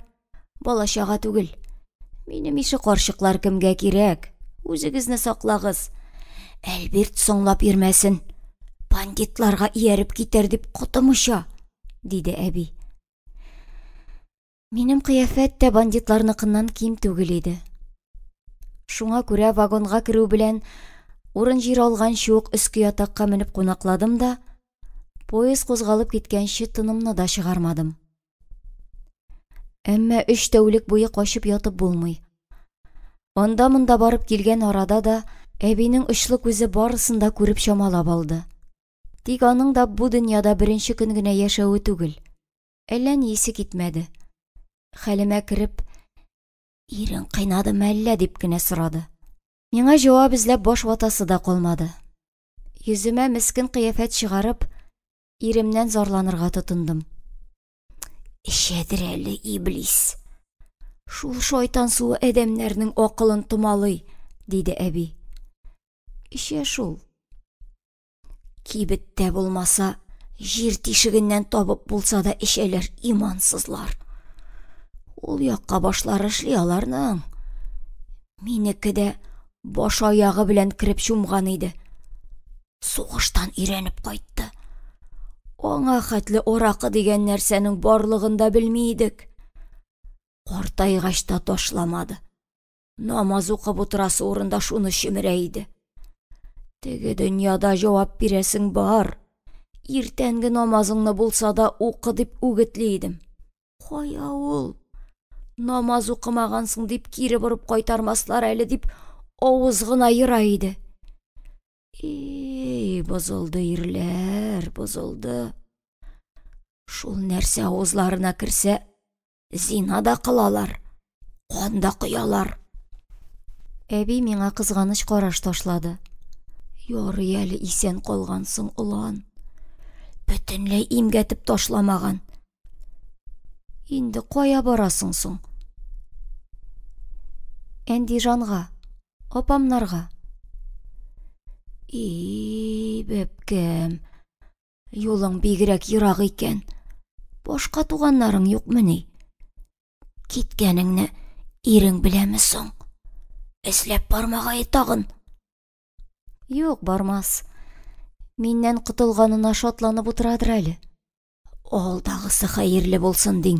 Speaker 1: Балачага түгел. Минем ише карчыклар кемгә кирәк? Үзегезне саклагыз. Әлбирт соңлап йөрмәсен. Бандитларга ияреп китәр дип котымыша, диде әби. Минем кыяфәт тә бандитларныкыннан ким түгел иде. Шуңа күрә вагонга керү белән урын җир алганчы ук өске ятакка менеп кунакладым да, поезд кузгалып киткәнче тынымны да чыгармадым. Әмма 3 тәүлек буе качып ятып булмый. Анда-монда барып килгән арада да әбинең очлы күзе барысын да күреп чамалап алды. Тик аның да бу дөньяда беренче көн генә яшәүе түгел. Әллә ни исе китмәде. Хәлемә кереп, ирен кыйнадымы әллә дип кенә сорады. Миңа җавап эзләп баш ватасы да калмады. Йөземә мескен кыяфәт чыгарып, иремнән зарланырга тотындым. Ишәдер әле иблис. Шул шайтан суы әдәмнәрнең акылын томалый, диде әби. Ишә шул. Кибеттә булмаса, җир тишегеннән табып булса да ишәләр имансызлар. Ул якка башлары эшли аларның. Минеке дә баш аягы белән кирип чумган иде. Сугыштан иренеп кайтты. Аңа хәтле оракы дигән нәрсәнең барлыгын да белми идек. Картайгач та ташламады. Намаз укып утырасы урында шуны чимерә иде. Теге дөньяда җавап бирәсең бар. Иртәнге намазыңны булса да укы дип үгетли идем. Кая ул? Намаз укымагансың дип кире борып кайтармаслар әле дип авыз гына йыра иде. Бозылды ирләр, бозылды. Шул нәрсә авызларына керсә, зина да кылалар, кан да коялар. Әби миңа кызганыч караш ташлады. Ярый әле исән калгансың, улан. Бөтенләй имгәтеп ташламаган. Инде кая барасың соң? Әндижанга, апамнарга. Бәпкәм, юлың бигрәк ерак икән. Башка туганнарың юкмыни? Киткәнеңне ирең беләме соң? Эзләп бармагай тагын? Юк, бармас. Миннән кытылганына шатланып утырадыр әле. Алдагысы хәерле булсын диң.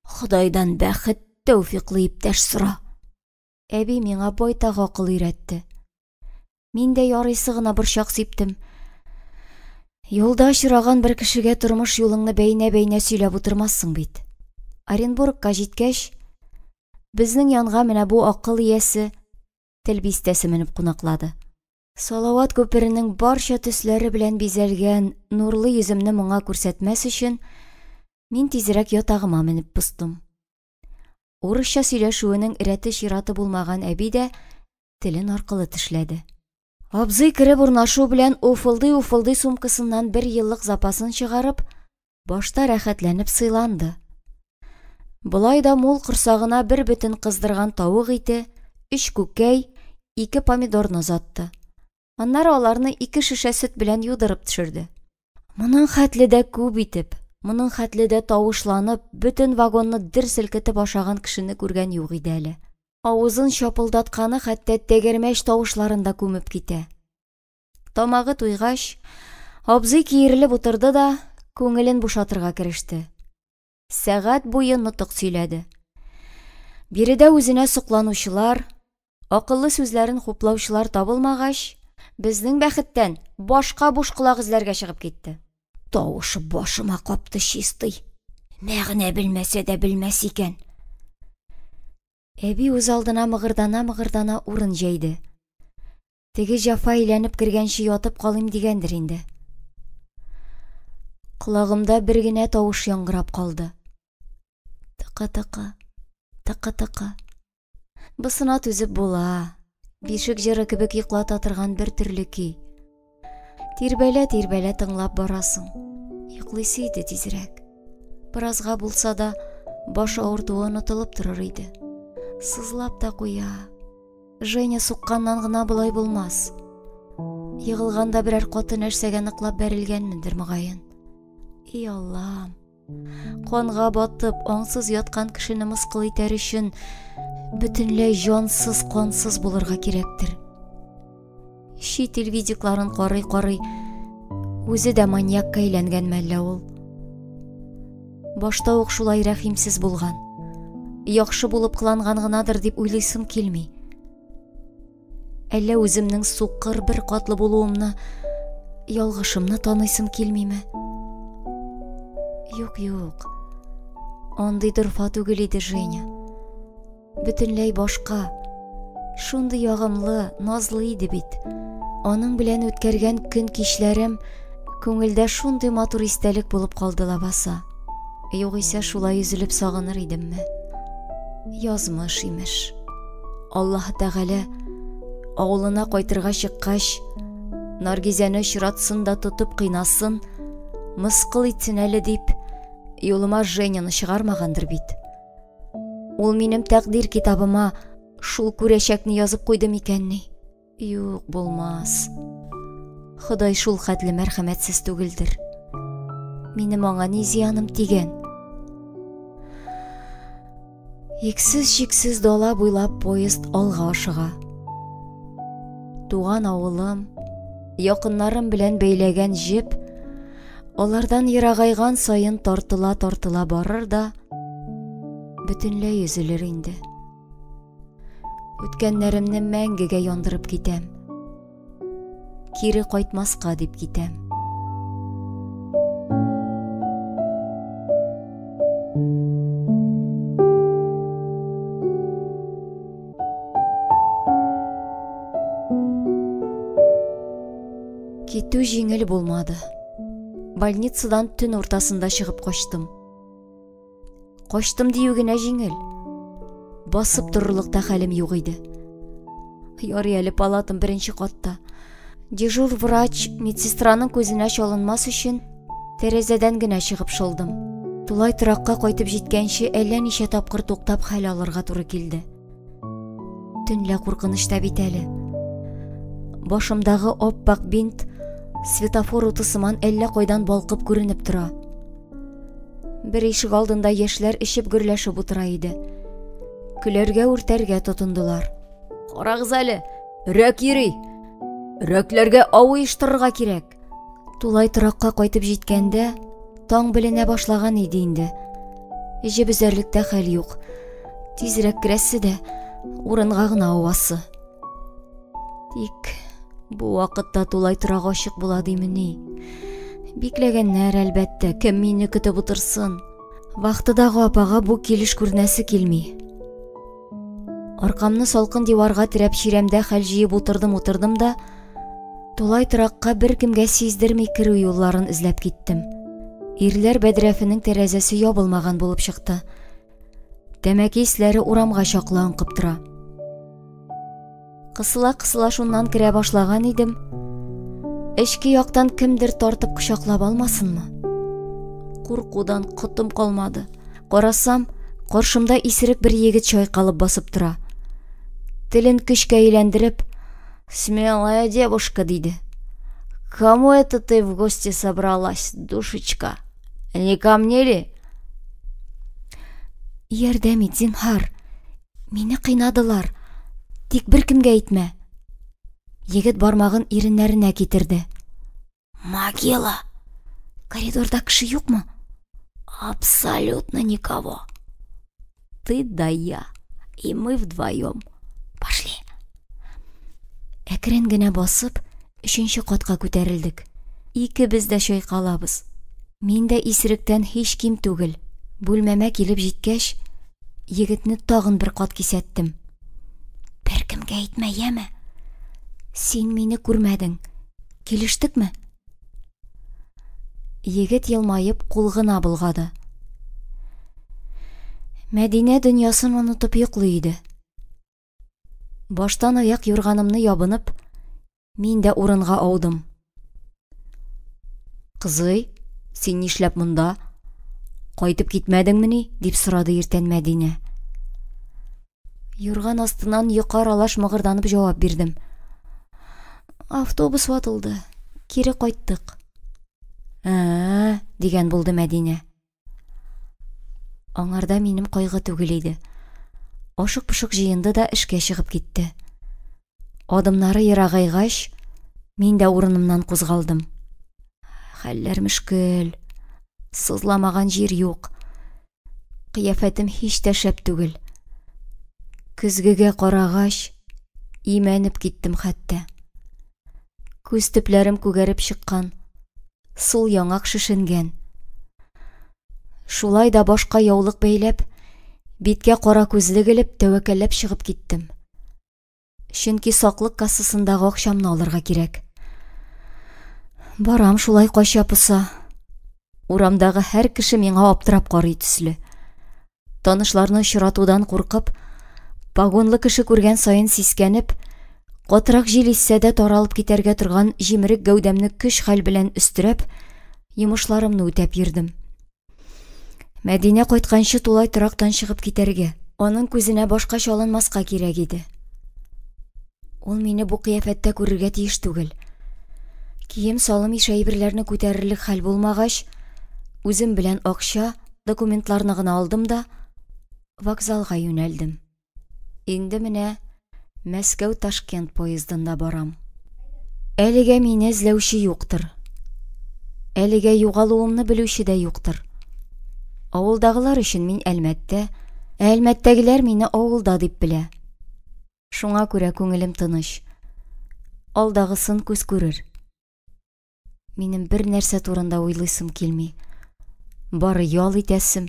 Speaker 1: Худайдан бәхет, тәүфиклы иптәш сора. Әби миңа байтак акыл өйрәтте. Мин дә ярыйсы гына борчак сиптем. Юлда очраган бер кешегә тормыш юлыңны бәйнә-бәйнә сөйләп утырмассың бит. Оренбургка җиткәч, безнең янга менә бу акыл иясе тел бистәсе менеп кунаклады. Салават күперенең барча төсләре белән бизәлгән нурлы йөземне моңа күрсәтмәс өчен, мин тизрәк ятагыма менеп пустым. Урысча сөйләшүенең рәте чираты булмаган әби дә телен аркылы тешләде. Абзый кереп урнашу белән уфылдый сумкасыннан 1 еллык запасын чыгарып, башта рәхәтләнеп сыйланды. Булай да мул корсагына 1 бөтен кыздырган тавык ите, 3 күкәй, 2 помидорны озатты. Аннары аларны 2 шешә сөт белән юдырып төшерде. Моның хәтле дә күп итеп, моның хәтле дә тавышланып, бөтен вагонны дер селкетеп ашаган кешене күргән юк иде әле. Авызын шапылдатканы хәтта тәгәрмәч тавышларында күмеп китә. Тамагы туйгач, абзый киерелеп утырды да күңелен бушатырга кереште. Сәгать буе нутык сөйләде. Биредә үзенә сукланучылар, акыллы сүзләрен хуплаучылар табылмагач, безнең бәхеттән башка буш колак эзләргә чыгып китте. Тавышы башыма капты чистый. Мәгънә белмәсә дә белмәс икән. Әби үз алдына мыгырдана урын җәйде. Теге җафа әйләнеп кергәнче ятып калыйм дигәндер инде. Колагымда бер генә тавыш яңгырап калды. Тыка-тыка, тыка-тыка. Бысына түзеп була. Бишек җыры кебек йоклата торган бер төрле көй. Тирбәлә тыңлап барасың. Йоклыйсы иде тизрәк. Биразга булса да баш авыртуы онытылып торыр иде. Сызлап та куя. Женя сукканнан гына булай булмас. Йыгылганда берәр каты нәрсәгә ныклап бәрелгәнмендер мөгаен. Аллам. Канга батып, аңсыз яткан кешене мыскыл итәр өчен бөтенләй җансыз, кансыз булырга кирәктер. Шит ил видикларын карый, үзе дә маньякка әйләнгән мәллә ул. Башта ук шулай рәхимсез булган. Яхшы булып кыланган гынадыр дип уйлыйсым килми. Әллә үземнең сукыр бер катлы булуымны, ялгышымны таныйсым килмиме? Юк. Андый дөрфа түгел иде Женя. Бөтенләй башка. Шундый ягымлы, назлы иде бит. Аның белән үткәргән көн кичләрем күңелдә шундый матур истәлек булып калды лабаса. Югыйсә шулай üzülеп сагыныр идемме? Язмыш имеш. Аллаһ Тәгалә авылына кайтырга чыккач, Наргизәне чиратсын да тотып кыйнасын, мыскыл итсен әле дип, юлыма Женяны чыгармагандыр бит. Ул минем тәкъдир китабыма шул күрәчәкне язып куйды микәнни? Юк, булмас. Ходай шул хәтле мәрхәмәтсез түгелдер. Минем аңа ни зыяным тигән? Иксез-чиксез дала буйлап поезд алга ашыга. Туган авылым, якыннарым белән бәйләгән җеп, алардан ерагайган сайын тартыла барыр да, бөтенләй üzülер инде. Үткәннәремне мәңгегә яндырып китәм. Кире кайтмаска дип китәм. Китү җиңел булмады. Больницадан төн уртасында чыгып качтым. Качтым дию генә җиңел. Басып торырлык та хәлем юк иде. Ярый әле палатам беренче катта. Дежур врач медсестраның күзенә чалынмас өчен тәрәзәдән генә чыгып шылдым. Тулай торакка кайтып җиткәнче әллә ничә тапкыр туктап хәл алырга туры килде. Төнлә куркынычта бит әле. Башымдагы оппак бинт светофор уты сыман әллә кайдан балкып күренеп тора. Бер ишек алдында яшьләр ишеп гөрләшеп утыра иде. Көләргә үртәргә тотындылар. Карагыз әле, рәк йөри. Рәкләргә авы иштырырга кирәк. Тулай торакка кайтып җиткәндә таң беленә башлаган иде инде. Җебезәрлектә хәл юк. Тизрәк керәсе дә урынга гына авасы. Тик бу вакытта Тулай торак ачык була димени. Бикләгәннәр әлбәттә, кем мине көтеп утырсын. Вакытыдагы апага бу килеш күрнәсе килми. Аркамны салкын диварга терәп чиремдә хәл җыеп утырдым да Тулай торакка беркемгә сиздерми керү юлларын эзләп киттем. Ирләр бәдрәфенең тәрәзәсе ябылмаган булып чыкты. Тәмәке исләре урамга чаклы аңкып тора. Кысыла шуннан керә башлаган идем. Эчке яктан кемдер тартып кочаклап алмасынмы? Куркудан котым калмады. Карасам, каршымда исерек бер егет чайкалып басып тора. Телен көчкә әйләндереп, «Смелая девушка», диде. «Кому это ты в гости собралась, душечка? Не ко мне ли?» «Ярдәм ит, зинһар. Мине кыйнадылар. Тик беркемгә әйтмә». Егет бармагын иреннәренә китерде. «Могила. Коридорда кеше юкмы?» «Абсолютно никого. Ты да я. И мы вдвоем. Пошли». Әкрен генә басып, 3нче катка күтәрелдек. Икебез дә чайкалабыз. Мин дә исеректән һич ким түгел. Бүлмәмә килеп җиткәч, егетне тагын бер кат кисәттем. «Беркемгә әйтмә, яме. Син мине күрмәдең. Килештекме?» Егет елмаеп кул гына булгады. Мәдинә дөньясын онытып йоклый иде. Баштан аяк юрганымны ябынып, мин дә урынга аудым. «Кызый, син нишләп монда? Кайтып китмәдеңмени?» дип сорады иртән Мәдинә. Юрган астыннан йокы аралаш мыгырданып җавап бирдем. «Автобус ватылды. Кире кайттык». Дигән булды Мәдинә. Аңарда минем кайгы түгел иде. Ашык-пошык җыенды да эшкә чыгып китте. Адымнары ерагайгач, мин дә урынымнан кузгалдым. Хәлләр мөшкел. Сызламаган җир юк. Кыяфәтем һич тә шәп түгел. Көзгегә карагач, имәнеп киттем хәтта. Күз төпләрем күгәреп чыккан. Сул яңак шешенгән. Шулай да башка яулык бәйләп, биткә кара күзлек элеп, тәвәккәлләп чыгып киттем. Чөнки саклык кассасындагы акчамны алырга кирәк. Барам шулай кача-пыса. Урамдагы һәр кеше миңа аптырап карый төсле. Танышларны очратудан куркып, погонлы кеше күргән сайын сискәнеп, катырак җил иссә дә таралып китәргә торган җимерек гәүдәмне көч-хәл белән өстерәп, йомышларымны үтәп йөрдем. Мәдинә кайтканчы Тулай торактан чыгып китәргә. Аның күзенә башка чалынмаска кирәк иде. Ул мине бу кыяфәттә күрергә тиеш түгел. Кием салым ишәйберләрне күтәрерлек хәл булмагач, үзем белән акча, документларны гына алдым да вокзалга юнәлдем. Инде менә Мәскәү-Ташкент поездында барам. Әлегә мине эзләүче юктыр. Әлегә югалуымны белүче дә юктыр. Авылдагылар өчен мин Әлмәттә, Әлмәттәгеләр мине авылда дип белә. Шуңа күрә күңелем тыныч. Алдагысын күз күрер. Минем бер нәрсә турында уйлыйсым килми. Бары ял итәсем,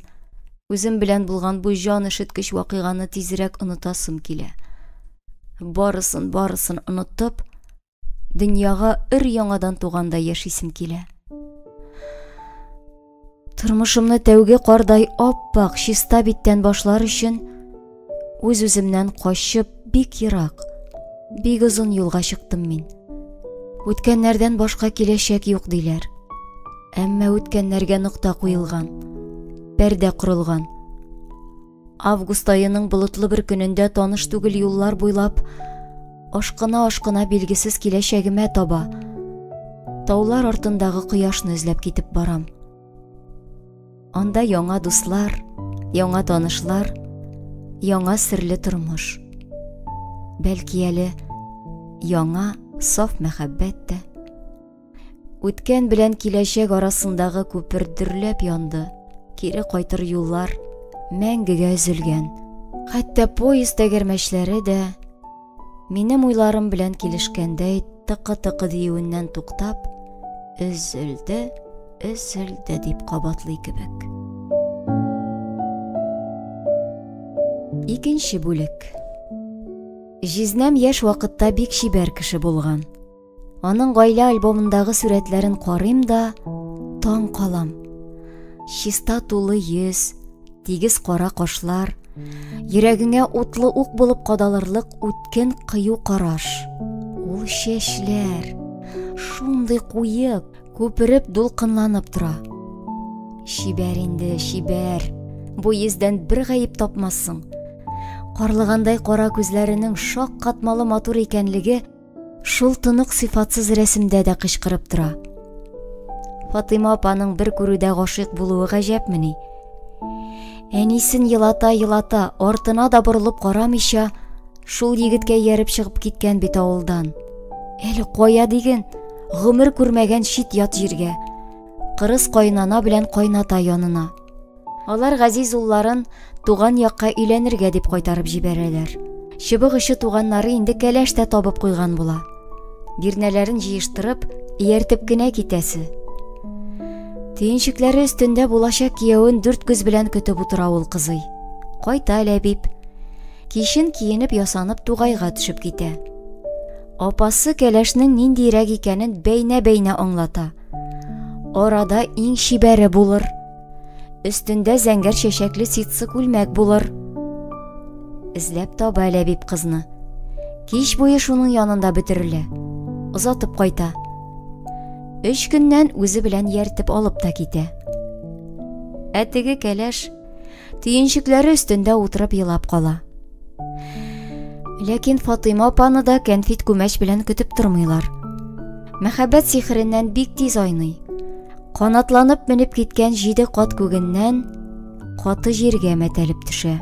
Speaker 1: үзем белән булган бу җан ишеткеч вакыйганы тизрәк онытасым килә. Барысын онытып, дөньяга өр-яңадан туганда яшисем килә. Тормышымны тәүге кардай аппак, чиста биттән башлар өчен үз-үземнән качып бик ерак, Бик озын юлга чыктым мин. Үткәннәрдән башка киләчәк юк диләр. Әмма үткәннәргә нокта куелган, пәрдә корылган. Август айының болытлы бер көнендә таныш түгел юллар буйлап ашкына билгесез киләчәгемә таба таулар артындагы кояшны эзләп китеп барам. Анда яңа дуслар, яңа танышлар, яңа серле тормыш. Бәлки әле яңа саф мәхәббәт тә. Үткән белән киләчәк арасындагы күпер дөрләп янды. Кире кайтыр юллар мәңгегә өзелгән. Хәтта поезд тәгәрмәчләре дә минем уйларым белән килешкәндәй тыкы-тыкы диюеннән туктап, өзелде дип кабатлый кебек. Икенче бүлек. Жизнәм яшь вакытта бик шибәр кеше булган. Аның гаилә альбомындагы сүрәтләрен карыйм да таң калам. Чиста тулы йөз, тигез кара кашлар, йөрәгеңә утлы ук булып кадалырлык үткен кыю караш. Ул чәчләр шундый куеп, күпереп дулкынланып тора. Шибәр инде, шибәр. Бу йөздән бер гаип тапмассың. Карлыгандай кара күзләренең шак катмалы матур икәнлеге шул тынык сыйфатсыз рәсемдә дә кычкырып тора. Фатыйма апаның бер күрүдә гашыйк булуы гаҗәпмени? Әнисен елата, артына да борылып карамыйча, шул егеткә ярып чыгып киткән бит авылдан. Әле кая диген, гомер күрмәгән чит ят җиргә. Кырыс кайнана белән кайната янына. Алар газиз улларын туган якка өйләнергә дип кайтарып җибәрәләр. Чыбык ише туганнары инде кәләш тә табып куйган була. Бирнәләрен җыештырып, ияртеп кенә китәсе. Төенчекләре өстендә булачак кияүен 4 күз белән көтеп утыра ул кызый. Кайта Ләбип. Кишен киенеп ясанып тугайга төшеп китә. Апасы кәләшнең ниндирәк икәнен бәйнә аңлата. Арада иң шибәре булыр. Өстендә зәңгәр чәчәкле ситсы күлмәк булыр. Эзләп таба Ләбип кызны. Кич буе шуның янында бетерелә. Озатып кайта. 3 көннән үзе белән яртып алып та китә. Әтеге кәләш төенчекләре өстендә утырып елап кала. Ләкин Фатыйма апаны да кәнфит күмәч белән көтеп тормыйлар. Мәхәббәт сихреннән бик тиз айный. Канатланып менеп киткән 7 кат күгеннән каты җиргә мәтәлеп төшә.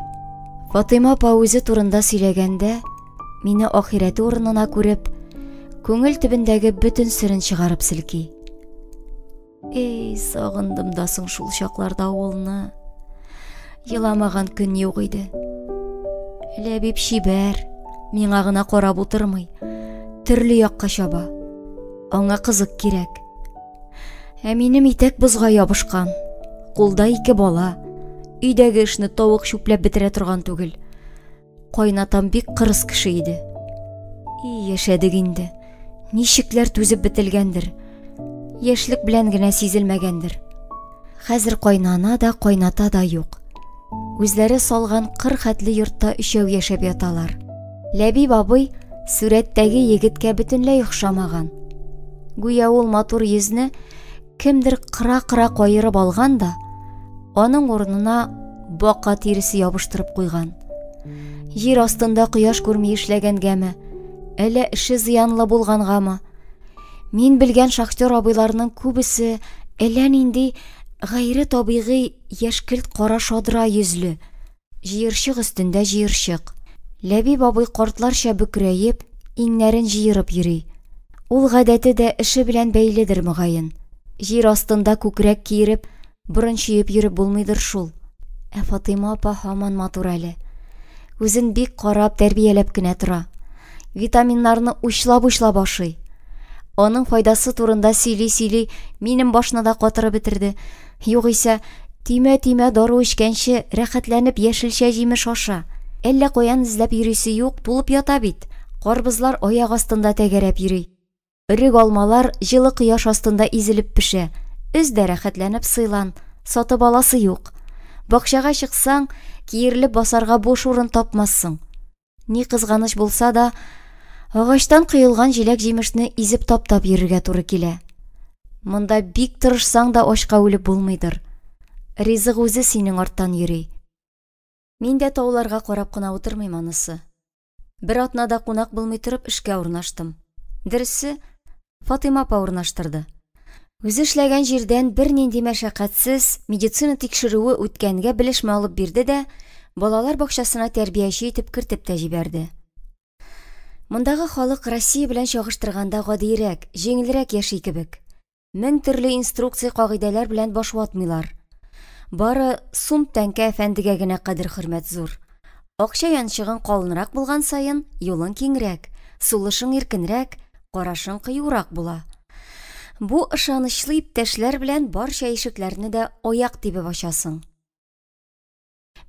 Speaker 1: Фатыйма апа үзе турында сөйләгәндә, мине ахирәте урынына күреп, күңел төбендәге бөтен серен чыгарып селки. Эй, сагындым да соң шул чакларда авылны. Еламаган көн юк иде. Ләбип шибәр, миңа гына карап утырмый, төрле якка чаба. Аңа кызык кирәк. Ә минем итәк бозга ябышкан. Кулда 2 бала. Өйдәге эшне тавык чүпләп бетерә торган түгел. Кайнатам бик кырыс кеше иде. Яшәдек инде. Ничекләр түзеп бетелгәндер. Яшьлек белән генә сизелмәгәндер. Хәзер кайнана да, кайната да юк. Үзләре салган 40 хәтле йортта өчәү яшәп яталар. Ләбип абый сүрәттәге егеткә бөтенләй охшамаган. Гүя ул матур йөзне кемдер кыра-кыра кайырып алган да, аның урынына бака тиресе ябыштырып куйган. Җир астында кояш күрми эшләгәнгәме, әллә эше зыянлы булгангамы? Мин белгән шахтер абыйларның күбесе әллә нинди гайре табигый яшькелт кара шадра йөзле. Җыерчык өстендә җыерчык. Ләбип абый картларча бөкрәеп, иңнәрен җыерып йөри. Ул гадәте дә эше белән бәйледер мөгаен. Җир астында күкрәк киереп, борын чөеп йөреп булмыйдыр шул. Ә Фатыйма апа һаман матур әле. Үзен бик карап, тәрбияләп кенә тора. Витаминнарны учлап ашый. Аның файдасы турында сөйли, минем башны да катырып бетерде. Югыйсә, тимә дару эчкәнче рәхәтләнеп яшелчә җимеш аша. Әллә каян эзләп йөрисе юк, тулып ята бит. Карбызлар аяк астында тәгәрәп йөри. Өрек алмалар җылы кояш астында изелеп пешә. Өздә рәхәтләнеп сыйлан, сатып аласы юк. Бакчага чыксаң, киерлеп басарга буш урын тапмассың. Ни кызганыч булса да, Агачтан кыйылган җиләк-җимешне изеп таптап йөрергә туры килә. Монда бик тырышсаң да ачка үлеп булмыйдыр. Ризык үзе синең арттан йөри. Мин дә тауларга карап кына утырмыйм анысы. Бер атнада кунак булмый торып эшкә урнаштым. Дөресе, Фатыйма апа урнаштырды. Үзе эшләгән җирдән бер нинди мәшәкатьсез медицина тикшерүе үткәнгә белешмә алып бирде дә, балалар бакчасына тәрбияче итеп кертеп тә җибәрде. Мондагы халык Россия белән чагыштырганда гадиерәк, җиңелрәк яши кебек. 1000 төрле инструкция кагыйдәләр белән баш ватмыйлар. Бары сум тәңкә әфәндегә генә кадер хөрмәт зур. Акча янчыгын калынрак булган сайын, юлың киңрәк, сулышың иркенрәк, карашың кыюрак була. Бу ышанычлы иптәшләр белән барча ишекләрне дә аяк тибеп ачасың.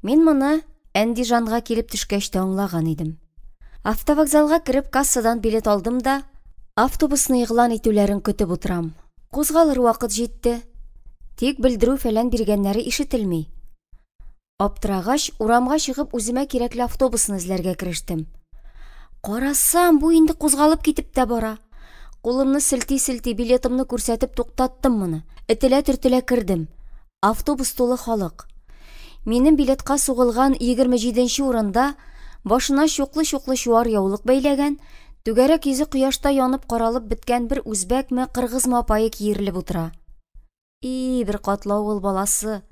Speaker 1: Мин моны Әндижанга килеп төшкәч тә аңлаган идем. Автовокзалга кереп кассадан билет алдым да, автобусны игълан итүләрен көтеп утырам. Кузгалыр вакыт җитте. Тик белдерү фәлән биргәннәре ишетелми. Аптырагач, урамга чыгып үземә кирәкле автобусны эзләргә керештем. Карасам, бу инде кузгалып китеп тә бара. Кулымны силти-силти билетымны күрсәтеп туктаттым моны. Этелә-төртелә кердем. Автобус тулы халык. Минем билетка сугылган 27нче урында башына чуклы-чуклы чуар яулык бәйләгән, түгәрәк йөзе кояшта янып каралып беткән бер үзбәкме, кыргызмы апайы киерелеп утыра. Бер катлау ул баласы.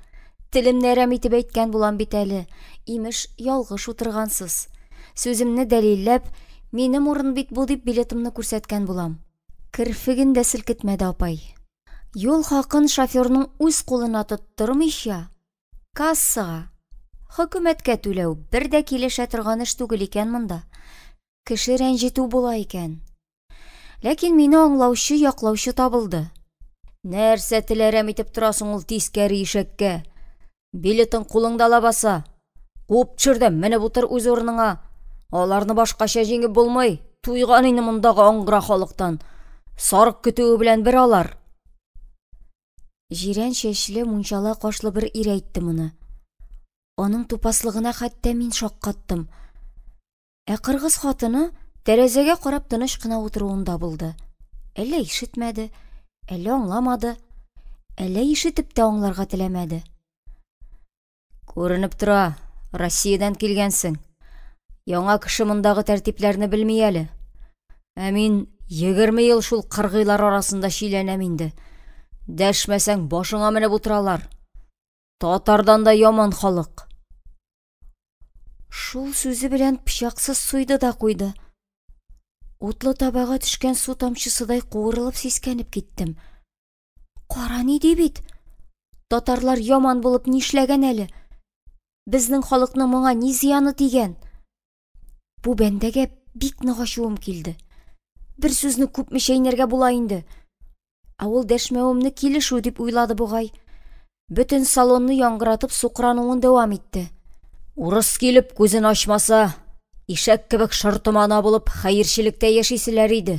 Speaker 1: Телемне әрәм итеп әйткән булам бит әле. Имеш, ялгыш утыргансыз. Сүземне дәлилләп, минем урын бит бу дип билетымны күрсәткән булам. Кирфеген дә селкетмәде апай. Юл хакын шоферның үз кулына тоттырмыйча, кассага, хөкүмәткә түләү бер дә килешә торган эш түгел икән монда. Кеше рәнҗетү була икән. Ләкин мине аңлаучы, яклаучы табылды. Нәрсә теләрәм итеп торасың ул тискәре ишәккә? Билетың кулыңда лабаса. Куып төшердем, менеп утыр үз урыныңа. Аларны башкача җиңеп булмый. Туйган инде мондагы аңгыра халыктан. Сарык көтүе белән бер алар. Җирән чәчле, мунчала кашлы бер ир әйтте моны. Аның тупаслыгына хәтта мин шаккаттым. Кыргыз хатыны тәрәзәгә карап тыныч кына утыруында булды. Әллә ишетмәде, әллә аңламады, әллә ишетеп тә аңларга теләмәде. Күренеп тора, Россиядән килгәнсең. Яңа кеше мондагы тәртипләрне белми әле. Мин 20 ел шул кыргыйлар арасында шиләнәм инде. Дәшмәсәң башыңа менеп утыралар. Татардан да яман халык. Шул сүзе белән пычаксыз суйды да куйды. Утлы табага төшкән су тамчысыдай куырылып сискәнеп киттем. Кара ни ди бит? Татарлар яман булып нишләгән әле? Безнең халыкның моңа ни зыяны тигән? Бу бәндәгә бик нык ачуым килде. Бер сүзне күпме чәйнәргә була инде. Ул дәшмәвемне килешү дип уйлады бугай. Бөтен салонны яңгыратып сукрануын дәвам итте. Урыс килеп күзен ачмаса, ишәк кебек шыртымана булып хәерчелектә яшиселәр иде.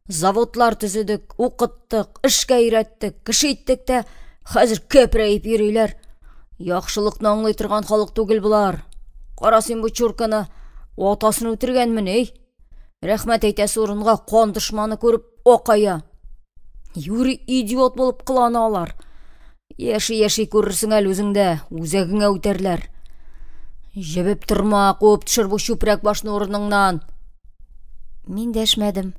Speaker 1: Заводлар төзедек, укыттык, эшкә өйрәттек, кеше иттек тә, хәзер көпрәеп йөриләр. Яхшылыкны аңлый торган халык түгел булар. Карасин бу чурканы, атасын үтергәнме? Рәхмәт әйтәсе урынга кан дошманы күреп акая. Юри идиот булып кылана алар. Яши күрерсең әле үзеңдә, үзәгеңә үтәрләр. Җебеп торма, куып төшер бу чүпрәк башны урыныңнан. Мин дәшмәдем.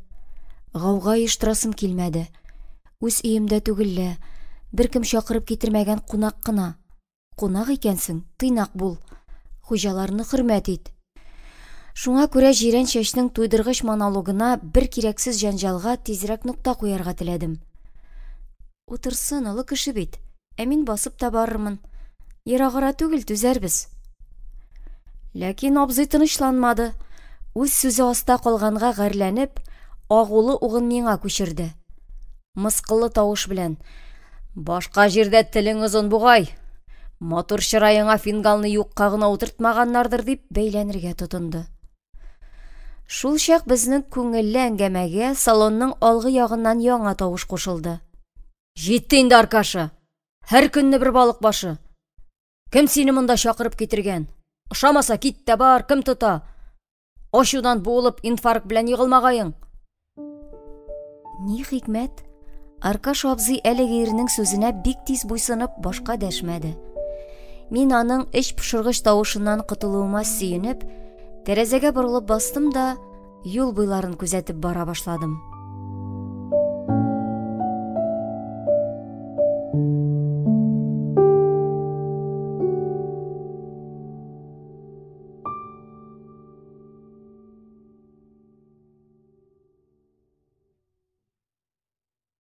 Speaker 1: Гауга оештырасым килмәде. Үз өемдә түгеллә, беркем чакырып китермәгән кунак кына. Кунак икәнсең, тыйнак бул. Хуҗаларны хөрмәт ит. Шуңа күрә җирән чәчнең туйдыргыч монологына бер кирәксез җанҗалга тизрәк нукта куярга теләдем. Утырсын, олы кеше бит. Мин басып та барырмын. Ерагыра түгел түзәрбез. Ләкин абзый тынычланмады. Үз сүзе аста калганга гәрләнеп, агулы угын миңа күчерде. Мыскыллы тавыш белән: "Башка җирдә телең озын бугай. Матур чырайыңа фингалны юкка гына утыртмаганнардыр" дип бәйләнергә тотынды. Шул чак безнең күңелле әңгәмәгә салонның алгы ягыннан яңа тавыш кушылды. "Җитте инде, Аркаша. Һәр көнне бер балык башы. Кем сине монда чакырып китергән? Ошамаса кит тә бар, кем тота? Ашудан буылып инфаркт белән егылмагайың. Ни хикмәт? Аркаш абзый әлеге ирнең сүзенә бик тиз буйсынып башка дәшмәде. Мин аның эч пошыргыч тавышыннан котылуыма сөенеп, тәрәзәгә борылып бастым да юл буйларын күзәтеп бара башладым.